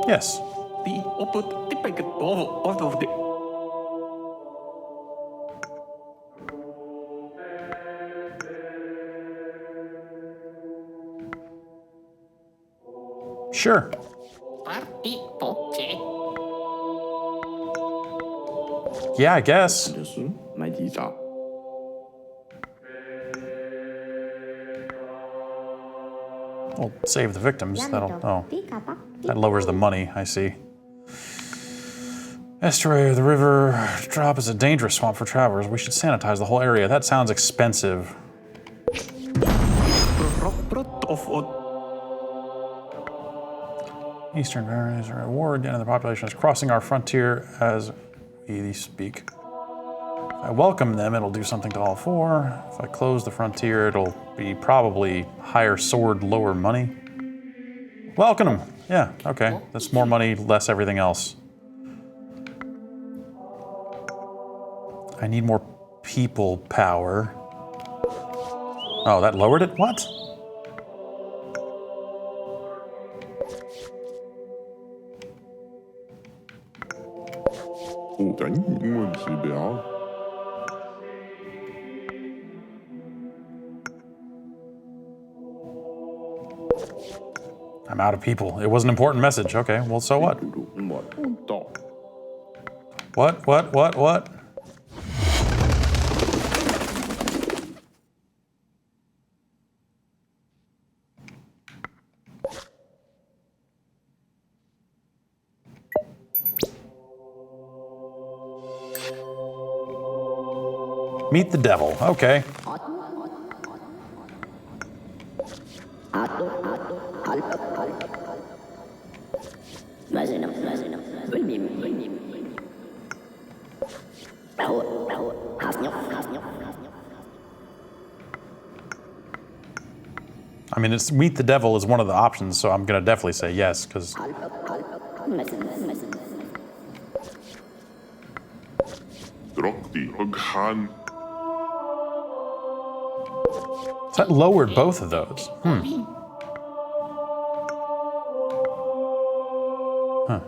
Yes. Sure. Yeah, I guess. We'll save the victims. That lowers the money, I see. Estuary of the river drop is a dangerous swamp for travelers. We should sanitize the whole area. That sounds expensive. Eastern Barons are at war. Again, the population is crossing our frontier as we speak. If I welcome them, it'll do something to all four. If I close the frontier, it'll be probably higher sword, lower money. Welcome them. Yeah, okay. That's more money, less everything else. I need more people power. Oh, that lowered it? What? I'm out of people. It was an important message. Okay, well, so what? What? Meet the devil. Okay. I mean, it's meet the devil is one of the options, so I'm gonna definitely say yes, because. That lowered both of those. Huh.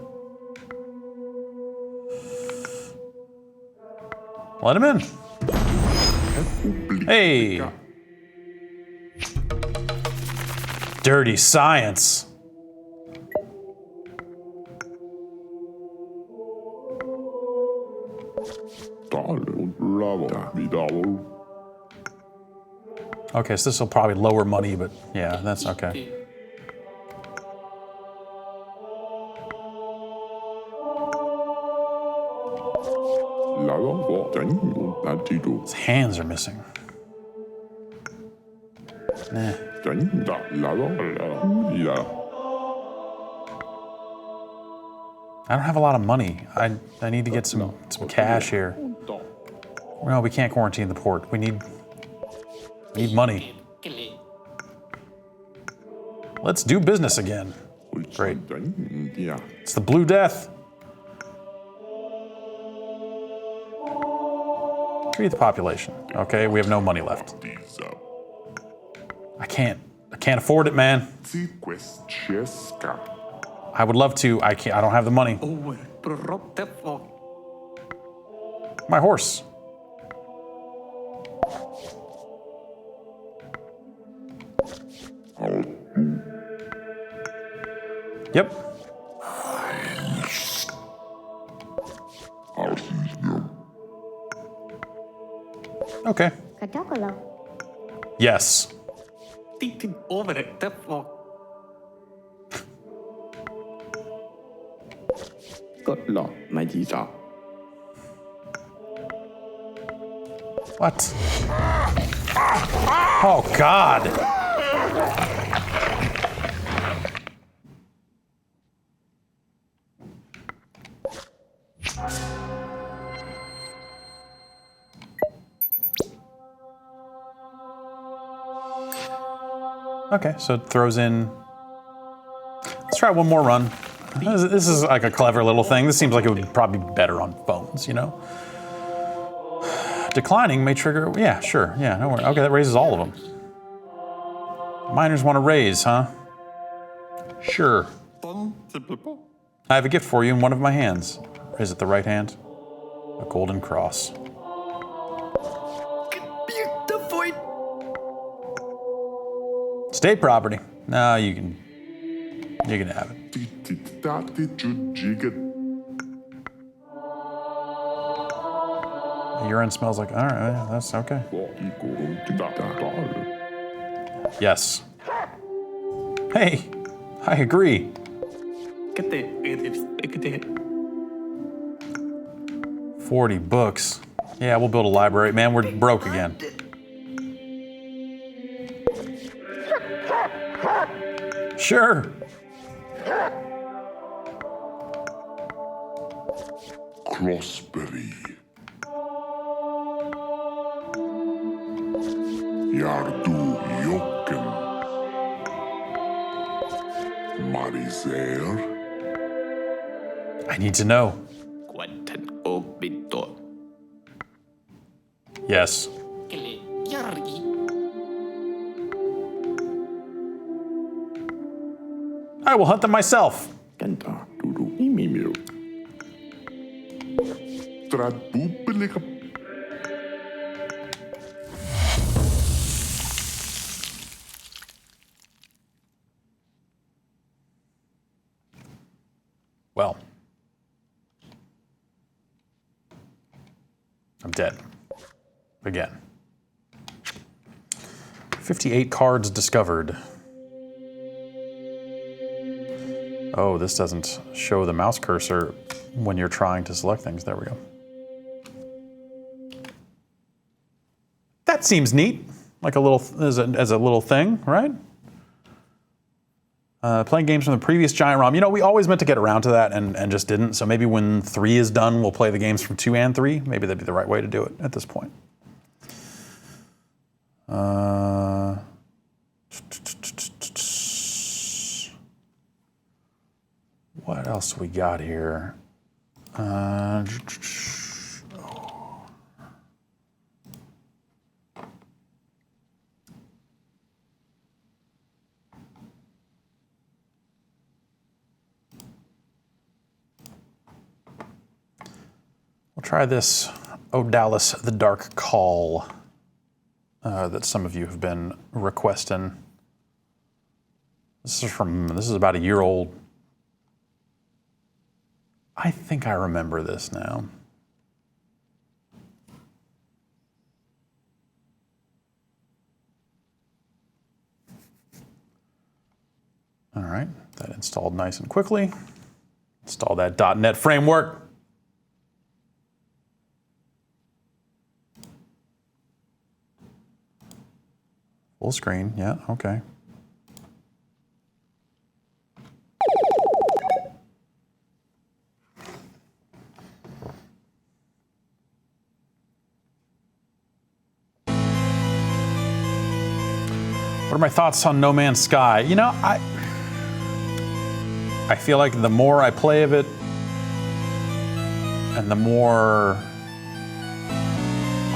Let him in. Hey. Dirty science. Okay, so this will probably lower money, but yeah, that's okay. His hands are missing. Nah. I don't have a lot of money. I need to get some cash here. No, we can't quarantine the port. We need money. Let's do business again. Great. It's the Blue Death. Treat the population. Okay, we have no money left. I can't afford it, man. I would love to. I can't. I don't have the money. My horse. Yep. Okay. Yes. What? Oh, God. Okay, so it throws in. Let's try one more run. This is like a clever little thing. This seems like it would probably be better on phones, you know? Declining may trigger. Yeah, sure. Yeah, no worries. Okay, that raises all of them. Miners want to raise, huh? Sure. I have a gift for you in one of my hands. Is it the right hand? A golden cross. State property. No, you can have it. Urine smells like. All right, that's okay. Yes. Hey, I agree. 40 books. Yeah, we'll build a library. Man, we're broke again. Sure. Crossberry. Yardu Joken. Mariser. I need to know. Yes. I will hunt them myself. Well, I'm dead. Again. 58 cards discovered. Oh, this doesn't show the mouse cursor when you're trying to select things. There we go. That seems neat. Like a little, as a little thing, right? Playing games from the previous Giant ROM. You know, we always meant to get around to that and just didn't. So maybe when 3 is done, we'll play the games from 2 and 3. Maybe that'd be the right way to do it at this point. What else we got here? We'll try this Odallus, the Dark Call, that some of you have been requesting. This is about a year old. I think I remember this now. All right, that installed nice and quickly. Install that .NET framework. Full screen, yeah, okay. What are my thoughts on No Man's Sky? You know, I feel like the more I play of it, and the more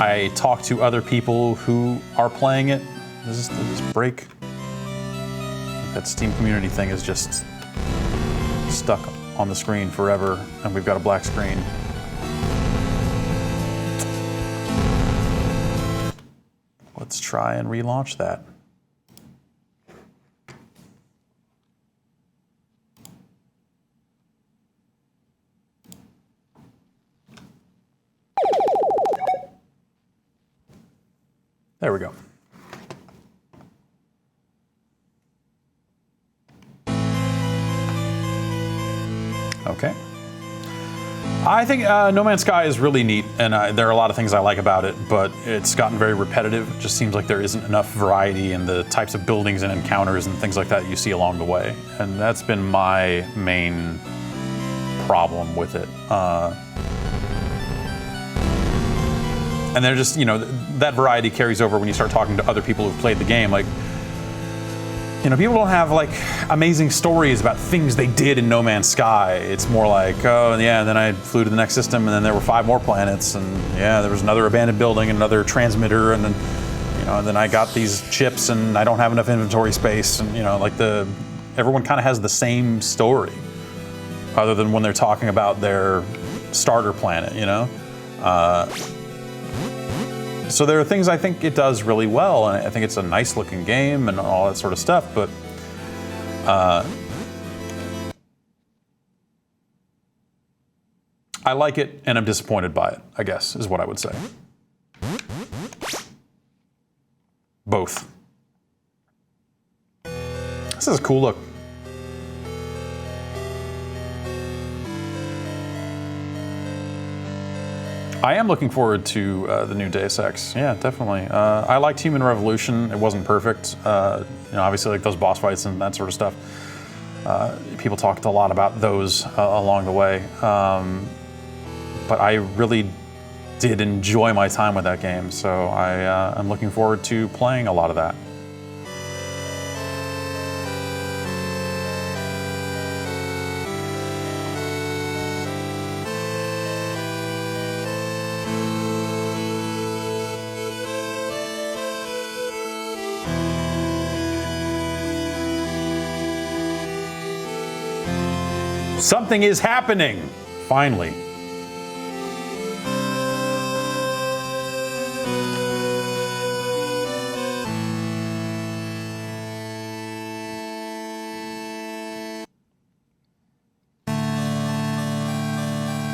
I talk to other people who are playing it, does this break? That Steam community thing is just stuck on the screen forever, and we've got a black screen. Let's try and relaunch that. There we go. Okay. I think No Man's Sky is really neat, and there are a lot of things I like about it, but it's gotten very repetitive. It just seems like there isn't enough variety in the types of buildings and encounters and things like that you see along the way, and that's been my main problem with it. And they're just, you know, that variety carries over when you start talking to other people who've played the game. Like, you know, people don't have like amazing stories about things they did in No Man's Sky. It's more like, oh yeah, and then I flew to the next system, and then there were 5 more planets, and yeah, there was another abandoned building, another transmitter, and then, you know, and then I got these chips, and I don't have enough inventory space, and you know, like everyone kind of has the same story, other than when they're talking about their starter planet, you know. So there are things I think it does really well, and I think it's a nice looking game and all that sort of stuff, but I like it and I'm disappointed by it, I guess, is what I would say. Both. This is a cool look. I am looking forward to the new Deus Ex. Yeah, definitely. I liked Human Revolution. It wasn't perfect. You know, obviously, like those boss fights and that sort of stuff. People talked a lot about those along the way. But I really did enjoy my time with that game. So I'm looking forward to playing a lot of that. Something is happening, finally.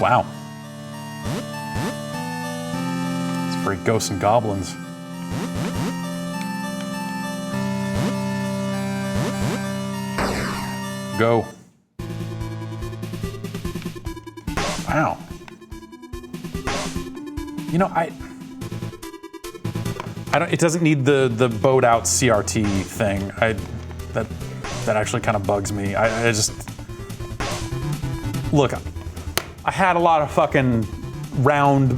Wow. It's for ghosts and goblins. Go. Wow. You know, I don't. It doesn't need the bowed out CRT thing. That actually kind of bugs me. I just look. I had a lot of fucking round,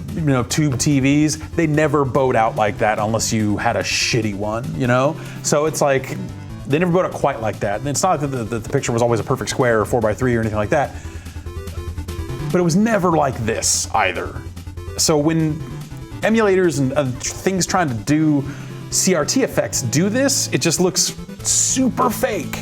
tube TVs. They never bowed out like that unless you had a shitty one, So it's like they never bowed out quite like that. And it's not that the picture was always a perfect square or 4x3 or anything like that. But it was never like this either. So when emulators and things trying to do CRT effects do this, it just looks super fake.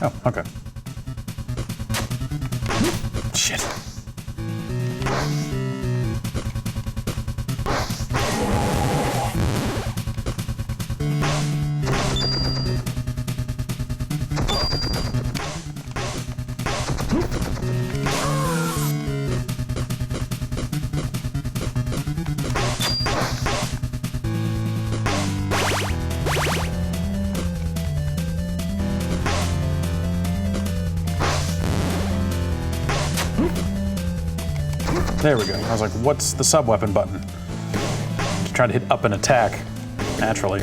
Oh, okay. Shit. There we go. I was like, what's the sub-weapon button? Just trying to hit up and attack, naturally.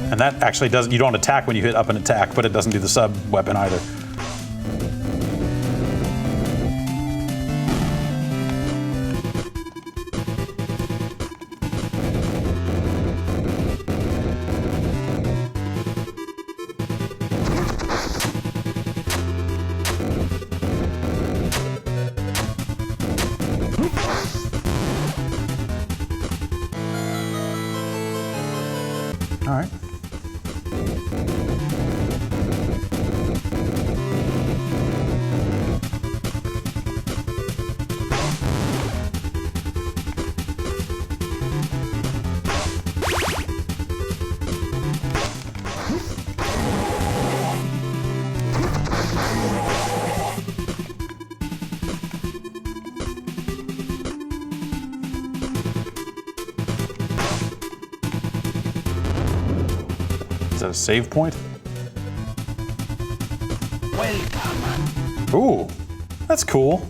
And that actually doesn't, you don't attack when you hit up and attack, but it doesn't do the sub-weapon either. All right. Is that a save point? Welcome. Ooh, that's cool.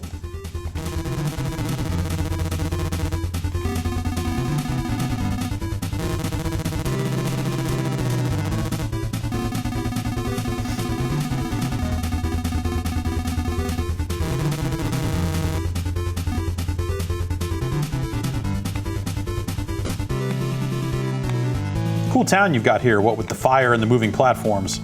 Cool town you've got here, what with the fire and the moving platforms.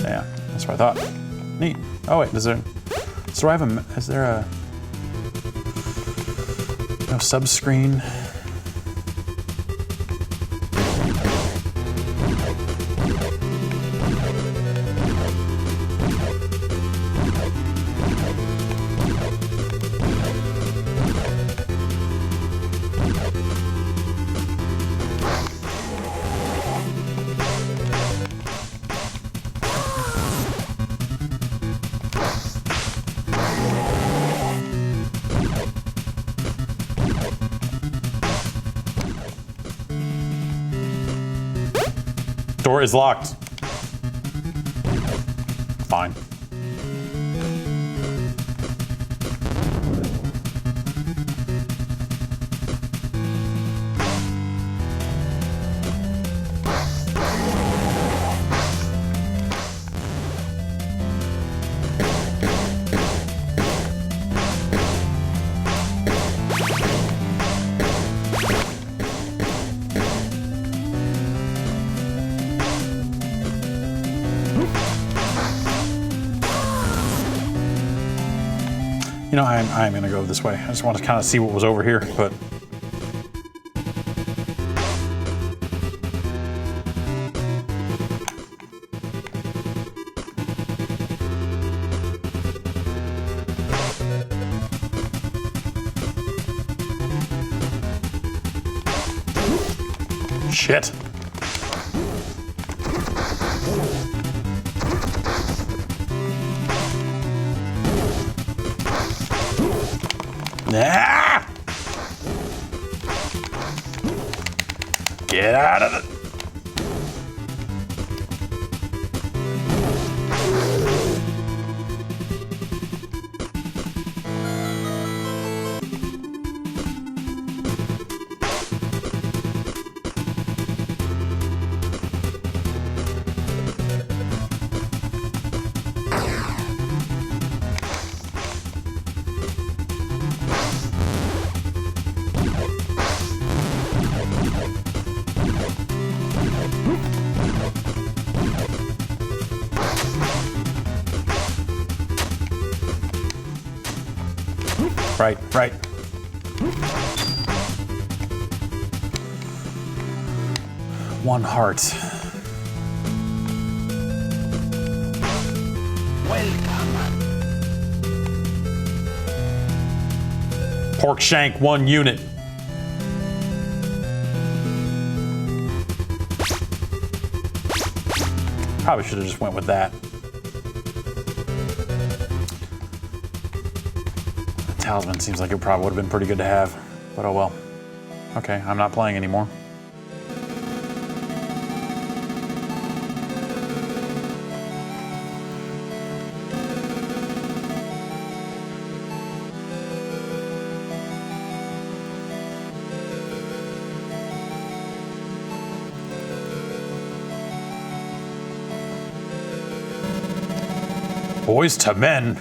Yeah, that's what I thought. Neat. Oh wait, is there a no sub-screen? door is locked. Fine. You know, I'm gonna go this way. I just want to kind of see what was over here, but. Shit. Ah! Get out of it. Right. One heart. Welcome. Pork shank, 1 unit. Probably should have just went with that. Talisman seems like it probably would have been pretty good to have, but oh well. Okay, I'm not playing anymore. Boys to men.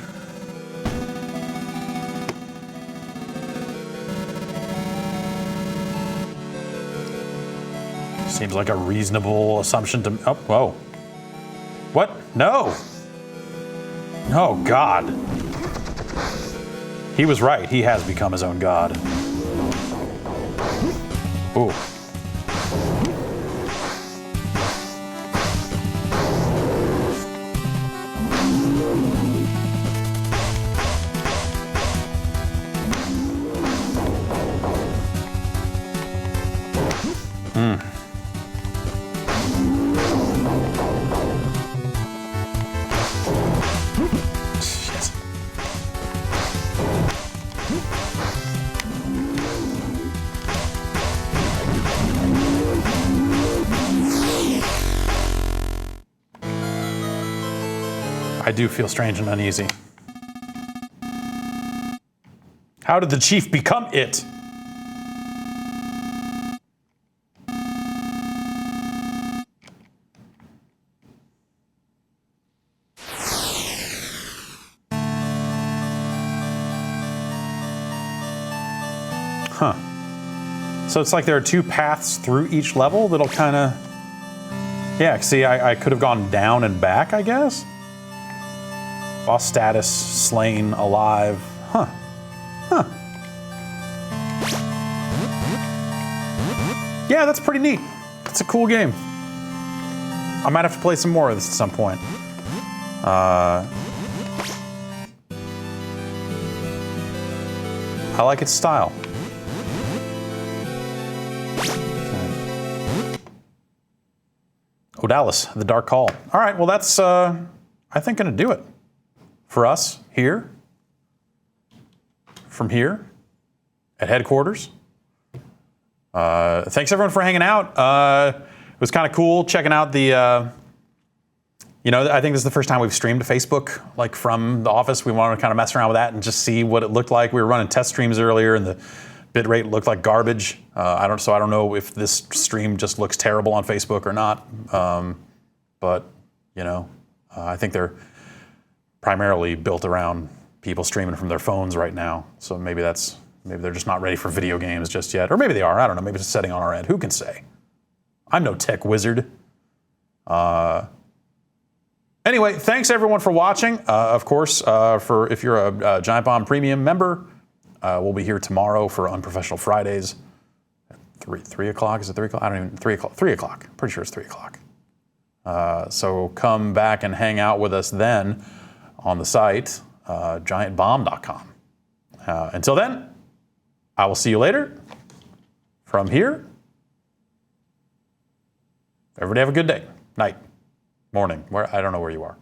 Seems like a reasonable assumption to. Oh, whoa. What? No. Oh, God. He was right. He has become his own god. Ooh. I do feel strange and uneasy. How did the chief become it? Huh. So it's like there are 2 paths through each level that'll kind of... Yeah, see, I could have gone down and back, I guess? Boss status, slain, alive. Huh. Huh. Yeah, that's pretty neat. It's a cool game. I might have to play some more of this at some point. I like its style. Odallus, the Dark Call. All right, well that's, I think, gonna do it for us here, from here, at headquarters. Thanks everyone for hanging out. was kind of cool checking out the. I think this is the first time we've streamed to Facebook, like from the office. We wanted to kind of mess around with that and just see what it looked like. We were running test streams earlier, and the bitrate looked like garbage. I don't know if this stream just looks terrible on Facebook or not. But I think they're primarily built around people streaming from their phones right now. So maybe they're just not ready for video games just yet, or maybe they are. I don't know. Maybe it's a setting on our end. Who can say? I'm no tech wizard. Anyway, thanks everyone for watching. Of course, if you're a Giant Bomb Premium member, we'll be here tomorrow for Unprofessional Fridays. 3 o'clock? Is it 3 o'clock? I don't even. 3 o'clock. 3 o'clock. Pretty sure it's 3 o'clock. So come back and hang out with us then on the site, giantbomb.com. Until then, I will see you later. From here, everybody have a good day, night, morning. I don't know where you are.